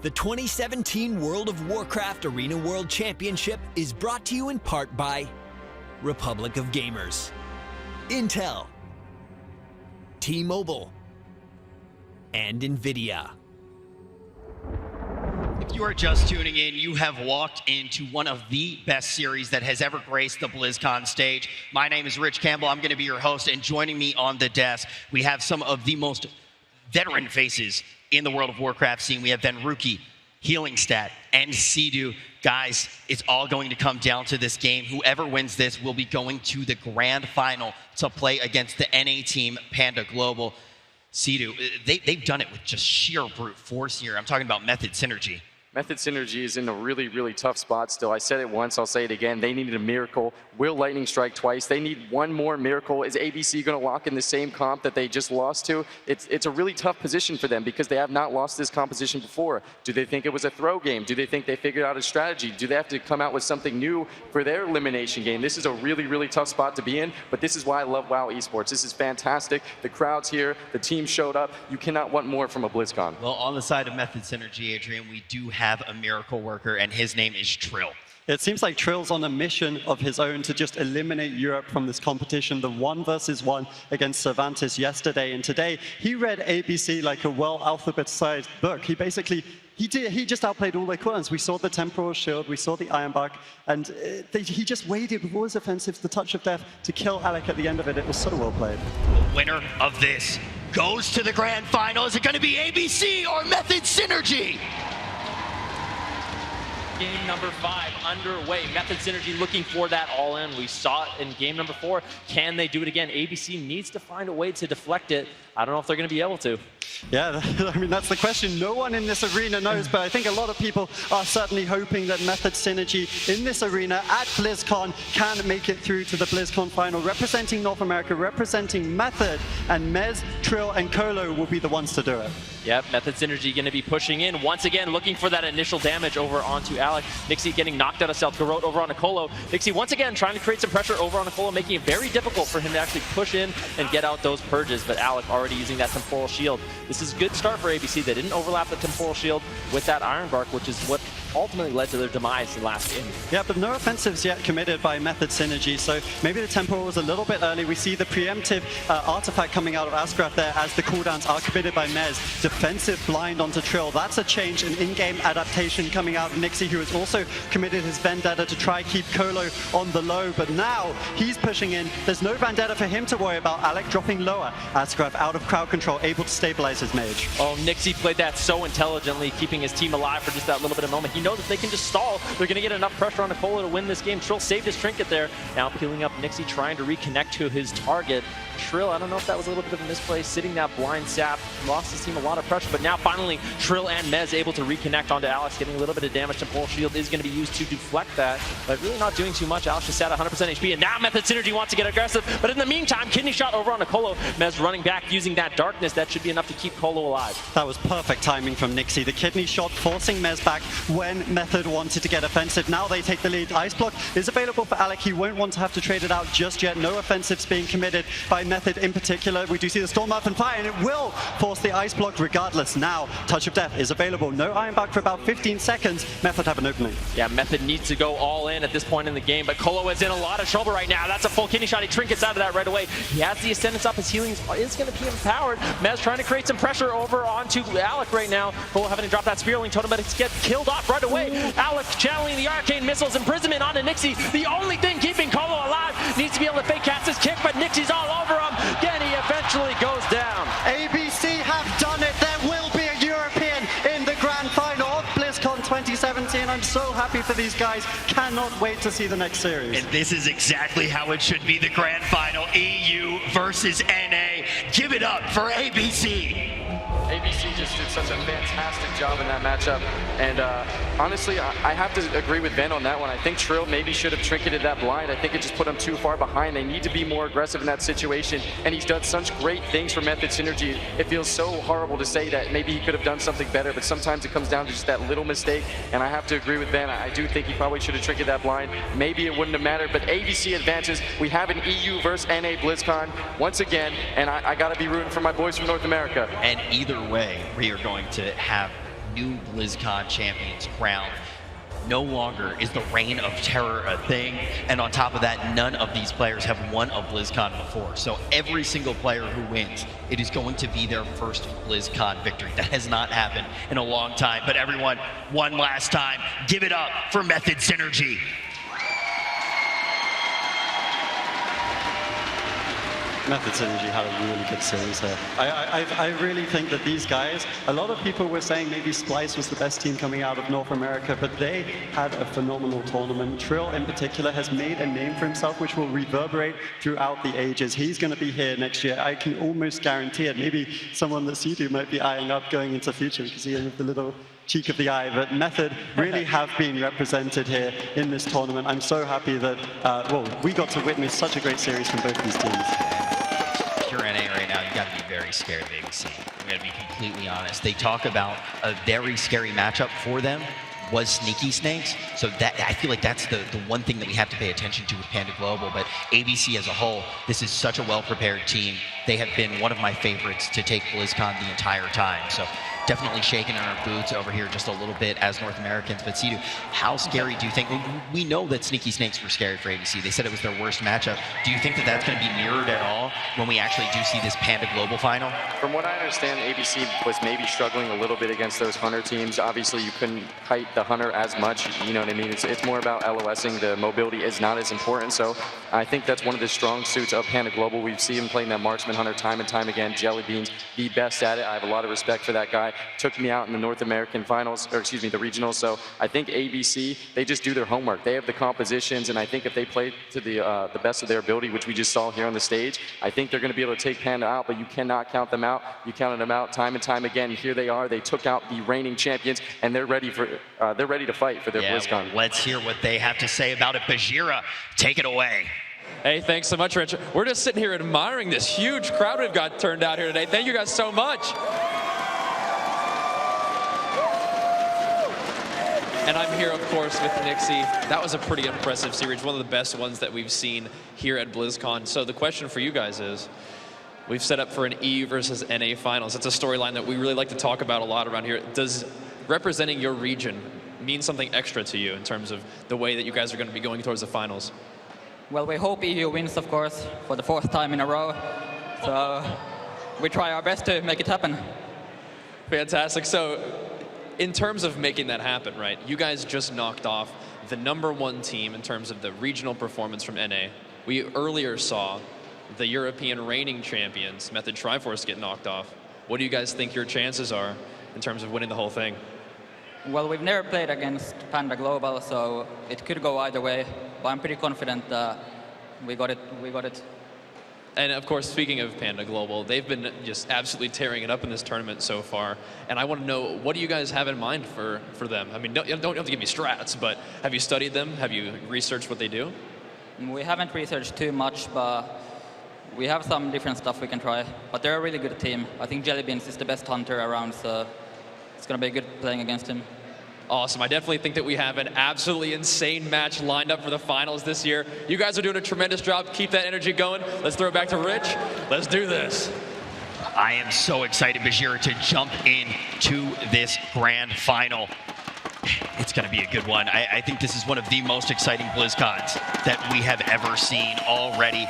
The 2017 World of Warcraft Arena World Championship is brought to you in part by Republic of Gamers, Intel, T-Mobile, and NVIDIA. If you are just tuning in, you have walked into one of the best series that has ever graced the BlizzCon stage. My name is Rich Campbell. I'm going to be your host, and joining me on the desk, we have some of the most veteran faces in the World of Warcraft scene. We have Venruki, Healing Stat, and Sea-Doo. Guys, it's all going to come down to this game. Whoever wins this will be going to the grand final to play against the NA team, Panda Global. Sea-Doo, they've done it with just sheer brute force here. I'm talking about Method Synergy. Method Synergy is in a really, really tough spot still. I said it once, I'll say it again. They needed a miracle. Will Lightning strike twice? They need one more miracle. Is ABC going to lock in the same comp that they just lost to? It's a really tough position for them because they have not lost this composition before. Do they think it was a throw game? Do they think they figured out a strategy? Do they have to come out with something new for their elimination game? This is a really, really tough spot to be in, but this is why I love WoW Esports. This is fantastic. The crowd's here. The team showed up. You cannot want more from a BlizzCon. Well, on the side of Method Synergy, Adrian, we do have a miracle worker, and his name is Trill. It seems like Trill's on a mission of his own to just eliminate Europe from this competition. The 1 versus 1 against Cervantes yesterday, and today he read ABC like a well-alphabetized book. He basically, he just outplayed all their equivalents. We saw the Temporal Shield, we saw the Ironbark, and he just waited with all his offensives, the Touch of Death, to kill Alec at the end of it. It was so well played. The winner of this goes to the grand final. Is it going to be ABC or Method Synergy? Game number 5 underway. Method Synergy looking for that all-in. We saw it in game number 4. Can they do it again? ABC needs to find a way to deflect it. I don't know if they're going to be able to. Yeah, I mean, that's the question. No one in this arena knows, but I think a lot of people are certainly hoping that Method Synergy in this arena at BlizzCon can make it through to the BlizzCon final. Representing North America, representing Method, and Mez, Trill, and Colo will be the ones to do it. Yep, Method Synergy going to be pushing in once again, looking for that initial damage over onto Alec. Nixie getting knocked out of stealth. Garrote over on Colo. Nixie once again trying to create some pressure over on Colo, making it very difficult for him to actually push in and get out those purges, but Alec already using that Temporal Shield. This is a good start for ABC. They didn't overlap the Temporal Shield with that Ironbark, which is what ultimately led to their demise in last game. Yeah, but no offensives yet committed by Method Synergy, so maybe the Temporal was a little bit early. We see the preemptive artifact coming out of Asgraf there as the cooldowns are committed by Mez. Defensive blind onto Trill. That's a change, an in-game adaptation coming out of Nixie, who has also committed his Vendetta to try keep Colo on the low, but now he's pushing in. There's no Vendetta for him to worry about. Alec dropping lower. Asgraf out of crowd control, able to stabilize his mage. Oh, Nixie played that so intelligently, keeping his team alive for just that little bit of moment. He knows that they can just stall. They're going to get enough pressure on Colo to win this game. Trill saved his trinket there. Now peeling up Nixie, trying to reconnect to his target. Trill, I don't know if that was a little bit of a misplay, sitting that blind sap, lost his team a lot of pressure, but now finally Trill and Mez able to reconnect onto Alex, getting a little bit of damage. Temporal Shield is going to be used to deflect that, but really not doing too much. Alex just at 100% HP, and now Method Synergy wants to get aggressive, but in the meantime, Kidney Shot over on Colo. Mez running back using that darkness. That should be enough to keep Colo alive. That was perfect timing from Nixie. The Kidney Shot forcing Mez back when Method wanted to get offensive. Now they take the lead. Ice Block is available for Alec. He won't want to have to trade it out just yet. No offensives being committed by Method in particular. We do see the Storm Up and Fire, and it will force the Ice Block regardless. Now, Touch of Death is available. No Ironbark for about 15 seconds. Method have an opening. Yeah, Method needs to go all in at this point in the game, but Colo is in a lot of trouble right now. That's a full Kidney Shot. He trinkets out of that right away. He has the Ascendance up. His healing is going to be empowered. Mez trying to create some pressure over onto Alec right now. Colo having to drop that Spearling Totem, but it's get killed off right away. Alec channeling the Arcane Missiles, imprisonment onto Nixie. The only thing keeping Colo alive needs to be able to fake cast his kick, but Nixie's all over him. Again, he eventually goes down. ABC have done it. There will be a European in the grand final of BlizzCon 2017. I'm so happy for these guys. Cannot wait to see the next series. And this is exactly how it should be, the grand final. EU versus NA. Give it up for ABC. ABC just did such a fantastic job in that matchup, and honestly, I have to agree with Ben on that one. I think Trill maybe should have trinketed that blind. I think it just put him too far behind. They need to be more aggressive in that situation, and he's done such great things for Method Synergy. It feels so horrible to say that maybe he could have done something better, but sometimes it comes down to just that little mistake, and I have to agree with Ben. I do think he probably should have trinketed that blind. Maybe it wouldn't have mattered, but ABC advances. We have an EU versus NA BlizzCon once again, and I got to be rooting for my boys from North America. And either way, we are going to have new BlizzCon champions crowned. No longer is the reign of terror a thing, and on top of that, none of these players have won a BlizzCon before. So every single player who wins, it is going to be their first BlizzCon victory. That has not happened in a long time. But everyone, one last time, give it up for Method Synergy. Method Synergy had a really good series here. I really think that these guys, a lot of people were saying maybe Splice was the best team coming out of North America, but they had a phenomenal tournament. Trill in particular has made a name for himself, which will reverberate throughout the ages. He's going to be here next year. I can almost guarantee it. Maybe someone that Sidu might be eyeing up going into future. You can see him with the little cheek of the eye, but Method really have been represented here in this tournament. I'm so happy that, well, we got to witness such a great series from both these teams. Pure NA right now, you got to be very scared of ABC. We got to be completely honest. They talk about a very scary matchup for them was Sneaky Snakes. So that I feel like that's the one thing that we have to pay attention to with Panda Global. But ABC as a whole, this is such a well-prepared team. They have been one of my favorites to take BlizzCon the entire time. So definitely shaking in our boots over here just a little bit as North Americans. But Sidu, how scary do you think? We know that Sneaky Snakes were scary for ABC. They said it was their worst matchup. Do you think that that's going to be mirrored at all when we actually do see this Panda Global final? From what I understand, ABC was maybe struggling a little bit against those Hunter teams. Obviously, you couldn't kite the Hunter as much. You know what I mean? It's more about LOSing. The mobility is not as important. So I think that's one of the strong suits of Panda Global. We've seen him playing that Marksman Hunter time and time again. Jelly Beans, the best at it. I have a lot of respect for that guy. Took me out in the North American finals, or excuse me, the regionals. So I think ABC, they just do their homework. They have the compositions, and I think if they play to the best of their ability, which we just saw here on the stage, I think they're going to be able to take Panda out, but you cannot count them out. You counted them out time and time again. Here they are. They took out the reigning champions, and they're ready to fight for their BlizzCon. Well, let's hear what they have to say about it. Bajira, take it away. Hey, thanks so much, Rich. We're just sitting here admiring this huge crowd we've got turned out here today. Thank you guys so much. And I'm here, of course, with Nixie. That was a pretty impressive series, one of the best ones that we've seen here at BlizzCon. So the question for you guys is, we've set up for an EU versus NA finals. It's a storyline that we really like to talk about a lot around here. Does representing your region mean something extra to you in terms of the way that you guys are going to be going towards the finals? Well, we hope EU wins, of course, for the 4th time in a row. So we try our best to make it happen. Fantastic. So in terms of making that happen, right, you guys just knocked off the #1 team in terms of the regional performance from NA. We earlier saw the European reigning champions, Method Triforce, get knocked off. What do you guys think your chances are in terms of winning the whole thing? Well, we've never played against Panda Global, so it could go either way. But I'm pretty confident we got it. And of course, speaking of Panda Global, they've been just absolutely tearing it up in this tournament so far. And I want to know, what do you guys have in mind for them? I mean, don't have to give me strats, but have you studied them? Have you researched what they do? We haven't researched too much, but we have some different stuff we can try. But they're a really good team. I think Jelly Beans is the best hunter around, so it's going to be good playing against him. Awesome. I definitely think that we have an absolutely insane match lined up for the finals this year. You guys are doing a tremendous job. Keep that energy going. Let's throw it back to Rich. Let's do this. I am so excited, Bajira, to jump into this grand final. It's going to be a good one. I think this is one of the most exciting BlizzCons that we have ever seen already.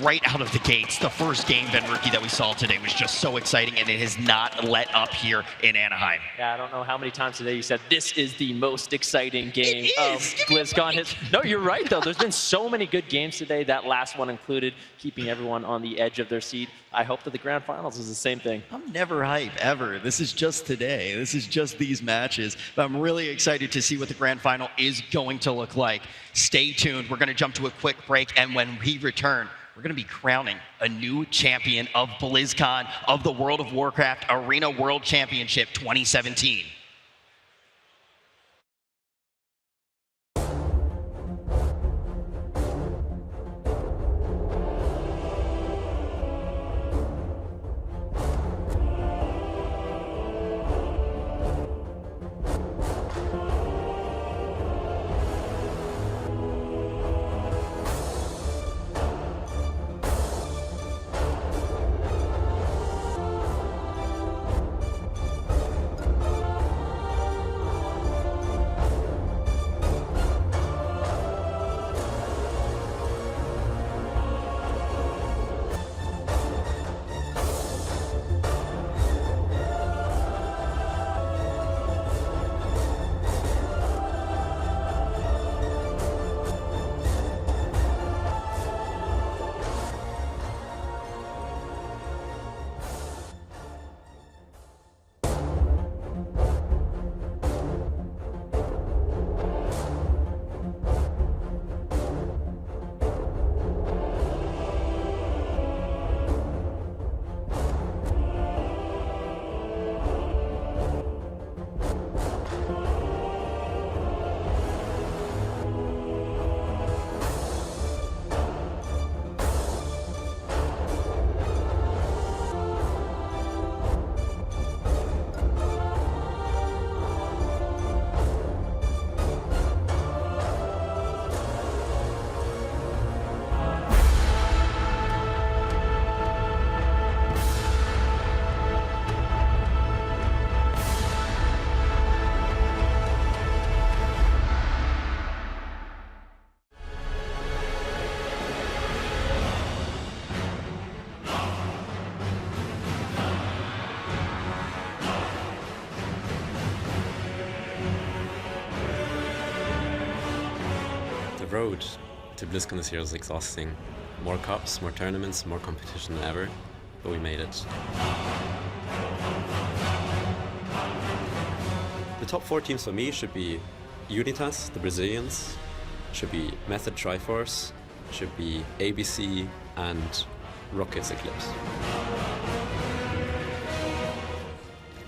Right out of the gates, the first game, Ben Rookie, that we saw today was just so exciting, and it has not let up here in Anaheim. Yeah, I don't know how many times today you said this is the most exciting game of BlizzCon. No, you're right, though. There's been so many good games today, that last one included, keeping everyone on the edge of their seat. I hope that the grand finals is the same thing. I'm never hype, ever. This is just today. This is just these matches. But I'm really excited to see what the grand final is going to look like. Stay tuned. We're going to jump to a quick break, and when we return, we're going to be crowning a new champion of BlizzCon, of the World of Warcraft Arena World Championship 2017. The road to BlizzCon this year was exhausting. More cups, more tournaments, more competition than ever, but we made it. The top 4 teams for me should be Unitas, the Brazilians, should be Method Triforce, should be ABC, and Rockets Eclipse.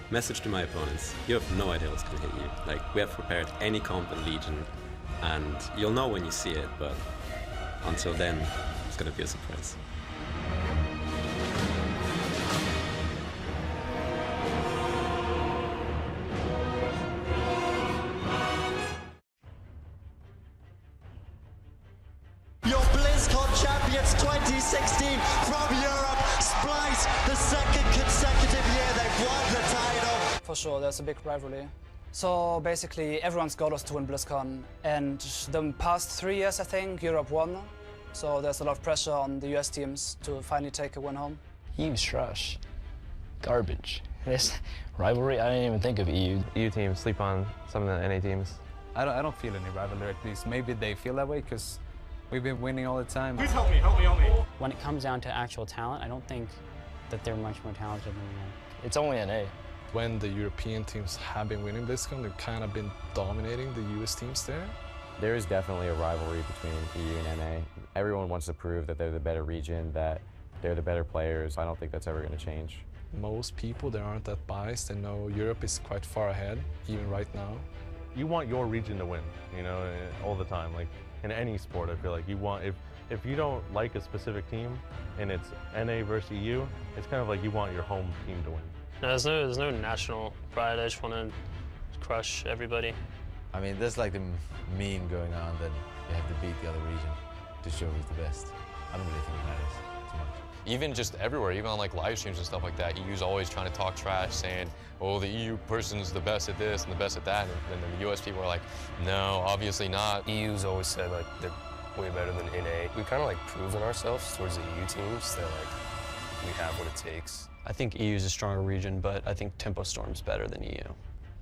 Message to my opponents, you have no idea what's going to hit you. Like, we have prepared any comp in Legion, and you'll know when you see it, but until then, it's going to be a surprise. Your BlizzCon champions 2016 from Europe, Splice, the second consecutive year they've won the title. For sure, there's a big rivalry. So basically, everyone's goal is to win BlizzCon, and the past 3 years, I think, Europe won. So there's a lot of pressure on the US teams to finally take a win home. EU's trash. Garbage. This rivalry, I didn't even think of EU. EU teams sleep on some of the NA teams. I don't feel any rivalry, at least. Maybe they feel that way because we've been winning all the time. Please help me, help me, help me. When it comes down to actual talent, I don't think that they're much more talented than we are. It's only NA. When the European teams have been winning BlizzCon, they've kind of been dominating the US teams there. There is definitely a rivalry between EU and NA. Everyone wants to prove that they're the better region, that they're the better players. I don't think that's ever going to change. Most people, they aren't that biased. They know Europe is quite far ahead, even right now. You want your region to win, you know, all the time. Like in any sport, I feel like you want, if you don't like a specific team and it's NA versus EU, it's kind of like you want your home team to win. No, there's no national pride. I just want to crush everybody. I mean, there's like the meme going on that you have to beat the other region to show who's the best. I don't really think it matters too much. Even just everywhere, even on like live streams and stuff like that, EU's always trying to talk trash, saying, oh, the EU person's the best at this and the best at that, and then the US people are like, no, obviously not. EU's always said like they're way better than NA. We kind of like proven ourselves towards the EU teams that like we have what it takes. I think EU is a stronger region, but I think Tempo Storm's better than EU.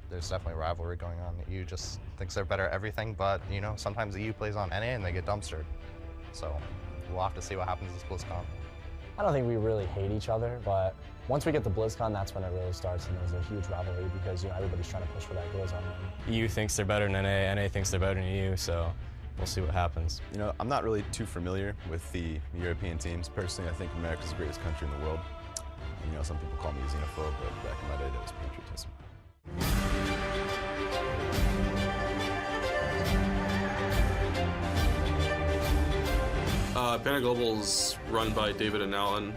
There's definitely rivalry going on. EU just thinks they're better at everything, but you know, sometimes the EU plays on NA and they get dumpstered. So we'll have to see what happens this BlizzCon. I don't think we really hate each other, but once we get to BlizzCon, that's when it really starts, and there's a huge rivalry because everybody's trying to push for that Glizz on them. EU thinks they're better than NA, NA thinks they're better than EU, so we'll see what happens. You know, I'm not really too familiar with the European teams. Personally, I think America's the greatest country in the world. You know, some people call me a xenophobe, but back in my day, that was patriotism. Panda Global's run by David and Alan.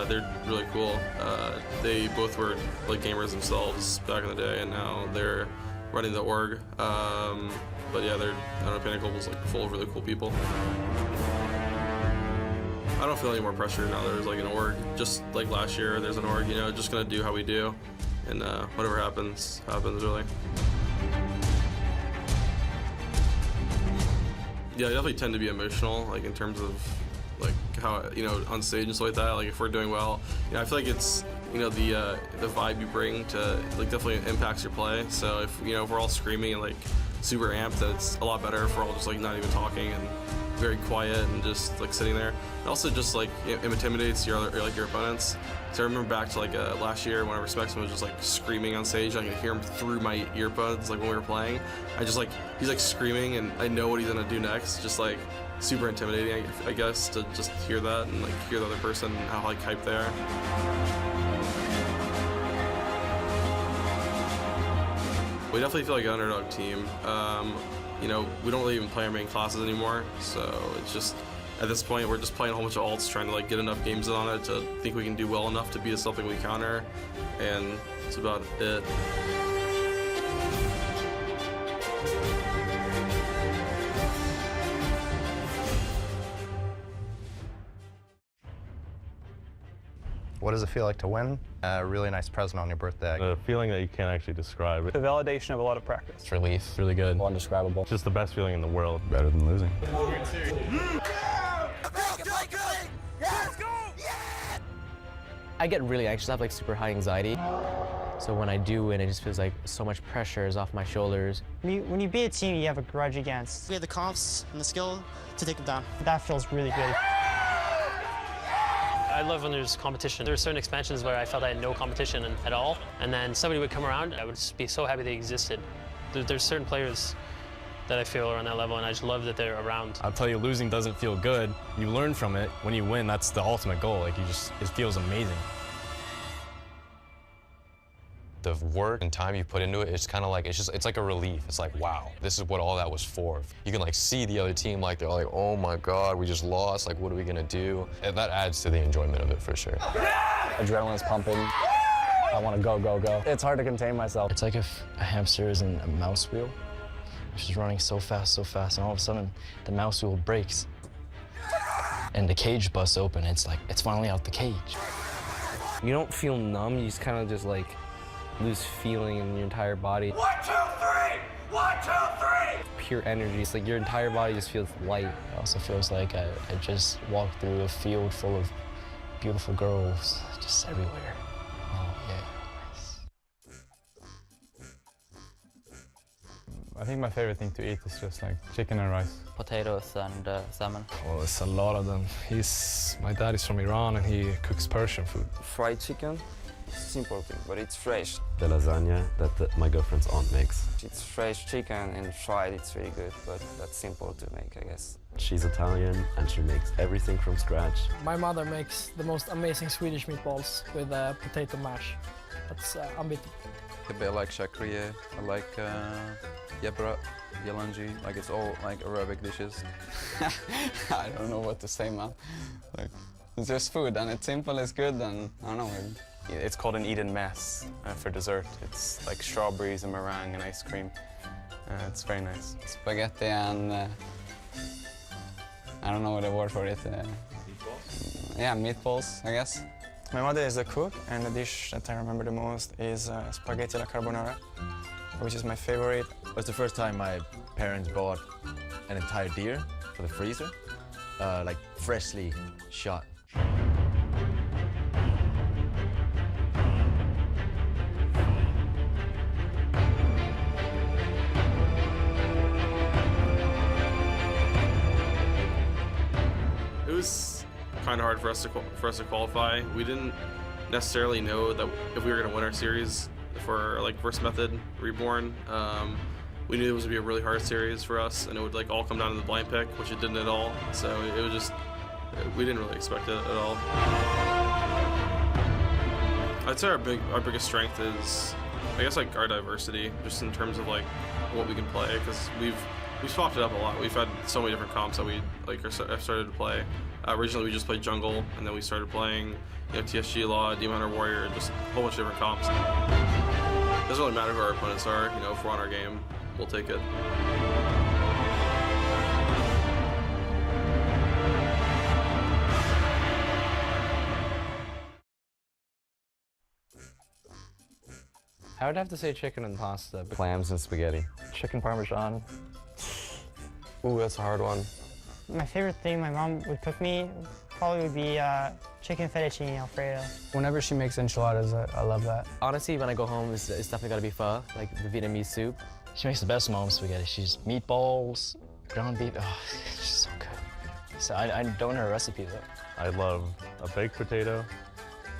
They're really cool. They both were like gamers themselves back in the day, and now they're running the org. But yeah, Panda Global's like full of really cool people. I don't feel any more pressure now. There's like an org, just like last year. There's an org, just gonna do how we do, and whatever happens, happens really. Yeah, I definitely tend to be emotional, like in terms of like how on stage and stuff like that. Like if we're doing well, I feel like it's the vibe you bring to like definitely impacts your play. So if if we're all screaming and like super amped, then it's a lot better if we're all just like not even talking and very quiet and just like sitting there. It also just like intimidates your opponents. So I remember back to like last year when Respectman was just like screaming on stage. I could hear him through my earbuds like when we were playing. He's like screaming and I know what he's gonna do next. Just like super intimidating, I guess, to just hear that and like hear the other person and how like hyped they are. We definitely feel like an underdog team. We don't really even play our main classes anymore, so it's just at this point we're just playing a whole bunch of alts, trying to like get enough games on it to think we can do well enough to beat something we counter, and that's about it. What does it feel like to win? A really nice present on your birthday. A feeling that you can't actually describe. The validation of a lot of practice. It's relief. It's really good. Indescribable. Just the best feeling in the world. Better than losing. I get really anxious. I have like super high anxiety. So when I do win, it just feels like so much pressure is off my shoulders. When you beat a team you have a grudge against, we have the confidence and the skill to take them down. That feels really good. I love when there's competition. There are certain expansions where I felt I had no competition at all, and then somebody would come around, I would just be so happy they existed. There's certain players that I feel are on that level, and I just love that they're around. I'll tell you, losing doesn't feel good. You learn from it. When you win, that's the ultimate goal. Like, it feels amazing. The work and time you put into it, it's kind of like, it's like a relief. It's like, wow, this is what all that was for. You can like see the other team, like they're like, oh my God, we just lost. Like, what are we gonna do? And that adds to the enjoyment of it for sure. Adrenaline's pumping. I want to go, go, go. It's hard to contain myself. It's like if a hamster is in a mouse wheel. She's running so fast, and all of a sudden the mouse wheel breaks. And the cage busts open. It's like, it's finally out the cage. You don't feel numb, you just kind of just like lose feeling in your entire body. 1, 2, 3! 1, 2, 3! Pure energy. It's like your entire body just feels light. It also feels like I just walked through a field full of beautiful girls, just everywhere. Oh, yeah, nice. I think my favorite thing to eat is just like chicken and rice. Potatoes and salmon. Oh, it's a lot of them. My dad is from Iran and he cooks Persian food. Fried chicken, simple thing, but it's fresh. The lasagna that my girlfriend's aunt makes. It's fresh chicken and fried, it's really good, but that's simple to make, I guess. She's Italian and she makes everything from scratch. My mother makes the most amazing Swedish meatballs with potato mash. That's unbeatable. I like shakriye, I like yebra, yalanji, like it's all like Arabic dishes. I don't know what to say, man. Like, it's just food and it's simple, it's good, and I don't know. It's called an Eden mess for dessert. It's like strawberries and meringue and ice cream. It's very nice. Spaghetti and I don't know what the word for it. Meatballs? Yeah, meatballs, I guess. My mother is a cook, and the dish that I remember the most is spaghetti alla carbonara, which is my favorite. It was the first time my parents bought an entire deer for the freezer, like freshly shot. It was kind of hard for us to qualify. We didn't necessarily know that if we were going to win our series for like first method reborn. We knew it was going to be a really hard series for us, and it would like all come down to the blind pick, which it didn't at all. So it was just, we didn't really expect it at all. I'd say our biggest strength is, I guess, like our diversity, just in terms of like what we can play, because we've swapped it up a lot. We've had so many different comps that we like have started to play. Originally we just played jungle, and then we started playing, you know, TSG Law, Demon Hunter Warrior, just a whole bunch of different comps. It doesn't really matter who our opponents are. You know, if we're on our game, we'll take it. I would have to say chicken and pasta. Clams and spaghetti. Chicken parmesan. Ooh, that's a hard one. My favorite thing my mom would cook me probably would be chicken fettuccine alfredo. Whenever she makes enchiladas, I love that. Honestly, when I go home, it's definitely gotta be pho, like the Vietnamese soup. She makes the best mom spaghetti. She's meatballs, ground beef. Oh, it's just so good. So I don't know her recipe though. I love a baked potato.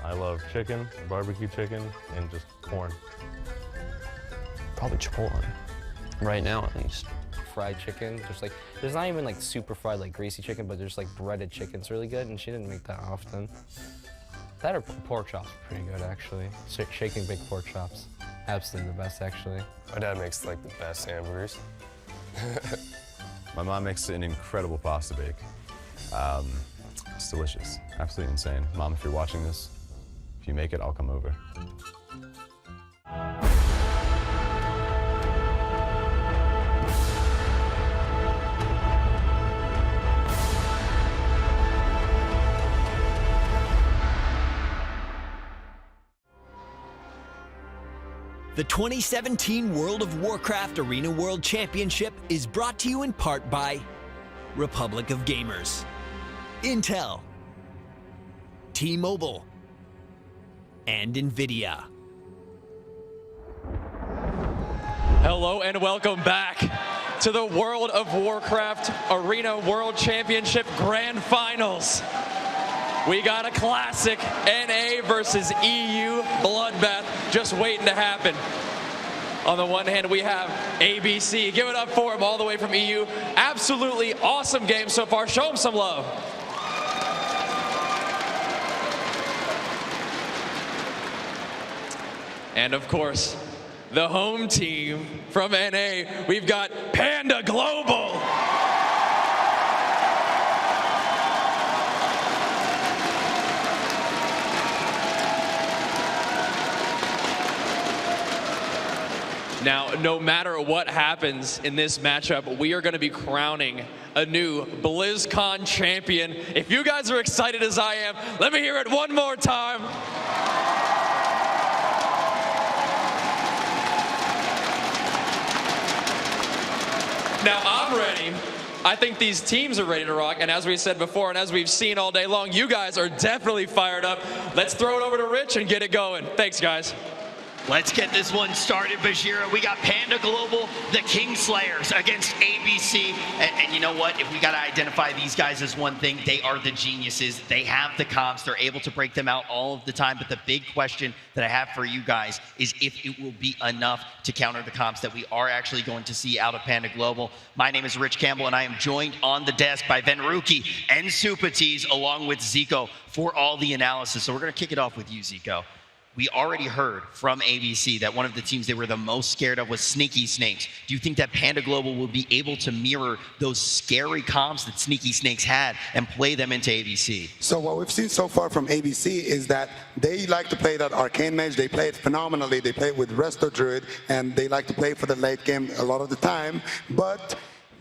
I love chicken, barbecue chicken, and just corn. Probably Chipotle. Right now, at least. Fried chicken, just like, there's not even like super fried, like greasy chicken, but there's like breaded chicken's really good, and she didn't make that often. That or pork chops are pretty good, actually. Shaking baked pork chops. Absolutely the best, actually. My dad makes like the best hamburgers. My mom makes an incredible pasta bake. It's delicious, absolutely insane. Mom, if you're watching this, if you make it, I'll come over. The 2017 World of Warcraft Arena World Championship is brought to you in part by Republic of Gamers, Intel, T-Mobile, and NVIDIA. Hello and welcome back to the World of Warcraft Arena World Championship Grand Finals. We got a classic NA versus EU bloodbath just waiting to happen. On the one hand, we have ABC. Give it up for him all the way from EU. Absolutely awesome game so far. Show him some love. And of course, the home team from NA, we've got Panda Global. Now, no matter what happens in this matchup, we are going to be crowning a new BlizzCon champion. If you guys are excited as I am, let me hear it one more time. Now, I'm ready. I think these teams are ready to rock, and as we said before, and as we've seen all day long, you guys are definitely fired up. Let's throw it over to Rich and get it going. Thanks, guys. Let's get this one started, Bashira. We got Panda Global, the Kingslayers against ABC. And you know what? If we got to identify these guys as one thing, they are the geniuses. They have the comps. They're able to break them out all of the time. But the big question that I have for you guys is if it will be enough to counter the comps that we are actually going to see out of Panda Global. My name is Rich Campbell, and I am joined on the desk by Venruki and Supatees, along with Zico, for all the analysis. So we're going to kick it off with you, Zico. We already heard from ABC that one of the teams they were the most scared of was Sneaky Snakes. Do you think that Panda Global will be able to mirror those scary comps that Sneaky Snakes had and play them into ABC? So what we've seen so far from ABC is that they like to play that Arcane Mage. They play it phenomenally. They play it with Resto Druid, and they like to play for the late game a lot of the time. But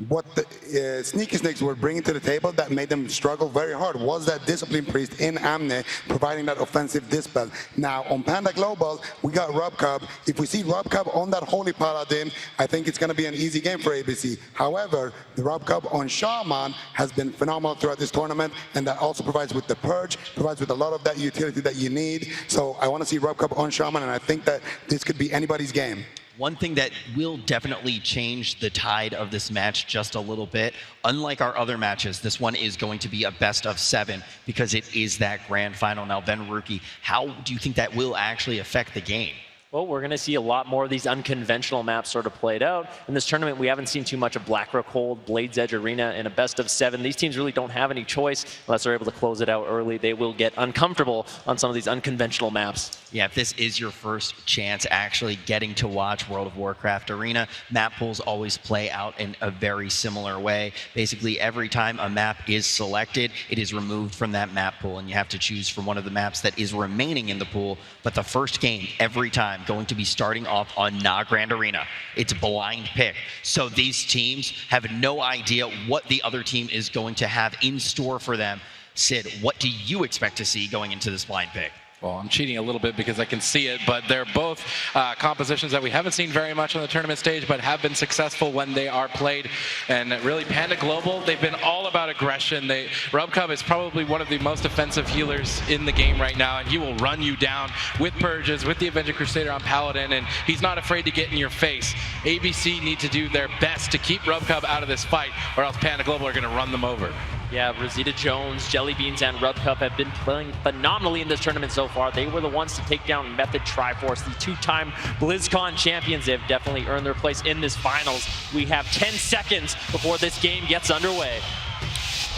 what the Sneaky Snakes were bringing to the table that made them struggle very hard was that Discipline Priest in Amne providing that offensive dispel. Now on Panda Global, we got Rubcub. If we see Rubcub on that Holy Paladin, I think it's going to be an easy game for ABC. However, the Rubcub on Shaman has been phenomenal throughout this tournament, and that also provides with the Purge, provides with a lot of that utility that you need. So I want to see Rubcub on Shaman, and I think that this could be anybody's game. One thing that will definitely change the tide of this match just a little bit, unlike our other matches, this one is going to be a best of 7 because it is that grand final. Now, Venruki, how do you think that will actually affect the game? Well, we're going to see a lot more of these unconventional maps sort of played out. In this tournament, we haven't seen too much of Blackrock Hold, Blade's Edge Arena in a best of 7. These teams really don't have any choice unless they're able to close it out early. They will get uncomfortable on some of these unconventional maps. Yeah, if this is your first chance actually getting to watch World of Warcraft Arena, map pools always play out in a very similar way. Basically, every time a map is selected, it is removed from that map pool, and you have to choose from one of the maps that is remaining in the pool. But the first game, every time, going to be starting off on Na Grand Arena. It's blind pick. So these teams have no idea what the other team is going to have in store for them. Sid, what do you expect to see going into this blind pick? Well, I'm cheating a little bit because I can see it, but they're both compositions that we haven't seen very much on the tournament stage, but have been successful when they are played. And really, Panda Global, they've been all about aggression. Rubcub is probably one of the most offensive healers in the game right now, and he will run you down with Purges, with the Avenger Crusader on Paladin, and he's not afraid to get in your face. ABC need to do their best to keep Rubcub out of this fight, or else Panda Global are going to run them over. Yeah, Rosita Jones, Jellybeans, and Rubcub have been playing phenomenally in this tournament so far. They were the ones to take down Method Triforce, the 2-time BlizzCon champions. They've definitely earned their place in this finals. We have 10 seconds before this game gets underway.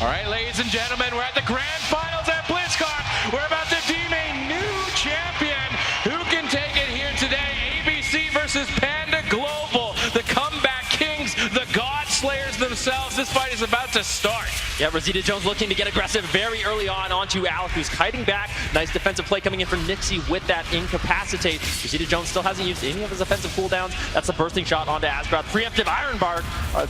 All right, ladies and gentlemen, we're at the grand finals at BlizzCon. We're about to deem a new champion. Who can take it here today? ABC versus Panda Global, the comeback kings, the God Slayers themselves. This fight is about to start. Yeah, Rosita Jones looking to get aggressive very early on onto Alec, who's kiting back. Nice defensive play coming in for Nixie with that incapacitate. Rosita Jones still hasn't used any of his offensive cooldowns. That's a bursting shot onto Asgroth. Preemptive Iron Bar,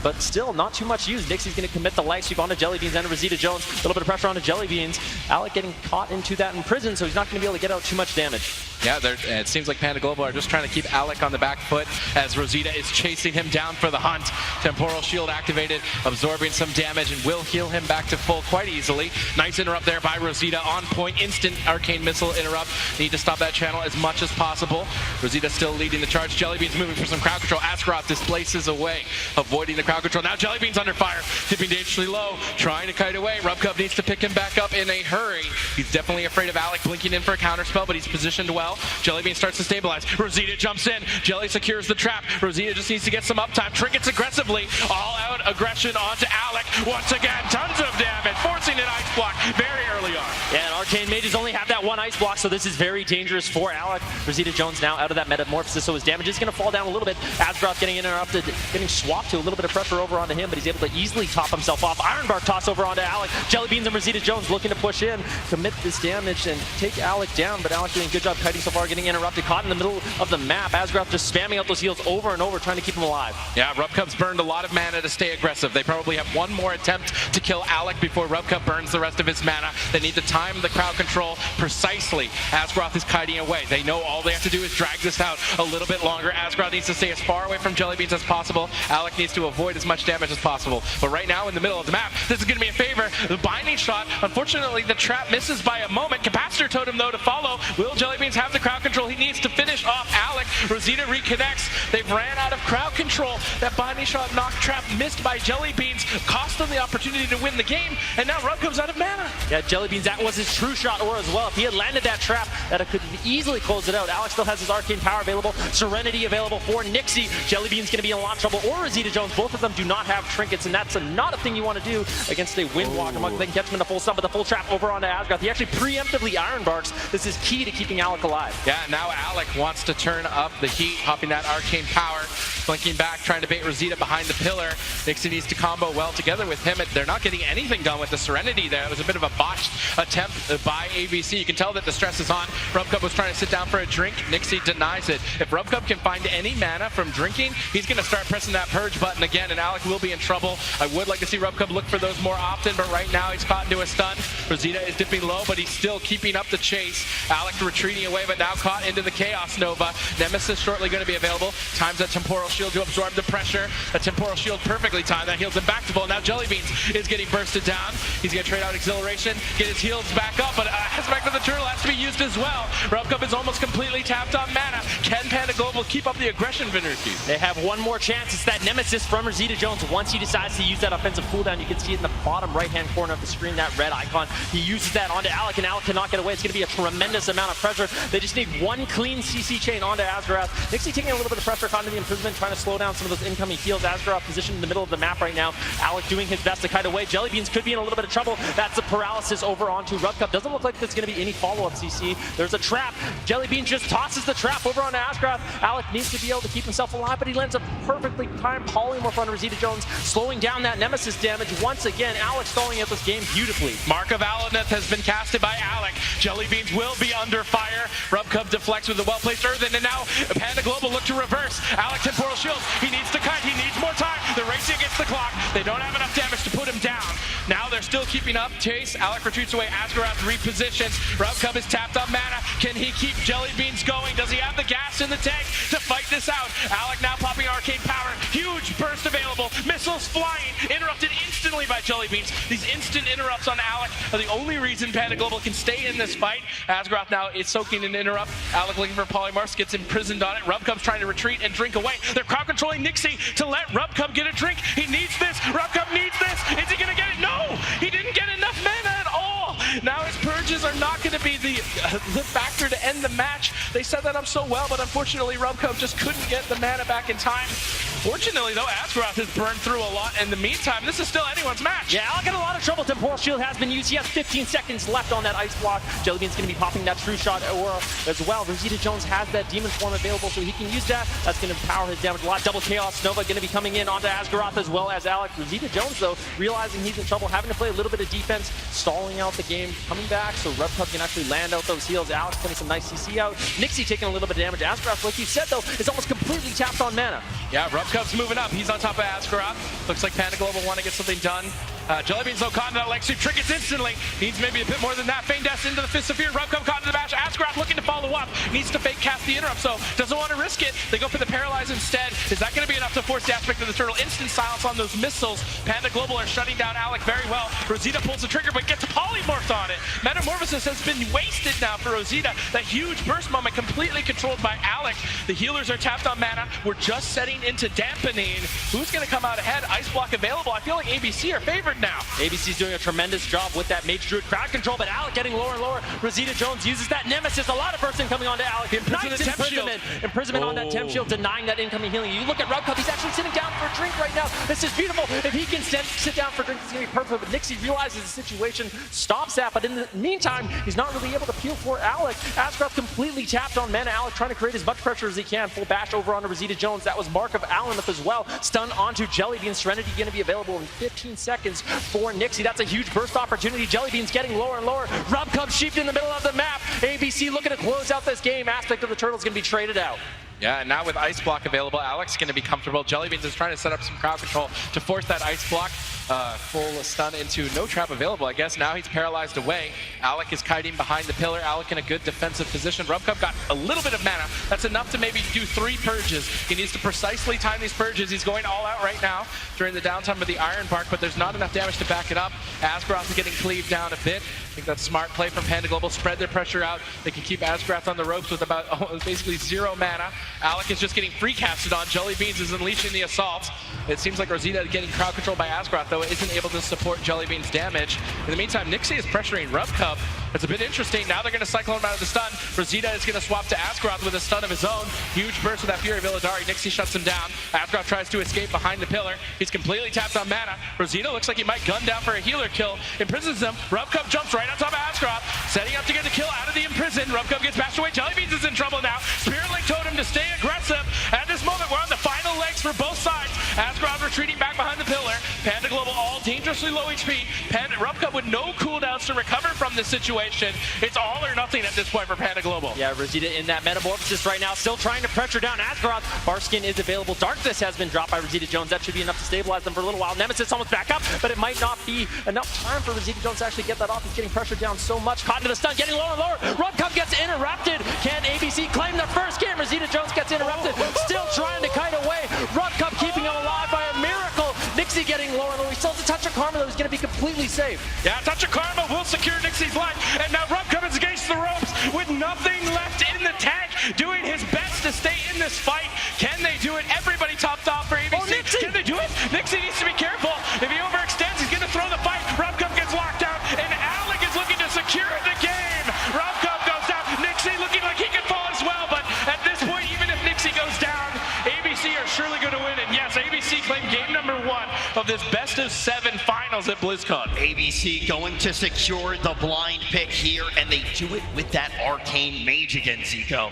but still not too much used. Nixie's going to commit the light sweep onto Jellybeans and Rosita Jones. A little bit of pressure onto Jellybeans. Alec getting caught into that in prison, so he's not going to be able to get out too much damage. Yeah, it seems like Panda Global are just trying to keep Alec on the back foot as Rosita is chasing him down for the hunt. Temporal Shield activated, absorbing some damage, and will heal him back to full quite easily. Nice interrupt there by Rosita, on point, instant Arcane Missile interrupt. Need to stop that channel as much as possible. Rosita still leading the charge. Jellybean's moving for some crowd control. Askroth displaces away, avoiding the crowd control. Now Jellybean's under fire, tipping dangerously low, trying to kite away. Rubcub needs to pick him back up in a hurry. He's definitely afraid of Alec blinking in for a counter spell, but he's positioned well. Jellybean starts to stabilize. Rosita jumps in. Jelly secures the trap. Rosita just needs to get some uptime. Trinkets aggressively. All out aggression onto Alec. Once again, tons of damage, forcing an ice block very early on. Yeah, and Arcane Mages only have that one ice block, so this is very dangerous for Alec. Rosita Jones now out of that metamorphosis, so his damage is going to fall down a little bit. Asgroth getting interrupted, getting swapped to a little bit of pressure over onto him, but he's able to easily top himself off. Ironbark toss over onto Alec. Jellybeans and Rosita Jones looking to push in, commit this damage, and take Alec down, but Alec doing a good job kiting so far, getting interrupted, caught in the middle of the map. Asgroth just spamming out those heals over and over, trying to keep him alive. Yeah, Rubcub's burned a lot of mana to stay aggressive. They probably have one more attempt to kill Alec before Rubcub burns the rest of his mana. They need to time the crowd control precisely. Asgroth is kiting away. They know all they have to do is drag this out a little bit longer. Asgroth needs to stay as far away from Jellybeans as possible. Alec needs to avoid as much damage as possible. But right now in the middle of the map, this is going to be a favor. The binding shot, unfortunately the trap misses by a moment. Capacitor Totem though to follow. Will Jellybeans have the crowd control he needs to finish off Alec? Rosita reconnects. They've ran out of crowd control. That binding shot knock trap missed by Jellybeans cost them the opportunity to win the game, and now Rubcub's out of mana. Yeah, Jellybeans, that was his true shot aura as well. If he had landed that trap, that could easily close it out. Alex still has his arcane power available, Serenity available for Nixie. Jellybean's going to be in a lot of trouble, or Rosita Jones. Both of them do not have trinkets, and that's not a thing you want to do against a Windwalker monk. They can catch him in a full stun, but the full trap over onto Asgroth. He actually preemptively Ironbarks. This is key to keeping Alec alive. Yeah, now Alec wants to turn up the heat, popping that arcane power, blinking back, trying to bait Rosita behind the pillar. Nixie needs to combo well together with him. They're not getting anything done with the Serenity there. It was a bit of a botched attempt by ABC. You can tell that the stress is on. Rubcub was trying to sit down for a drink. Nixie denies it. If Rubcub can find any mana from drinking, he's going to start pressing that purge button again, and Alec will be in trouble. I would like to see Rubcub look for those more often, but right now he's caught into a stun. Rosita is dipping low, but he's still keeping up the chase. Alec retreating away, but now caught into the Chaos Nova. Nemesis shortly going to be available. Times that Temporal Shield to absorb the pressure. A Temporal Shield perfectly timed. That heals him back to full. Now Jellybeans is getting bursted down. He's going to trade out Exhilaration, get his heals back up, but Aspect of the Turtle has to be used as well. Rubcub is almost completely tapped on mana. Can Panda Global keep up the aggression, Vinruki? They have one more chance. It's that Nemesis from Rosita Jones. Once he decides to use that offensive cooldown, you can see it in the bottom right-hand corner of the screen, that red icon. He uses that onto Alec, and Alec cannot get away. It's going to be a tremendous amount of pressure. They just need one clean CC chain onto Asgroth. Nixie taking a little bit of pressure, caught into the imprisonment, trying to slow down some of those incoming heals. Asgroth positioned in the middle of the map right now. Alec doing his best to kite away. Jellybeans could be in a little bit of trouble. That's a paralysis over onto Rubcub. Doesn't look like there's going to be any follow-up CC. There's a trap. Jellybeans just tosses the trap over onto Asgroth. Alec needs to be able to keep himself alive, but he lands a perfectly timed polymorph on Rosita Jones, slowing down that Nemesis damage. Once again, Alec stalling out this game beautifully. Mark of Alaneth has been casted by Alec. Jellybeans will be under fire. Rubcub deflects with a well-placed Earthen, and now Panda Global look to reverse. Alec Temporal Shield. He needs to kite. He needs more time. They're racing against the clock. They don't have enough damage to put him down. Now they're still keeping up. Chase. Alec retreats away. Asgaroth repositions. Rubcub is tapped on mana. Can he keep Jellybeans going? Does he have the gas in the tank to fight this out? Alec now popping arcane power. Huge burst available. Missiles flying. Interrupted instantly by Jellybeans. These instant interrupts on Alec are the only reason Panda Global can stay in this fight. Asgaroth now is soaking an interrupt. Alec looking for polymorphs, gets imprisoned on it. Rubcub's trying to retreat and drink away. They're crowd controlling Nixie to let Rubcub get a drink. He needs this. Rubcub needs this. Is he going to get it? No! He didn't get enough mana at all. Now his purges are not going to be the factor to end the match. They set that up so well, but unfortunately Rubcub just couldn't get the mana back in time. Fortunately though, Asgaroth has burned through a lot. In the meantime, this is still anyone's match. Yeah, Alec in a lot of trouble. Temporal Shield has been used. He has 15 seconds left on that ice block. Jellybean's going to be popping that True Shot aura as well. Rosita Jones has that Demon Form available, so he can use that. That's going to power his damage a lot. Double Chaos Nova going to be coming in onto Asgaroth as well as Alec. Rosita Jones though, realizing he's in trouble, having to play a little bit of defense, stalling out the game, coming back so Rubcub can actually land out those heals. Alex putting some nice CC out. Nixie taking a little bit of damage. Asgaroth, like you said though, is almost completely tapped on mana. Yeah, Rubcub's moving up. He's on top of Asgaroth. Looks like Panda Global want to get something done Jellybeans though caught in that leg sweep, triggers instantly. Needs maybe a bit more than that. Feign Death into the Fist of Fear. Rubcub caught in the bash. Asgrath looking to follow up. Needs to fake cast the interrupt, so doesn't want to risk it. They go for the Paralyze instead. Is that going to be enough to force the aspect of the turtle? Instant silence on those missiles. Panda Global are shutting down Alec very well. Rosita pulls the trigger, but gets polymorphed on it. Metamorphosis has been wasted now for Rosita. That huge burst moment completely controlled by Alec. The healers are tapped on mana. We're just setting into dampening. Who's going to come out ahead? Ice block available. I feel like ABC are favored now. ABC's doing a tremendous job with that Mage Druid crowd control, but Alec getting lower and lower. Rosita Jones uses that Nemesis. A lot of bursting coming onto Alec. Nice imprisonment on that temp shield, denying that incoming healing. You look at Rubcub, he's actually sitting down for a drink right now. This is beautiful. If he can sit down for a drink, it's going to be perfect. But Nixie realizes the situation, stops that, but in the meantime, he's not really able to peel for Alec. Asgrath completely tapped on mana. Alec trying to create as much pressure as he can. Full bash over onto Rosita Jones. That was Mark of Alanith as well. Stun onto Jellybean. Serenity going to be available in 15 seconds for Nixie. That's a huge burst opportunity. Jellybean's getting lower and lower. Rubcub sheeped in the middle of the map. ABC looking to close out this game. Aspect of the Turtle's going to be traded out. Yeah, and now with Ice Block available, Alec's going to be comfortable. Jellybeans is trying to set up some crowd control to force that Ice Block. Full stun into no trap available, I guess. Now he's paralyzed away. Alec is kiting behind the pillar. Alec in a good defensive position. Rubcub got a little bit of mana. That's enough to maybe do 3 purges. He needs to precisely time these purges. He's going all out right now during the downtime of the Iron Bark, but there's not enough damage to back it up. Asgrath is getting cleaved down a bit. I think that's smart play from Panda Global. Spread their pressure out. They can keep Asgrath on the ropes with about basically 0 mana. Alec is just getting free casted on. Jellybeans is unleashing the assault. It seems like Rosita getting crowd control by Asgrath, though, isn't able to support Jellybean's damage. In the meantime, Nixie is pressuring Rubcub. It's a bit interesting. Now they're going to cycle him out of the stun. Rosita is going to swap to Asgrath with a stun of his own. Huge burst with that Fury of Illidari. Nixie shuts him down. Asgrath tries to escape behind the pillar. He's completely tapped on mana. Rosita looks like he might gun down for a healer kill. Imprisons him. Rubcub jumps right on top of Asgrath, setting up to get the kill out of the imprison. Rubcub gets bashed away. Jellybeans is in trouble now. Spirit Link told him to stay aggressive. At this moment, we're on the final legs for both sides. Asgrath retreating back behind the pillar. Panda Global all dangerously low HP. Rubcub with no cooldowns to recover from this situation. It's all or nothing at this point for Panda Global. Yeah, Rosita in that Metamorphosis right now, still trying to pressure down Asgrath. Barskin is available. Darkness has been dropped by Rosita Jones. That should be enough to stabilize them for a little while. Nemesis almost back up, but it might not be enough time for Rosita Jones to actually get that off. He's getting pressured down so much. Caught into the stun, getting lower and lower. Rubcub gets interrupted. Can ABC claim their first game? Rosita Jones gets interrupted. Still trying to kite away. Rubcub keeping him alive by a miracle. Nixie getting lower and lower. He still has a touch of karma, though. He's going to be completely safe. Yeah, touch of karma will secure Nixie's life. And now Rubcub is against the ropes with nothing left in the tank, doing his best to stay in this fight. Can they do it? Everybody topped off for ABC. Oh, Nixie! Can they do it? Nixie needs to be careful. If he overextends, he's going to throw the fight. Rubcub gets locked out, and Alec is looking to secure the game. Rubcub goes down. Nixie looking like he could fall as well, but at this point, even if Nixie goes down, ABC are surely going to win. And yes, ABC claimed game number 1 of this best-of-7 finals at BlizzCon. ABC going to secure the blind pick here, and they do it with that Arcane Mage again, Zico.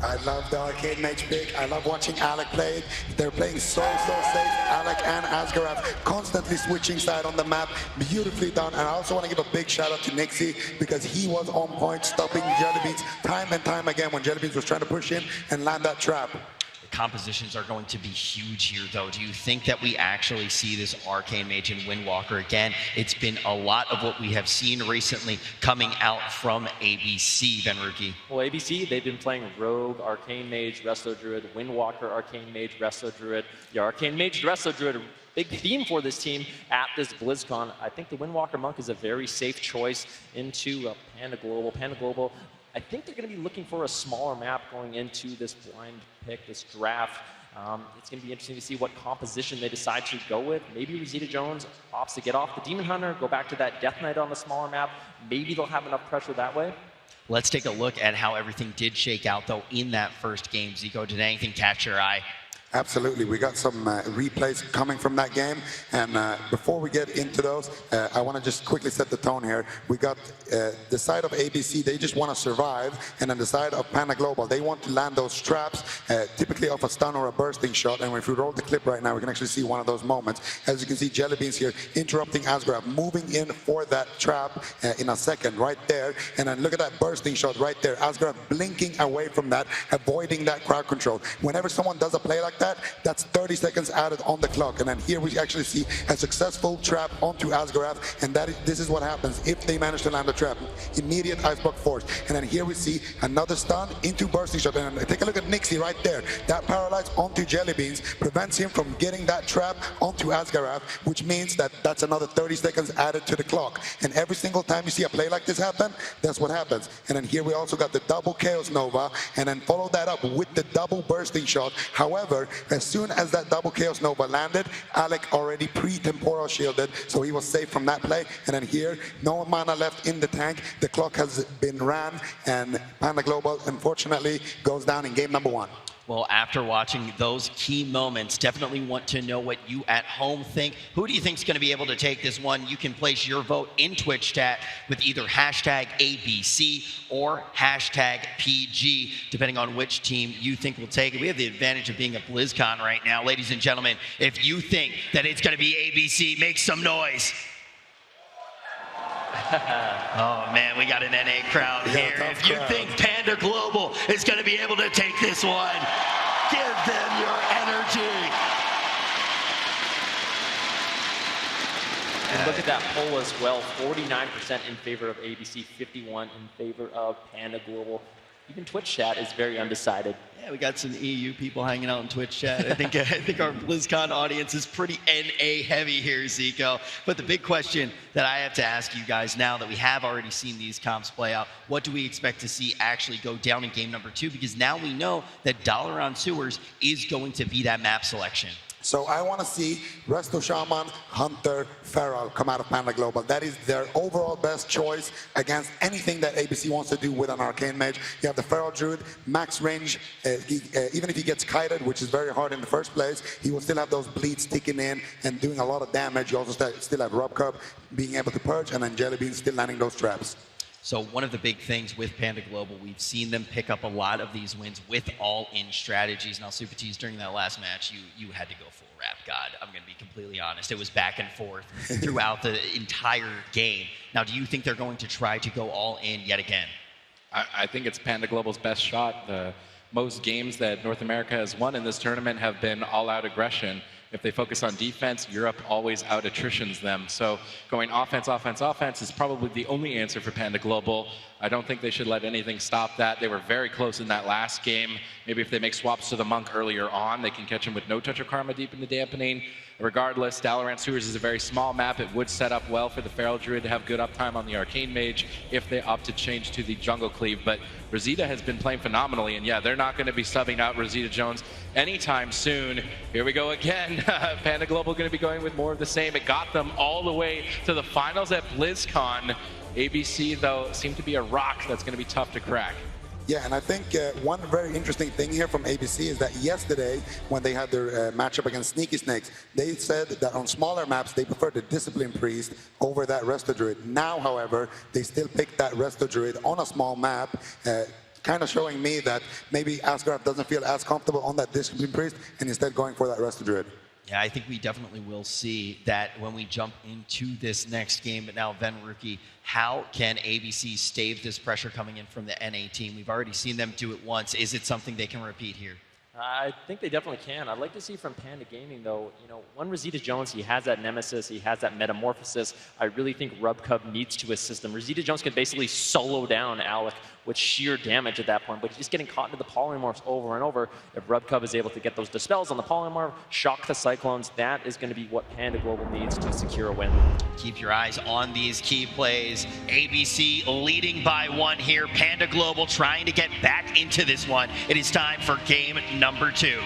I love the Arcane Mage pick. I love watching Alec play. They're playing so safe. Alec and Asgrath constantly switching side on the map. Beautifully done. And I also want to give a big shout out to Nixie because he was on point stopping Jellybeans time and time again when Jellybeans was trying to push in and land that trap. Compositions are going to be huge here, though. Do you think that we actually see this Arcane Mage and Windwalker again? It's been a lot of what we have seen recently coming out from ABC, Benruki. Well, ABC, they've been playing Rogue, Arcane Mage, Resto Druid, Windwalker, Arcane Mage, Resto Druid. The Arcane Mage, Resto Druid, a big theme for this team at this BlizzCon. I think the Windwalker Monk is a very safe choice into Panda Global. Panda Global, I think they're going to be looking for a smaller map going into this blind pick, this draft. It's going to be interesting to see what composition they decide to go with. Maybe Rosita Jones opts to get off the Demon Hunter, go back to that Death Knight on the smaller map. Maybe they'll have enough pressure that way. Let's take a look at how everything did shake out, though, in that first game. Zico, did anything catch your eye? Absolutely. We got some replays coming from that game. And before we get into those, I want to just quickly set the tone here. We got the side of ABC, they just want to survive. And on the side of Panda Global, they want to land those traps, typically off a stun or a bursting shot. And if we roll the clip right now, we can actually see one of those moments. As you can see, Jellybeans here interrupting Asgrath, moving in for that trap in a second right there. And then look at that bursting shot right there. Asgrath blinking away from that, avoiding that crowd control. Whenever someone does a play like that, that, that's 30 seconds added on the clock. And then here we actually see a successful trap onto Asgarath, and this is what happens if they manage to land a trap. Immediate Iceblock force. And then here we see another stun into bursting shot. And take a look at Nixie right there. That paralyze onto Jelly Beans prevents him from getting that trap onto Asgarath, which means that that's another 30 seconds added to the clock. And every single time you see a play like this happen, that's what happens. And then here we also got the double Chaos Nova, and then follow that up with the double bursting shot. However, as soon as that double Chaos Nova landed, Alec already pre-temporal shielded, so he was safe from that play. And then here, no mana left in the tank. The clock has been ran, and Panda Global, unfortunately, goes down in game number 1. Well, after watching those key moments, definitely want to know what you at home think. Who do you think is going to be able to take this one? You can place your vote in Twitch chat with either hashtag ABC or hashtag PG, depending on which team you think will take it. We have the advantage of being at BlizzCon right now. Ladies and gentlemen, if you think that it's going to be ABC, make some noise. Oh man, we got an NA crowd here. If you think Panda Global is going to be able to take this one, give them your energy. And look at that poll as well, 49% in favor of ABC, 51% in favor of Panda Global. Even Twitch chat is very undecided. Yeah, we got some EU people hanging out in Twitch chat. I think our BlizzCon audience is pretty NA heavy here, Zico. But the big question that I have to ask you guys now that we have already seen these comps play out, what do we expect to see actually go down in game number 2? Because now we know that Dalaran Sewers is going to be that map selection. So I want to see Resto Shaman, Hunter, Feral come out of Panda Global. That is their overall best choice against anything that ABC wants to do with an Arcane Mage. You have the Feral Druid, max range. Even if he gets kited, which is very hard in the first place, he will still have those bleeds ticking in and doing a lot of damage. You also still have Rub Cup being able to purge, and then Jelly Beans still landing those traps. So one of the big things with Panda Global, we've seen them pick up a lot of these wins with all-in strategies. Now, Super Tees, during that last match, you had to go full Rap God. I'm going to be completely honest. It was back and forth throughout the entire game. Now, do you think they're going to try to go all-in yet again? I think it's Panda Global's best shot. The most games that North America has won in this tournament have been all-out aggression. If they focus on defense, Europe always out-attritions them. So going offense, offense, offense is probably the only answer for Panda Global. I don't think they should let anything stop that. They were very close in that last game. Maybe if they make swaps to the Monk earlier on, they can catch him with no touch of Karma deep in the dampening. Regardless, Dalaran Sewers is a very small map. It would set up well for the Feral Druid to have good uptime on the Arcane Mage if they opt to change to the Jungle Cleave. But Rosita has been playing phenomenally, and yeah, they're not going to be subbing out Rosita Jones anytime soon. Here we go again. Panda Global going to be going with more of the same. It got them all the way to the finals at BlizzCon. ABC, though, seemed to be a rock that's going to be tough to crack. Yeah, and I think one very interesting thing here from ABC is that yesterday, when they had their matchup against Sneaky Snakes, they said that on smaller maps, they prefer the Discipline Priest over that Resto Druid. Now, however, they still pick that Resto Druid on a small map, kind of showing me that maybe Asgard doesn't feel as comfortable on that Discipline Priest, and instead going for that Resto Druid. Yeah, I think we definitely will see that when we jump into this next game. But now, Ven Rookie, how can ABC stave this pressure coming in from the NA team? We've already seen them do it once. Is it something they can repeat here? I think they definitely can. I'd like to see from Panda Gaming, though, you know, when Rosita Jones, he has that Nemesis, he has that Metamorphosis. I really think Rub Cub needs to assist him. Rosita Jones can basically solo down Alec with sheer damage at that point, but he's just getting caught into the Polymorphs over and over. If Rub Cub is able to get those Dispels on the Polymorph, shock the Cyclones, that is going to be what Panda Global needs to secure a win. Keep your eyes on these key plays. ABC leading by 1 here. Panda Global trying to get back into this one. It is time for game number 2.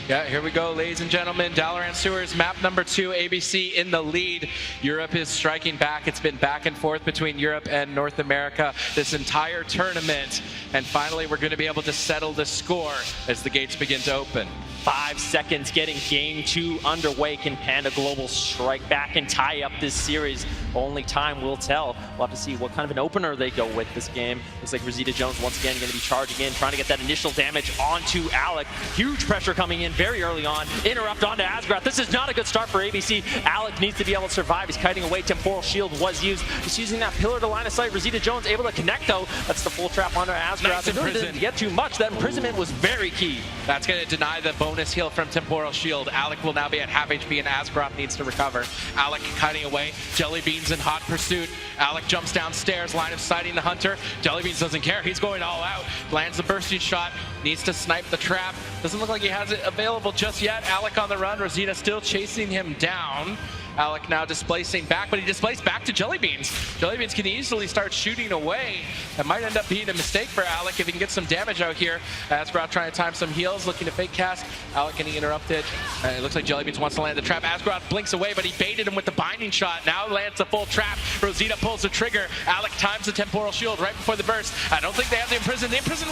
Yeah, here we go, ladies and gentlemen. Dalaran Sewers, map number 2, ABC in the lead. Europe is striking back. It's been back and forth between Europe and North America this entire tournament. And finally, we're going to be able to settle the score as the gates begin to open. 5 seconds getting game 2 underway. Can Panda Global strike back and tie up this series? Only time will tell. We'll have to see what kind of an opener they go with this game. Looks like Rosita Jones once again going to be charging in, trying to get that initial damage onto Alec. Huge pressure coming in very early on. Interrupt onto Asgrath. This is not a good start for ABC. Alec needs to be able to survive. He's kiting away. Temporal Shield was used. He's using that pillar to line of sight. Rosita Jones able to connect though. That's the full trap onto Asgrath. Nice It really didn't get too much. That imprisonment was very key. That's going to deny the bonus heal from Temporal Shield. Alec will now be at half HP and Asgrath needs to recover. Alec cutting away. Jellybeans in hot pursuit. Alec jumps downstairs, line of sighting the Hunter. Jellybeans doesn't care. He's going all out. Lands the bursting shot. Needs to snipe the trap. Doesn't look like he has it available just yet. Alec on the run. Rosita still chasing him down. Alec now displacing back, but he displaced back to Jellybeans. Jellybeans can easily start shooting away. That might end up being a mistake for Alec if he can get some damage out here. Asgrath trying to time some heals, looking to fake cast. Alec getting interrupted. It looks like Jellybeans wants to land the trap. Asgrath blinks away, but he baited him with the binding shot. Now lands the full trap. Rosita pulls the trigger. Alec times the Temporal Shield right before the burst. I don't think they have the Imprison. The Imprison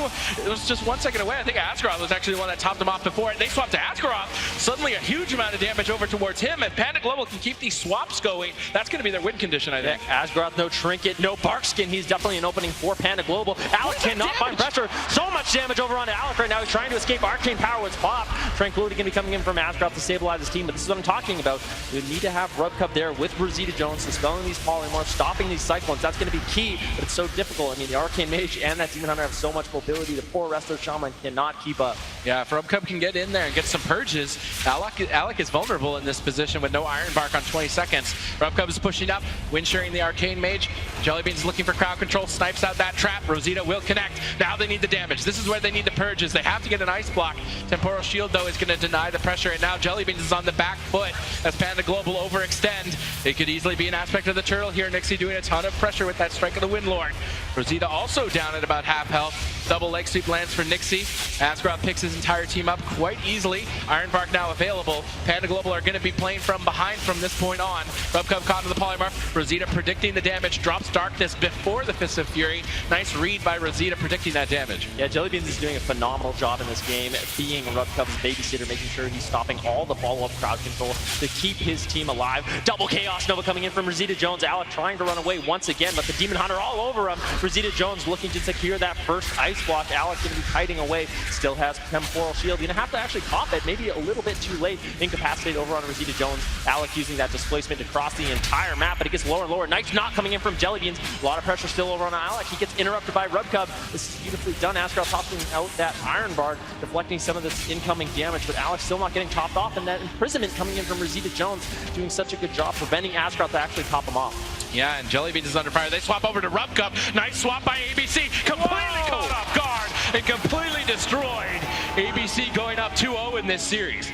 was just 1 second away. I think Asgrath was actually the one that topped him off before. They swapped to Asgrath. Suddenly a huge amount of damage over towards him, and Panda Global can keep these swaps going. That's going to be their win condition, I think. Yeah, Asgrath, no Trinket, no Barkskin. He's definitely an opening for Panda Global. Alec cannot find pressure. So much damage over onto Alec right now. He's trying to escape. Arcane Power was popped. Tranquility going to be coming in from Asgrath to stabilize his team, but this is what I'm talking about. We need to have Rubcub there with Rosita Jones, dispelling these polymorphs, stopping these cyclones. That's going to be key, but it's so difficult. I mean, the Arcane Mage and that Demon Hunter have so much mobility. The poor Resto Shaman cannot keep up. Yeah, if Rubcub can get in there and get some purges, Alec is vulnerable in this position with no Iron Bark on 20 seconds. Rubcub is pushing up, wind sharing the Arcane Mage. Jellybeans looking for crowd control, snipes out that trap. Rosita will connect. Now they need the damage. This is where they need the purges. They have to get an ice block. Temporal Shield, though, is going to deny the pressure, and now Jellybeans is on the back foot as Panda Global overextend. It could easily be an aspect of the turtle here. Nixie doing a ton of pressure with that strike of the Windlord. Rosita also down at about half health. Double leg sweep lands for Nixie. Asgrath picks his entire team up quite easily. Iron Bark now available. Panda Global are going to be playing from behind from this point on. Rubcub caught in the polymorph. Rosita predicting the damage, drops Darkness before the Fist of Fury. Nice read by Rosita predicting that damage. Yeah, Jellybeans is doing a phenomenal job in this game, being Rubcub's babysitter, making sure he's stopping all the follow-up crowd control to keep his team alive. Double Chaos Nova coming in from Rosita Jones. Alec trying to run away once again, but the Demon Hunter all over him. Rosita Jones looking to secure that first ice block. Alec going to be kiting away. Still has Temporal Shield. You're going to have to actually pop it, maybe a little bit too late. Incapacitated over on Rosita Jones. Alec using that displacement to cross the entire map, but it gets lower and lower. Knight's not coming in from Jellybeans. A lot of pressure still over on Alec. He gets interrupted by Rubcub. This is beautifully done. Asgrath topping out that Iron Bar, deflecting some of this incoming damage, but Alex still not getting topped off, and that imprisonment coming in from Rosita Jones doing such a good job preventing Asgrath to actually top him off. Yeah, and Jellybeans is under fire. They swap over to Rubcub. Nice swap by ABC. Completely caught off guard and completely destroyed. ABC going up 2-0 in this series.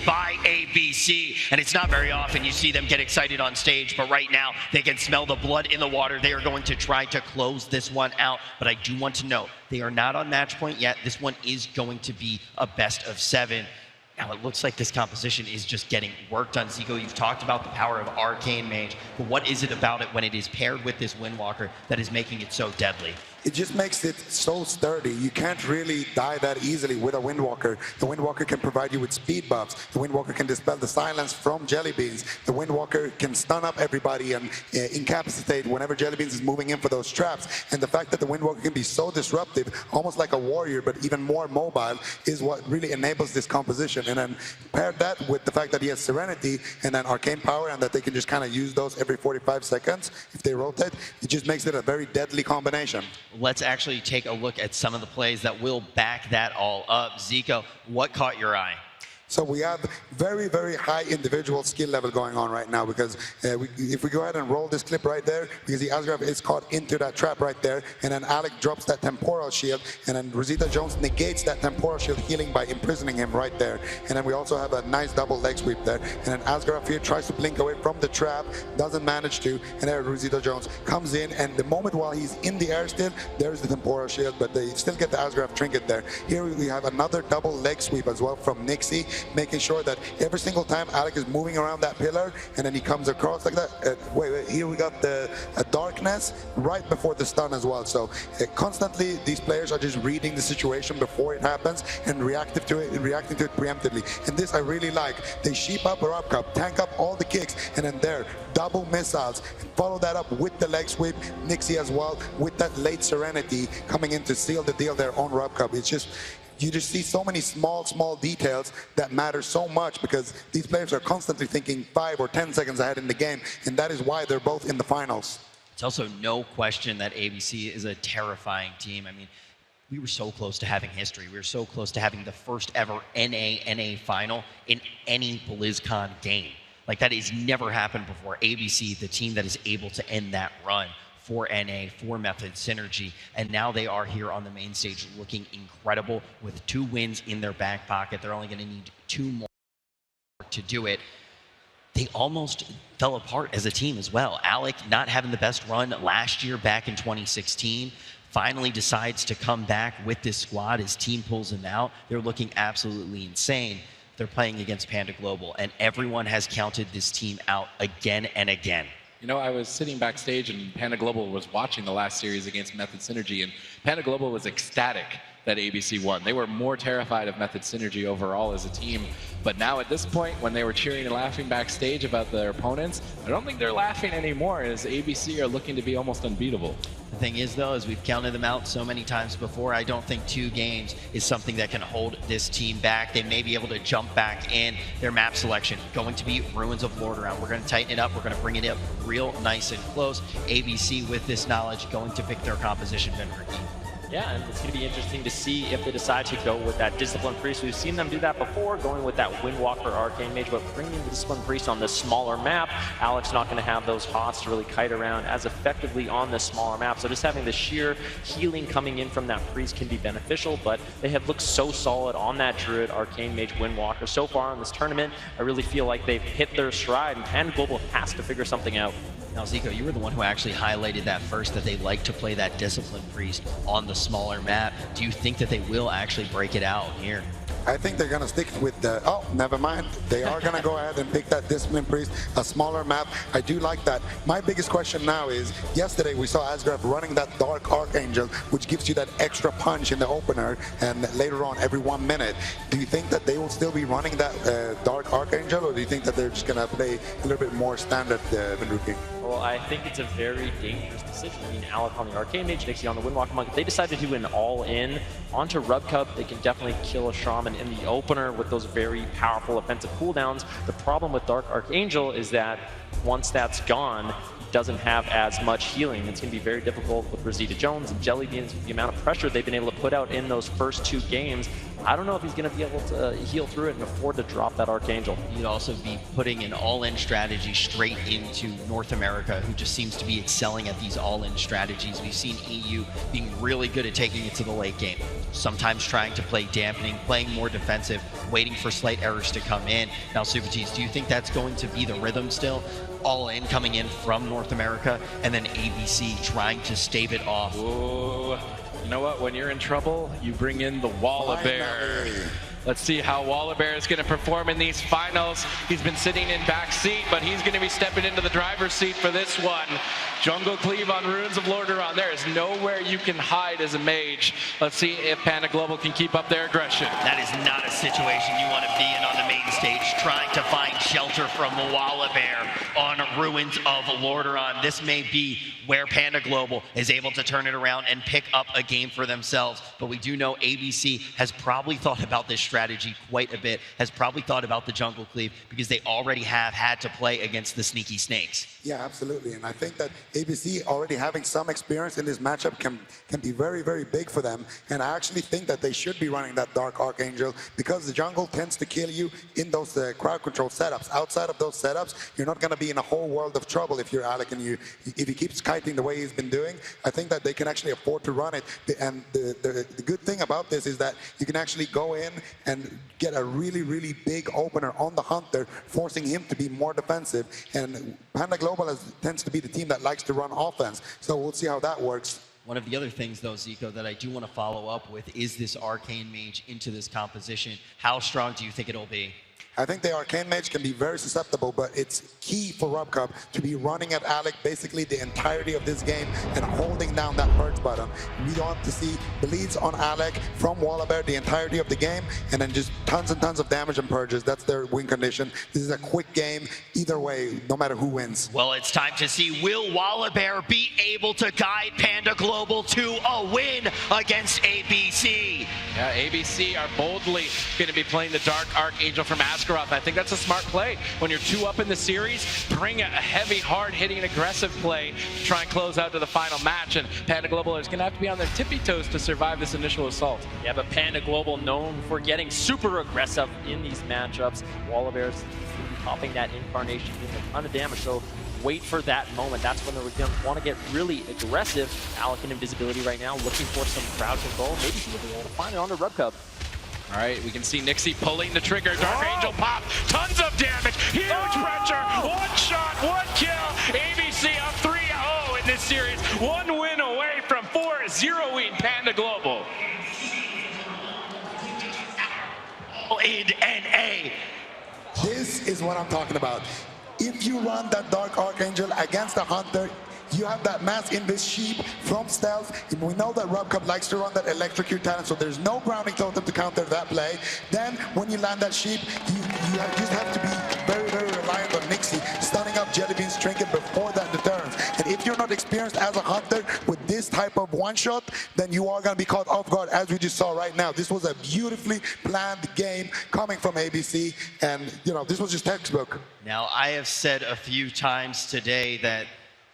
By ABC, and it's not very often you see them get excited on stage, but right now they can smell the blood in the water. They are going to try to close this one out, but I do want to note they are not on match point yet. This one is going to be a best of 7. Now it looks like this composition is just getting worked on. Zico, you've talked about the power of Arcane Mage, but what is it about it when it is paired with this Windwalker that is making it so deadly? It just makes it so sturdy. You can't really die that easily with a Windwalker. The Windwalker can provide you with speed buffs. The Windwalker can dispel the silence from Jellybeans. The Windwalker can stun up everybody and incapacitate whenever Jellybeans is moving in for those traps. And the fact that the Windwalker can be so disruptive, almost like a warrior, but even more mobile, is what really enables this composition. And then pair that with the fact that he has Serenity and then Arcane Power, and that they can just kind of use those every 45 seconds if they rotate, it just makes it a very deadly combination. Let's actually take a look at some of the plays that will back that all up. Zico, what caught your eye? So we have very, very high individual skill level going on right now, because if we go ahead and roll this clip right there, because the Asgrath is caught into that trap right there, and then Alec drops that Temporal Shield, and then Rosita Jones negates that Temporal Shield healing by imprisoning him right there. And then we also have a nice double leg sweep there. And then Asgrath here tries to blink away from the trap, doesn't manage to, and there Rosita Jones comes in, and the moment while he's in the air still, there's the Temporal Shield, but they still get the Asgrath trinket there. Here we have another double leg sweep as well from Nixie, making sure that every single time Alec is moving around that pillar and then he comes across like that. Wait, here we got the darkness right before the stun as well. So constantly these players are just reading the situation before it happens and reacting to it preemptively. And this I really like. They sheep up or up cup, tank up all the kicks, and then there, double missiles. Follow that up with the leg sweep. Nixie as well with that late Serenity coming in to seal the deal there on Rub Cup. It's just, you just see so many small details that matter so much because these players are constantly thinking 5 or 10 seconds ahead in the game, and that is why they're both in the finals. It's also no question that ABC is a terrifying team. I mean, we were so close to having history. We were so close to having the first ever NA final in any BlizzCon game. Like, that has never happened before. ABC, the team that is able to end that run for NA, for Method Synergy, and now they are here on the main stage looking incredible with 2 wins in their back pocket. They're only going to need 2 more to do it. They almost fell apart as a team as well. Alec not having the best run last year back in 2016, finally decides to come back with this squad. His team pulls him out. They're looking absolutely insane. They're playing against Panda Global, and everyone has counted this team out again and again. You know, I was sitting backstage and Panda Global was watching the last series against Method Synergy, and Panda Global was ecstatic that ABC won. They were more terrified of Method Synergy overall as a team, but now at this point, when they were cheering and laughing backstage about their opponents, I don't think they're laughing anymore, as ABC are looking to be almost unbeatable. The thing is, though, as we've counted them out so many times before, I don't think 2 games is something that can hold this team back. They may be able to jump back in. Their map selection going to be Ruins of Lordaeron. We're going to tighten it up. We're going to bring it up real nice and close. ABC, with this knowledge, going to pick their composition vendor. Yeah, and it's going to be interesting to see if they decide to go with that Discipline Priest. We've seen them do that before, going with that Windwalker Arcane Mage, but bringing the Discipline Priest on this smaller map, Alec's not going to have those HOTS to really kite around as effectively on this smaller map. So just having the sheer healing coming in from that Priest can be beneficial, but they have looked so solid on that Druid, Arcane Mage, Windwalker. So far in this tournament, I really feel like they've hit their stride, and Panda Global has to figure something out. Now, Zico, you were the one who actually highlighted that first, that they like to play that Discipline Priest on the smaller map. Do you think that they will actually break it out here? I think they're going to stick with the, oh, never mind. They are going to go ahead and pick that Discipline Priest, a smaller map. I do like that. My biggest question now is, yesterday we saw Asgraf running that Dark Archangel, which gives you that extra punch in the opener, and later on every 1 minute. Do you think that they will still be running that Dark Archangel, or do you think that they're just going to play a little bit more standard Vendor? Well, I think it's a very dangerous decision. I mean, Alec on the Arcane Mage, Nixie on the Windwalker Monk. If they decide to do an all-in onto Rub Cup, they can definitely kill a Shaman in the opener with those very powerful offensive cooldowns. The problem with Dark Archangel is that once that's gone, he doesn't have as much healing. It's going to be very difficult with Rosita Jones and Jelly Beans with the amount of pressure they've been able to put out in those first 2 games. I don't know if he's going to be able to heal through it and afford to drop that Archangel. He'd also be putting an all-in strategy straight into North America, who just seems to be excelling at these all-in strategies. We've seen EU being really good at taking it to the late game, sometimes trying to play dampening, playing more defensive, waiting for slight errors to come in. Now, Super Cheese, do you think that's going to be the rhythm still? All-in coming in from North America, and then ABC trying to stave it off. Ooh. You know what? When you're in trouble, you bring in the Wallabear. Let's see how Wallabear is going to perform in these finals. He's been sitting in back seat, but he's going to be stepping into the driver's seat for this one. Jungle Cleave on Ruins of Lordaeron. There is nowhere you can hide as a mage. Let's see if Panda Global can keep up their aggression. That is not a situation you want to be in on the main stage, trying to find shelter from Wallabear on Ruins of Lordaeron. This may be where Panda Global is able to turn it around and pick up a game for themselves. But we do know ABC has probably thought about this strategy quite a bit, has probably thought about the Jungle Cleave, because they already have had to play against the Sneaky Snakes. Yeah, absolutely. And I think that ABC already having some experience in this matchup can be very, very big for them. And I actually think that they should be running that Dark Archangel, because the jungle tends to kill you in those crowd control setups. Outside of those setups, you're not going to be in a whole world of trouble if you're Alec, and if he keeps kiting the way he's been doing. I think that they can actually afford to run it. And the good thing about this is that you can actually go in and get a really, really big opener on the Hunter, forcing him to be more defensive. And Panda Global tends to be the team that likes to run offense. So we'll see how that works. One of the other things, though, Zico, that I do want to follow up with is this Arcane Mage into this composition. How strong do you think it'll be? I think the Arcane Mage can be very susceptible, but it's key for RubCub to be running at Alec basically the entirety of this game and holding down that purge button. We want to see bleeds on Alec from Wallabear the entirety of the game, and then just tons and tons of damage and purges. That's their win condition. This is a quick game either way, no matter who wins. Well, it's time to see, will Wallabear be able to guide Panda Global to a win against ABC? Yeah, ABC are boldly going to be playing the Dark Archangel from Askroth. I think that's a smart play. When you're 2 up in the series, bring a heavy, hard-hitting, aggressive play to try and close out to the final match. And Panda Global is going to have to be on their tippy toes to survive this initial assault. Yeah, but Panda Global known for getting super aggressive in these matchups. Wallabear's popping that Incarnation, doing a ton of damage. So wait for that moment. That's when they're going to want to get really aggressive. Alec in invisibility right now, looking for some crowd control. Maybe he'll be able to find it on the RubCub. All right, we can see Nixie pulling the trigger. Dark Angel pop, tons of damage, huge pressure, 1 shot, 1 kill. ABC up 3-0 in this series, 1 win away from 4-0ing Panda Global. In NA. This is what I'm talking about. If you run that Dark Archangel against a Hunter, you have that mass invis sheep from stealth, and we know that RubCub likes to run that electrocute talent, so there's no grounding totem to counter that play. Then when you land that sheep, you just have to be very, very reliant on Nixie stunning up Jellybean's trinket before that deterrence. And if you're not experienced as a hunter with this type of one-shot, then you are going to be caught off guard, as we just saw right now. This was a beautifully planned game coming from ABC, and this was just textbook. Now, I have said a few times today that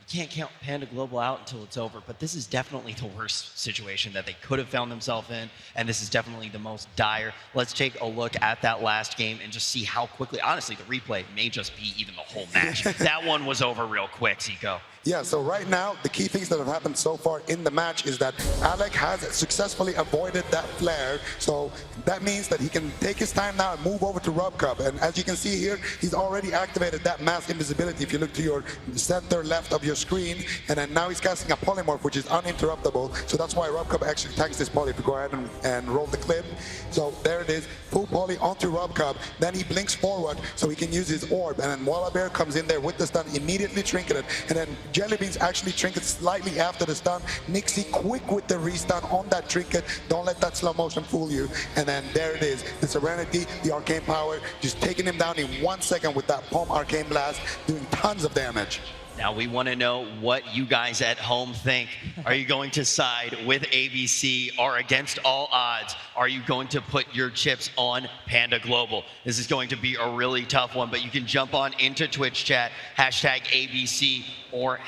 you can't count Panda Global out until it's over, but this is definitely the worst situation that they could have found themselves in, and this is definitely the most dire. Let's take a look at that last game and just see how quickly, honestly, the replay may just be even the whole match. That one was over real quick, Zico. Yeah, so right now, the key things that have happened so far in the match is that Alec has successfully avoided that flare. So that means that he can take his time now and move over to RubCub. And as you can see here, he's already activated that mass invisibility. If you look to your center left of your screen, and then now he's casting a polymorph, which is uninterruptible. So that's why RubCub actually tanks this poly. If you go ahead and roll the clip. So there it is, full poly onto RubCub. Then he blinks forward so he can use his orb. And then Wallabear comes in there with the stun, immediately trinketed. And then Jellybeans actually trinket slightly after the stun. Nixie quick with the restun on that trinket. Don't let that slow motion fool you. And then there it is. The Serenity, the Arcane Power, just taking him down in 1 second with that Palm Arcane Blast, doing tons of damage. Now we want to know what you guys at home think. Are you going to side with ABC or against all odds? Are you going to put your chips on Panda Global? This is going to be a really tough one, but you can jump on into Twitch chat, #ABC or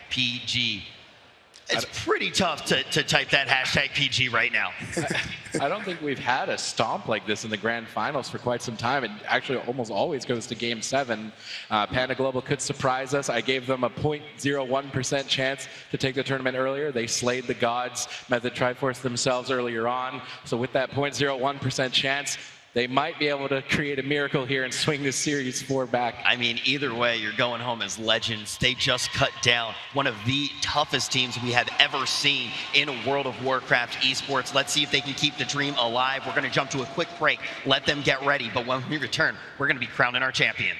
#PG. It's pretty tough to type that #PG right now. I don't think we've had a stomp like this in the grand finals for quite some time. It actually almost always goes to game 7. Panda Global could surprise us. I gave them a 0.01% chance to take the tournament earlier. They slayed the gods, Method Triforce themselves earlier on. So with that 0.01% chance, they might be able to create a miracle here and swing this series 4 back. I mean, either way, you're going home as legends. They just cut down one of the toughest teams we have ever seen in World of Warcraft esports. Let's see if they can keep the dream alive. We're going to jump to a quick break. Let them get ready. But when we return, we're going to be crowning our champion.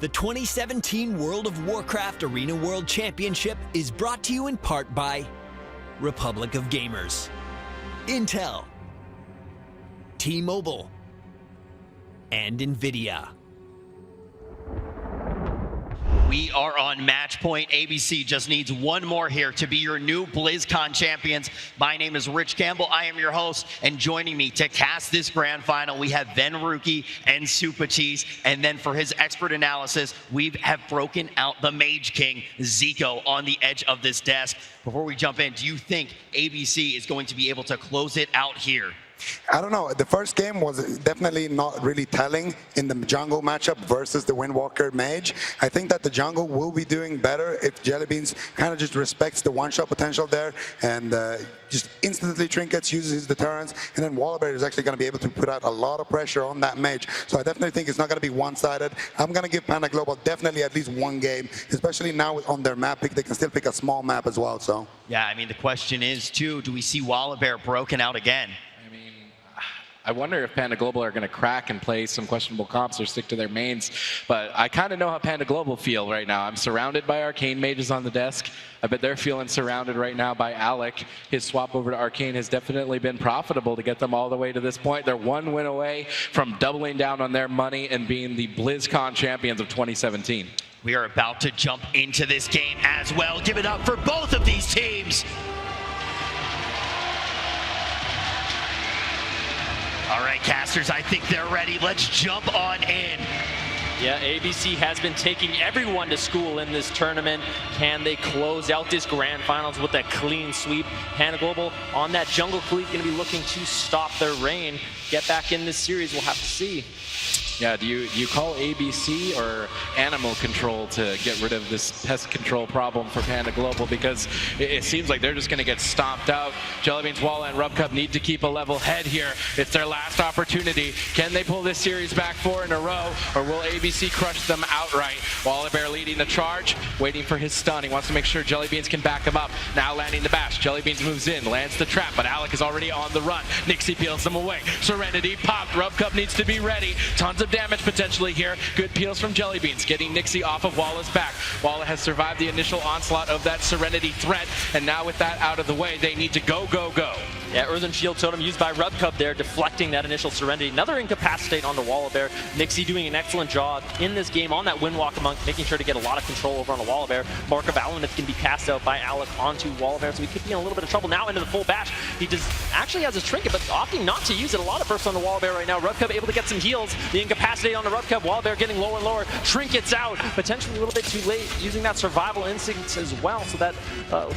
The 2017 World of Warcraft Arena World Championship is brought to you in part by Republic of Gamers, Intel, T-Mobile, and NVIDIA. We are on match point. ABC just needs one more here to be your new BlizzCon champions. My name is Rich Campbell. I am your host, and joining me to cast this grand final, we have Ben Ruki and Super Cheese. And then for his expert analysis, we have broken out the Mage King, Zico, on the edge of this desk. Before we jump in, do you think ABC is going to be able to close it out here? I don't know. The first game was definitely not really telling in the jungle matchup versus the Windwalker Mage. I think that the jungle will be doing better if Jellybeans kind of just respects the one-shot potential there and just instantly trinkets, uses his deterrence, and then Wallabear is actually going to be able to put out a lot of pressure on that Mage. So I definitely think it's not going to be one-sided. I'm going to give Panda Global definitely at least one game, especially now on their map pick. They can still pick a small map as well. So yeah, I mean, the question is, too, do we see Wallabear broken out again? I wonder if Panda Global are going to crack and play some questionable comps or stick to their mains. But I kind of know how Panda Global feel right now. I'm surrounded by Arcane Mages on the desk. I bet they're feeling surrounded right now by Alec. His swap over to Arcane has definitely been profitable to get them all the way to this point. They're one win away from doubling down on their money and being the BlizzCon champions of 2017. We are about to jump into this game as well. Give it up for both of these teams. All right, casters, I think they're ready. Let's jump on in. Yeah, ABC has been taking everyone to school in this tournament. Can they close out this grand finals with a clean sweep? Panda Global on that jungle fleet going to be looking to stop their reign. Get back in this series, we'll have to see. Yeah, do you call ABC or Animal Control to get rid of this pest control problem for Panda Global? Because it seems like they're just going to get stomped out. Jellybeans, Walla, and Rub Cup need to keep a level head here. It's their last opportunity. Can they pull this series back 4 in a row, or will ABC crush them outright? Wallabear leading the charge, waiting for his stun. He wants to make sure Jellybeans can back him up. Now landing the bash. Jellybeans moves in, lands the trap, but Alec is already on the run. Nixie peels them away. Serenity popped. Rub Cup needs to be ready. Tons of damage potentially here. Good peels from Jellybeans, getting Nixie off of Walla's back. Walla has survived the initial onslaught of that Serenity threat, and now with that out of the way, they need to go, go, go. Yeah, Earthen Shield Totem used by Rub Cup there, deflecting that initial Serenity. Another Incapacitate on the Wallabear. Nixie doing an excellent job in this game on that Windwalker Monk, making sure to get a lot of control over on the Wallabear. Mark of Aluminum can be cast out by Alec onto Wallabear, so he could be in a little bit of trouble now into the full bash. He actually has his Trinket, but opting not to use it. A lot of bursts on the Wallabear right now. Rub Cup able to get some heals. The Incapacitate on the Rub Cup. Wallabear getting lower and lower. Trinkets out. Potentially a little bit too late, using that Survival Instinct as well, so that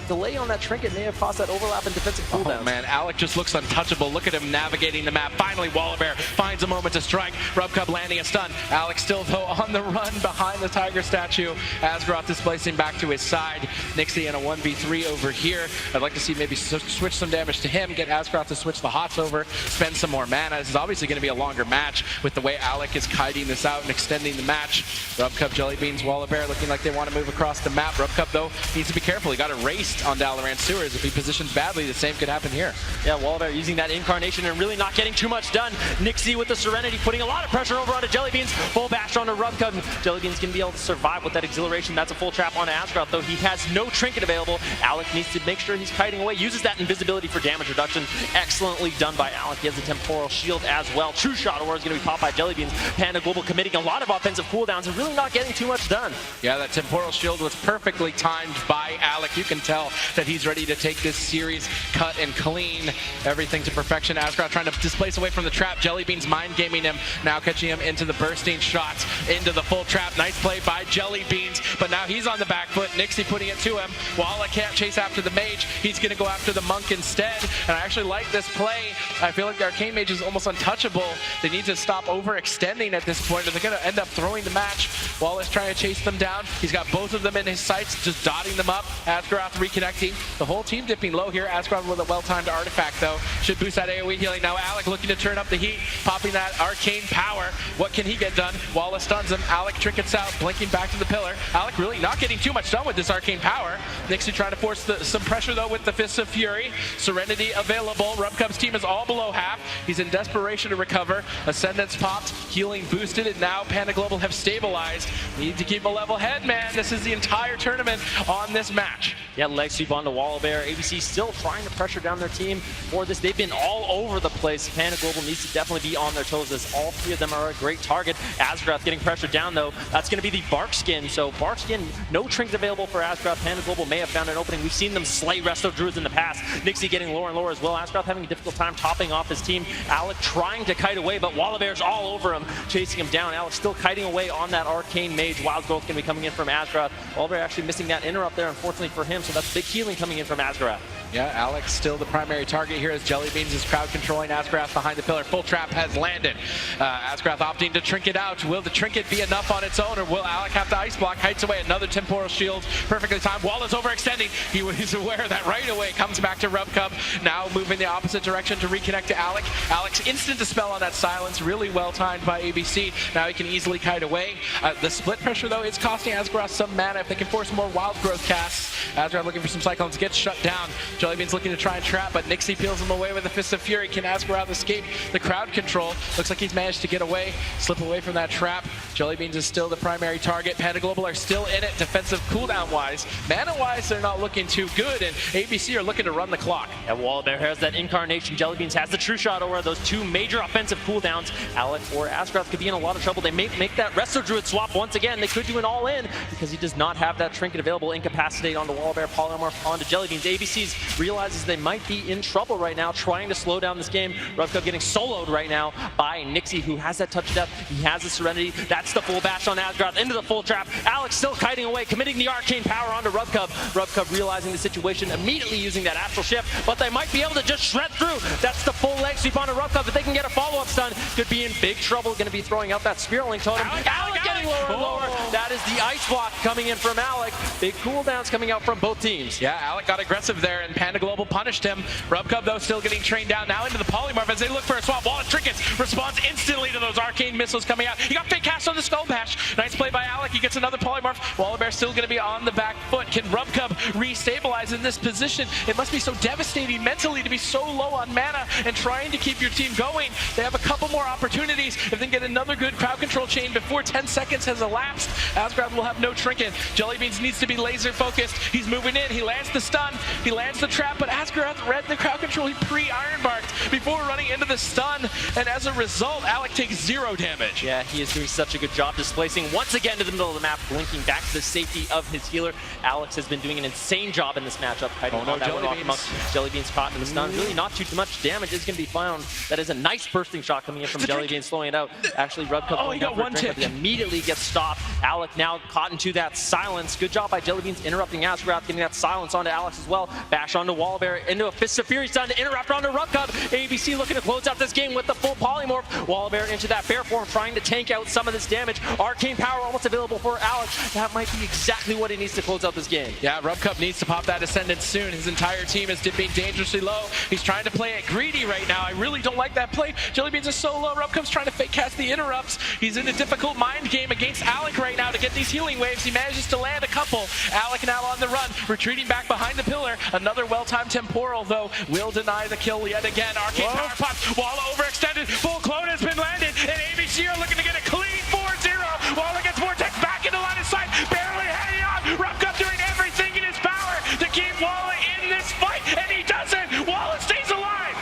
delay on that Trinket may have caused that overlap in defensive cooldown. Oh man, Alec just looks untouchable. Look at him navigating the map. Finally, Wallabear finds a moment to strike. Rub Cup landing a stun. Alex still, though, on the run behind the Tiger statue. Asgroth displacing back to his side. Nixie in a 1v3 over here. I'd like to see maybe switch some damage to him, get Asgroth to switch the Hots over, spend some more mana. This is obviously going to be a longer match with the way Alec is kiting this out and extending the match. Rub Cup, Jellybeans, Wallabear looking like they want to move across the map. Rub Cup, though, needs to be careful. He got erased on Dalaran Sewers. If he positions badly, the same could happen here. Yeah, Wallabear using that Incarnation and really not getting too much done. Nixie with the Serenity, putting a lot of pressure over onto Jellybeans. Full bash onto Rub Cup. Jellybeans can be able to survive with that Exhilaration. That's a full trap onto Asgroth, though he has no Trinket available. Alec needs to make sure he's kiting away. Uses that Invisibility for damage reduction. Excellently done by Alec. He has a Temporal Shield as well. True Shot Aura is going to be popped by Jellybeans. Panda Global committing a lot of offensive cooldowns and really not getting too much done. Yeah, that Temporal Shield was perfectly timed by Alec. You can tell that he's ready to take this series cut and clean. Everything to perfection. Asgroth trying to displace away from the trap. Jellybeans mind gaming him, now catching him into the bursting shots, into the full trap. Nice play by Jellybeans, but now he's on the back foot. Nixie putting it to him. Walla can't chase after the Mage. He's going to go after the Monk instead, and I actually like this play. I feel like the Arcane Mage is almost untouchable. They need to stop overextending at this point, or they're going to end up throwing the match. Walla's trying to chase them down. He's got both of them in his sights, just dotting them up. Asgroth reconnecting. The whole team dipping low here. Asgroth with a well-timed artifact, though. Should boost that AoE healing. Now Alec looking to turn up the heat, popping that arcane power. What can he get done? Wallace stuns him. Alec trinkets out, blinking back to the pillar. Alec really not getting too much done with this arcane power. Nixie trying to force some pressure, though, with the Fists of Fury. Serenity available. Rubcub's team is all below half. He's in desperation to recover. Ascendance popped, healing boosted, and now Panda Global have stabilized. Need to keep a level head, man. This is the entire tournament on this match. Yeah, leg sweep onto Wallabear. ABC still trying to pressure down their team for this. They've been all over the place. Panda Global needs to definitely be on their toes, as all three of them are a great target. Asgrath getting pressured down, though. That's going to be the Bark Skin. So Bark Skin, no trinket available for Asgrath. Panda Global may have found an opening. We've seen them slay Resto Druids in the past. Nixie getting lower and lower as well. Asgrath having a difficult time topping off his team. Alec trying to kite away, but Wallabear's all over him, chasing him down. Alec still kiting away on that Arcane Mage. Wild Growth going to be coming in from Asgrath. Wallabear actually missing that interrupt there, unfortunately for him, so that's big healing coming in from Asgrath. Yeah, Alex still the primary target here as Jellybeans is crowd controlling Asgrath behind the pillar. Full trap has landed. Asgrath opting to trinket out. Will the trinket be enough on its own, or will Alec have to ice block? Kites away, another temporal shield. Perfectly timed. Wall is overextending. He was aware of that right away. Comes back to Rubcub. Now moving the opposite direction to reconnect to Alec. Alec's instant dispel on that silence. Really well timed by ABC. Now he can easily kite away. The split pressure, though, is costing Asgrath some mana. If they can force more wild growth casts, Asgrath looking for some cyclones. Gets shut down. Jellybean's looking to try and trap, but Nixie peels him away with a Fist of Fury. Can Asgrath escape the crowd control? Looks like he's managed to get away, slip away from that trap. Jellybeans is still the primary target. Panda Global are still in it defensive cooldown-wise. Mana-wise, they're not looking too good, and ABC are looking to run the clock. And Wallabear has that incarnation. Jellybeans has the true shot over those two major offensive cooldowns. Alec or Asgrath could be in a lot of trouble. They may make that Resto Druid swap once again. They could do an all-in because he does not have that trinket available. Incapacitate onto Wallabear, Polymorph onto Jellybeans. ABC's realizes they might be in trouble right now, trying to slow down this game. Rubcub getting soloed right now by Nixie, who has that touch of death. He has the Serenity. That's the full bash on Asgrath into the full trap. Alex still kiting away, committing the arcane power onto Rubcub. Rubcub realizing the situation, immediately using that astral shift, but they might be able to just shred through. That's the full leg sweep onto Rubcub. If they can get a follow-up stun, could be in big trouble. Going to be throwing out that Spirit Link totem. Alec getting lower and lower. That is the ice block coming in from Alec. Big cooldowns coming out from both teams. Yeah, Alec got aggressive there, and Panda Global punished him. Rubcub, though, still getting trained down now into the polymorph as they look for a swap. Wallace trinkets, responds instantly to those arcane missiles coming out. He got fake cast on the Skull Bash. Nice play by Alec. He gets another polymorph. Wallabear still going to be on the back foot. Can Rubcub restabilize in this position? It must be so devastating mentally to be so low on mana and trying to keep your team going. They have a couple more opportunities. If they can get another good crowd control chain before 10 seconds has elapsed, Asgrath will have no trinket. Jellybeans needs to be laser focused. He's moving in. He lands the stun. He lands the trap, but Asgrath read the crowd control. He pre-ironbarked before running into the stun, and as a result, Alec takes 0 damage. Yeah, he is doing such a good job displacing once again to the middle of the map, blinking back to the safety of his healer. Alex has been doing an insane job in this matchup, fighting on that one off amongst Jellybeans caught in the stun. Really not too much damage is going to be found. That is a nice bursting shot coming in from Jellybeans, slowing it out. Actually, Rubcub he got one tick, but immediately gets stopped. Alec now caught into that silence. Good job by Jellybeans interrupting Asgrath, getting that silence onto Alex as well. Bash onto Wallabear, into a Fist of Fury stun to interrupt onto Rubcub. ABC looking to close out this game with the full polymorph. Wallabear into that bear form, trying to tank out some of this damage. Arcane power almost available for Alex. That might be exactly what he needs to close out this game. Yeah, Rubcub needs to pop that Ascendant soon. His entire team is dipping dangerously low. He's trying to play it greedy right now. I really don't like that play. Jellybeans is so low. Rubcub's trying to fake cast the interrupts. He's in a difficult mind game against Alec right now to get these healing waves. He manages to land a couple. Alec now on the run, retreating back behind the pillar. Another well-timed temporal, though, will deny the kill yet again. Arcane power pop. Wall overextended. Full clone has been landed, and ABC are looking to get a clean 4-0. Walla gets Vortex back into line of sight. Barely hanging on. Rubcub doing everything in his power to keep Walla in this fight, and he doesn't. Walla stays alive.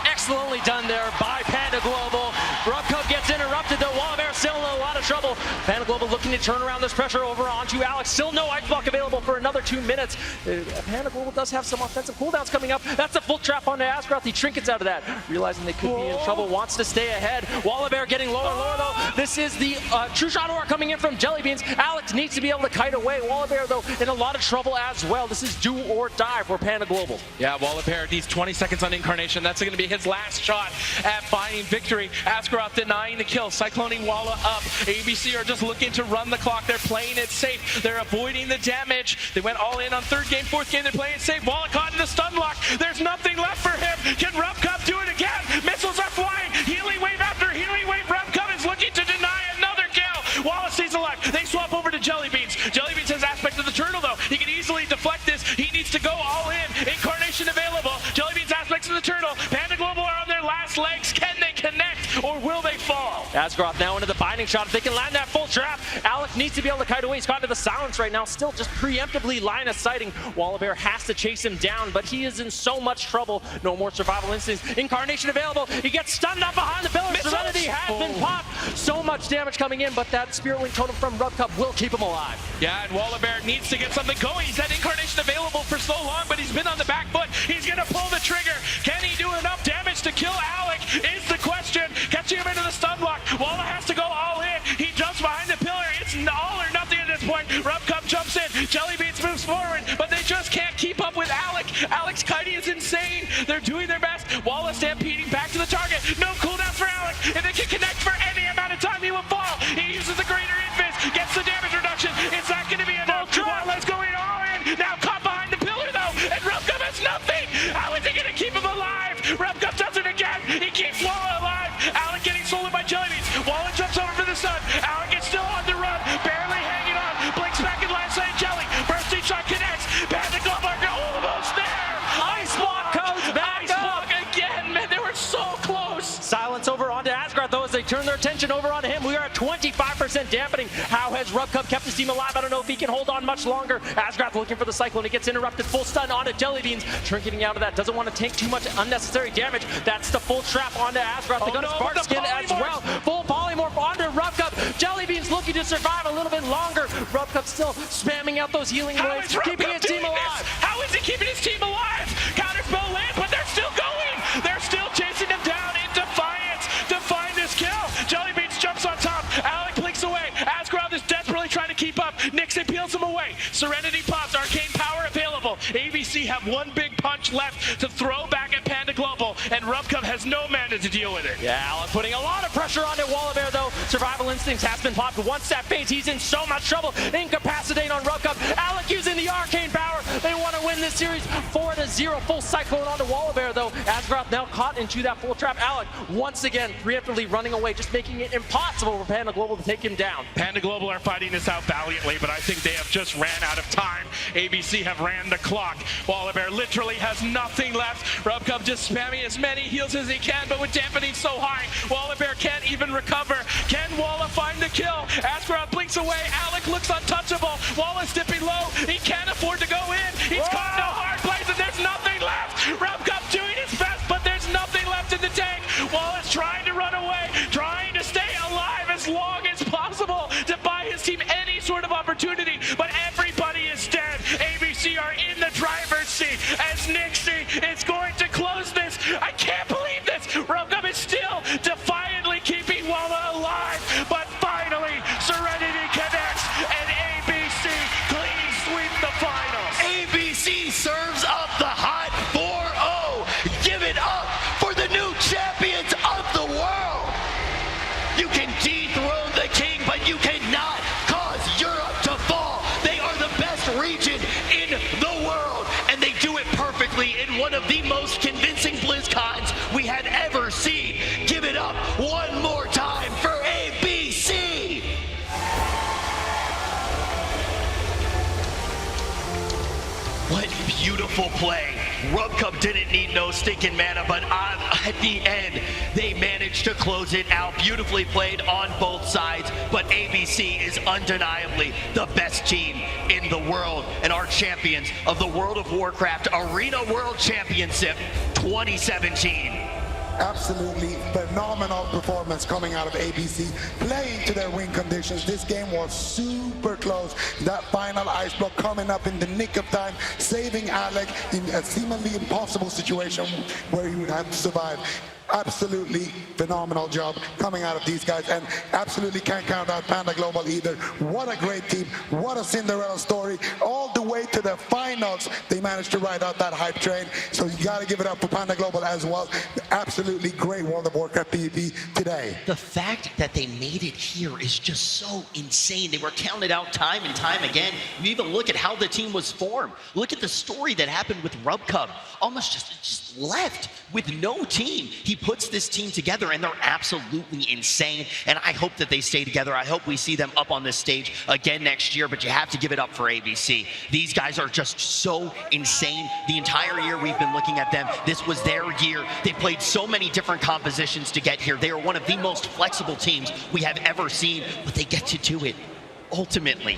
Excellently done there by Panda Global. Rubcub gets interrupted, though. Wallabear still in a lot of trouble. Panda Global looking to turn around this pressure over onto Alex. Still no ice block available for another 2 minutes. Panda Global does have some offensive cooldowns coming up. That's a full trap onto Asgrath. He trinkets out of that. Realizing they could be in trouble, wants to stay ahead. Wallabear getting lower and lower, though. This is the true shot aura coming in from Jellybeans. Alex needs to be able to kite away. Wallabear, though, in a lot of trouble as well. This is do or die for Panda Global. Yeah, Wallabear needs 20 seconds on Incarnation. That's going to be his last shot at finding victory. Asgrath denying the kill. Cycloning Walla Walla up. ABC are just looking to run the clock. They're playing it safe. They're avoiding the damage. They went all in on third game, fourth game. They're playing it safe. Walla caught in the stun lock. There's nothing left for him. Can Rubcup do it again? Missiles are flying. Healing wave after healing wave. Rubcup is looking to deny another kill. Walla stays alive. They swap over to Jellybeans. Jellybeans has aspect of the turtle though. He can easily deflect this. He needs to go all in. Incarnation available. Jellybeans aspects of the turtle. Panda Global are on their last legs. Can they connect or will they fall? Asgroth now into the binding shot. If they can land that full trap, Alec needs to be able to kite away. He's caught into the silence right now, still just preemptively line of sighting. Wallabear has to chase him down, but he is in so much trouble. No more survival instincts. Incarnation available. He gets stunned up behind the pillar. Serenity has been popped. So much damage coming in, but that Spirit Wing Totem from Rubcup will keep him alive. Yeah, and Wallabear needs to get something going. He's had Incarnation available for so long, but he's been on the back foot. He's gonna pull the trigger. Can he do enough damage to kill Alec is the question. Catching him into the stun block. Walla has to go all in. He jumps behind the pillar. It's all or nothing at this point. Rubcup jumps in. Jellybeans moves forward, but they just can't keep up with Alec. Alec's kiting is insane. They're doing their best. Walla stampeding back to the target. No cooldown for Alec. If they can connect for any amount of time, he will fall. He uses the greater invis, gets the damage reduction. It's not going to be enough. Walla's going all in. Now caught behind the pillar though, and Rubcup has nothing. How is he going to keep him alive? Rubcup does it again. He keeps Walla alive. Alec getting stolen by Jellybeans. Walla jumps over for the stun. Alec is still on the run, barely hanging on. Blinks back in line side. Jelly. Bursting shot connects. Panda Glove are almost there. Ice block comes back Ice block again. Man, they were so close. Silence over onto Asgroth though as they turn their attention over on him. We are at 25% dampening. How has Rubcup kept his team alive? I don't know if he can hold on much longer. Asgroth looking for the Cyclone. He gets interrupted. Full stun onto Jellybeans. Trinketing out of that. Doesn't want to take too much unnecessary damage. That's the full trap onto Asgroth. They got his Spark Skin as well. Full polymorph onto Rubcup. Jellybeans looking to survive a little bit longer. Rubcup still spamming out those healing waves, keeping his team alive. How is he keeping his team alive? Counterspell lands, but they're still going. They're still chasing him down in defiance to find this kill. Jellybeans jumps on top. Alec blinks away. Asgroth is desperately trying to keep up. Nixon peels him away. Serenity pops. Arcane power available. ABC have one big punch left to throw back at Panda Global, and Rubcup has no mana to deal with it. Yeah, Alec putting a lot of pressure on it. Wallabear though, survival instincts has been popped. Once that fades, he's in so much trouble. Incapacitate on Rubcup. Alec using the arcane power. They want to win this series 4-0. Full Cyclone onto Wallabear though. Asgroth now caught into that full trap. Alec once again preemptively running away, just making it impossible for Panda Global to take him down. Panda Global are fighting this out valiantly, but I think they have just ran out of time. ABC have ran the clock. Wallabear literally has nothing left. Rubcup just spamming as many heals as he can, but with dampening so high, Wallabear can't even recover. Can Walla find the kill? Asgroth blinks away. Alec looks untouchable. Walla's dipping low. He can't afford to go in. He's caught in a hard place, and there's nothing left. Rubcup doing his best, but there's nothing left in the tank. Walla's trying to run away, trying to stay alive as long as possible to buy his team any sort of opportunity, but everybody is dead. ABC are in the driver's seat as Nixie is going to close this. I can't believe this. Rubcup is still defiantly keeping Walla alive, but finally Serenity connects and ABC clean sweep the finals. ABC serves up the hot 4-0. Give it up for the new champions of the world. You can dethrone the king, but you cannot cause Europe to fall. They are the best region in the world, and they do it perfectly in one of the most convincing BlizzCons we had ever seen. Give it up one more time for ABC. What beautiful play. Rubcup didn't need no stinking mana, but at the end, they managed to close it out. Beautifully played on both sides, but ABC is undeniably the best team in the world and our champions of the World of Warcraft Arena World Championship 2017. Absolutely phenomenal performance coming out of ABC, playing to their win conditions. This game was super close. That final ice block coming up in the nick of time, saving Alec in a seemingly impossible situation where he would have to survive. Absolutely phenomenal job coming out of these guys, and absolutely can't count out Panda Global either. What a great team, what a Cinderella story. All the way to the finals, they managed to ride out that hype train. So you got to give it up for Panda Global as well. Absolutely great World of Warcraft PvP today. The fact that they made it here is just so insane. They were counted out time and time again. You even look at how the team was formed. Look at the story that happened with Rubcub. Almost just left with no team. He puts this team together and they're absolutely insane. And I hope that they stay together. I hope we see them up on this stage again next year, but you have to give it up for ABC. These guys are just so insane. The entire year we've been looking at them. This was their year. They played so many different compositions to get here. They are one of the most flexible teams we have ever seen, but they get to do it ultimately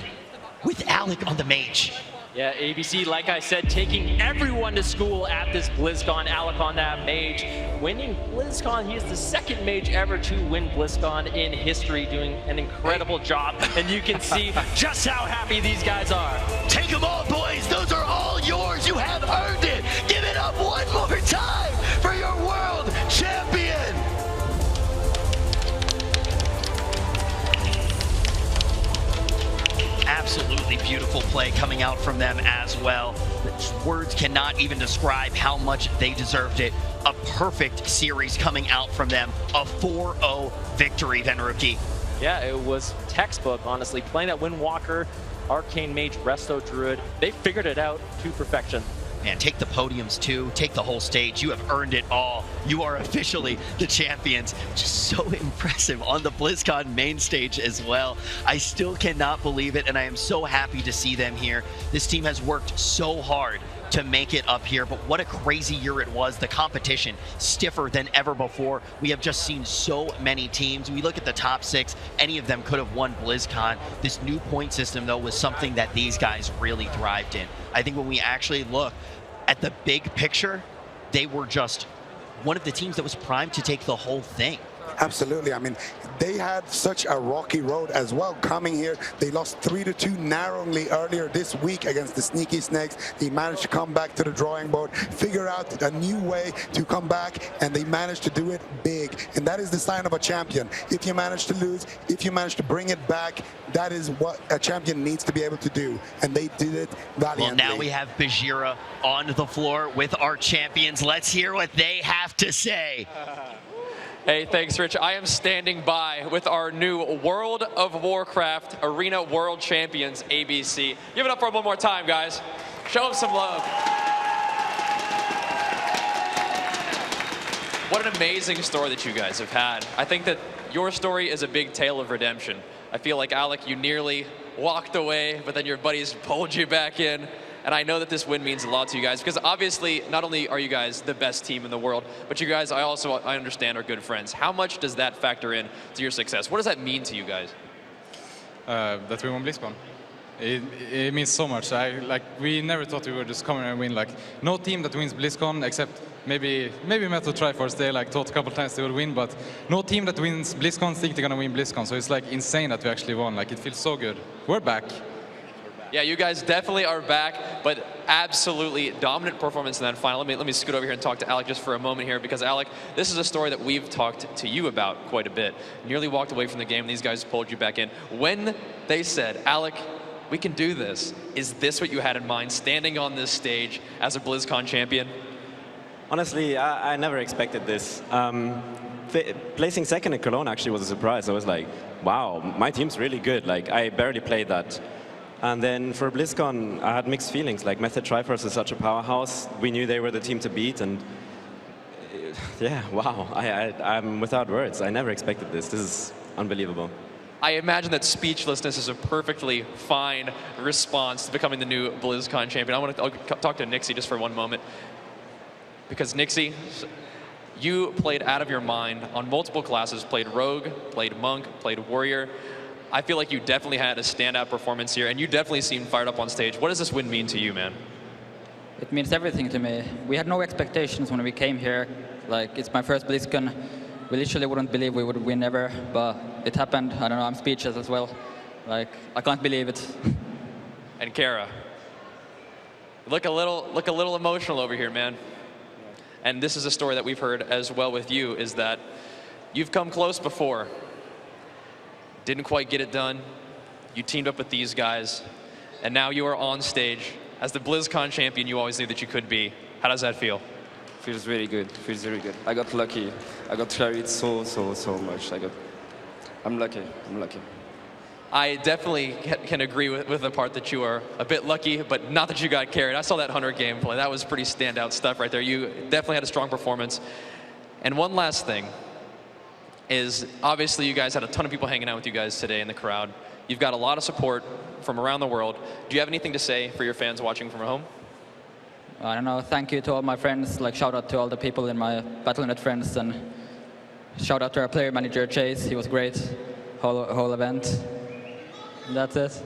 with Alec on the mage. Yeah, ABC, like I said, taking everyone to school at this BlizzCon. Alec on that mage, winning BlizzCon. He is the second mage ever to win BlizzCon in history, doing an incredible job. And you can see just how happy these guys are. Take them all, boys. Those are all yours. You have earned it. Give it up one more time for your world champion. Absolutely beautiful play coming out from them as well. Words cannot even describe how much they deserved it. A perfect series coming out from them. A 4-0 victory, Venruki. Yeah, it was textbook, honestly. Playing that Windwalker, Arcane Mage, Resto Druid, they figured it out to perfection. Man, take the podiums too, take the whole stage. You have earned it all. You are officially the champions. Just so impressive on the BlizzCon main stage as well. I still cannot believe it, and I am so happy to see them here. This team has worked so hard to make it up here, but what a crazy year it was. The competition stiffer than ever before. We have just seen so many teams. We look at the top 6, any of them could have won BlizzCon. This new point system, though, was something that these guys really thrived in. I think when we actually look at the big picture, they were just one of the teams that was primed to take the whole thing. Absolutely. I mean, they had such a rocky road as well coming here. They lost 3-2 narrowly earlier this week against the Sneaky Snakes. They managed to come back to the drawing board, figure out a new way to come back, and they managed to do it big. And that is the sign of a champion. If you manage to lose, if you manage to bring it back, that is what a champion needs to be able to do. And they did it valiantly. Well, now we have Bajira on the floor with our champions. Let's hear what they have to say. Hey, thanks, Rich. I am standing by with our new World of Warcraft Arena World Champions, ABC. Give it up for them one more time, guys. Show them some love. What an amazing story that you guys have had. I think that your story is a big tale of redemption. I feel like, Alec, you nearly walked away, but then your buddies pulled you back in. And I know that this win means a lot to you guys, because obviously not only are you guys the best team in the world, but you guys, I understand, are good friends. How much does that factor in to your success? What does that mean to you guys? That we won BlizzCon. It means so much. We never thought we would just come and win. Like, no team that wins BlizzCon except maybe Metal Triforce. They thought a couple times they would win, but no team that wins BlizzCon think they're gonna win BlizzCon. So it's insane that we actually won. It feels so good. We're back. Yeah, you guys definitely are back, but absolutely dominant performance in that final. Let me scoot over here and talk to Alec just for a moment here, because Alec, this is a story that we've talked to you about quite a bit. Nearly walked away from the game, and these guys pulled you back in. When they said, Alec, we can do this, is this what you had in mind, standing on this stage as a BlizzCon champion? Honestly, I never expected this. Placing second in Cologne actually was a surprise. I was like, wow, my team's really good. I barely played that. And then for BlizzCon, I had mixed feelings. Method Triforce is such a powerhouse. We knew they were the team to beat, and yeah, wow. I'm without words. I never expected this. This is unbelievable. I imagine that speechlessness is a perfectly fine response to becoming the new BlizzCon champion. I'll talk to Nixie just for one moment. Because Nixie, you played out of your mind on multiple classes, played Rogue, played Monk, played Warrior. I feel like you definitely had a standout performance here, and you definitely seemed fired up on stage. What does this win mean to you, man? It means everything to me. We had no expectations when we came here. It's my first BlizzCon. We literally wouldn't believe we would win ever, but it happened. I don't know, I'm speechless as well. I can't believe it. And Kara, look a little emotional over here, man. and this is a story that we've heard as well with you, is that you've come close before, didn't quite get it done, you teamed up with these guys, and now you are on stage as the BlizzCon champion you always knew that you could be. How does that feel? Feels really good. Feels really good. I got lucky. I got carried so much. I'm lucky. I'm lucky. I definitely can agree with the part that you are a bit lucky, but not that you got carried. I saw that Hunter gameplay. That was pretty standout stuff right there. You definitely had a strong performance. And one last thing is, obviously you guys had a ton of people hanging out with you guys today in the crowd. You've got a lot of support from around the world. Do you have anything to say for your fans watching from home? I don't know, thank you to all my friends, like shout out to all the people in my Battle.net friends, and shout out to our player manager Chase, he was great, whole event. And that's it.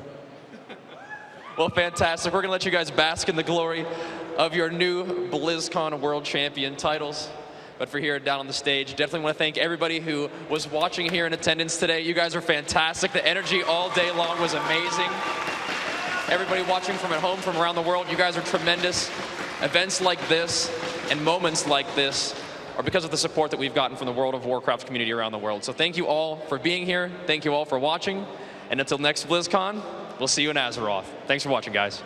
Well, fantastic. We're gonna let you guys bask in the glory of your new BlizzCon World Champion titles. But for here down on the stage, definitely want to thank everybody who was watching here in attendance today. You guys are fantastic. The energy all day long was amazing. Everybody watching from at home, from around the world, you guys are tremendous. Events like this and moments like this are because of the support that we've gotten from the World of Warcraft community around the world. So thank you all for being here. Thank you all for watching. And until next BlizzCon, we'll see you in Azeroth. Thanks for watching, guys.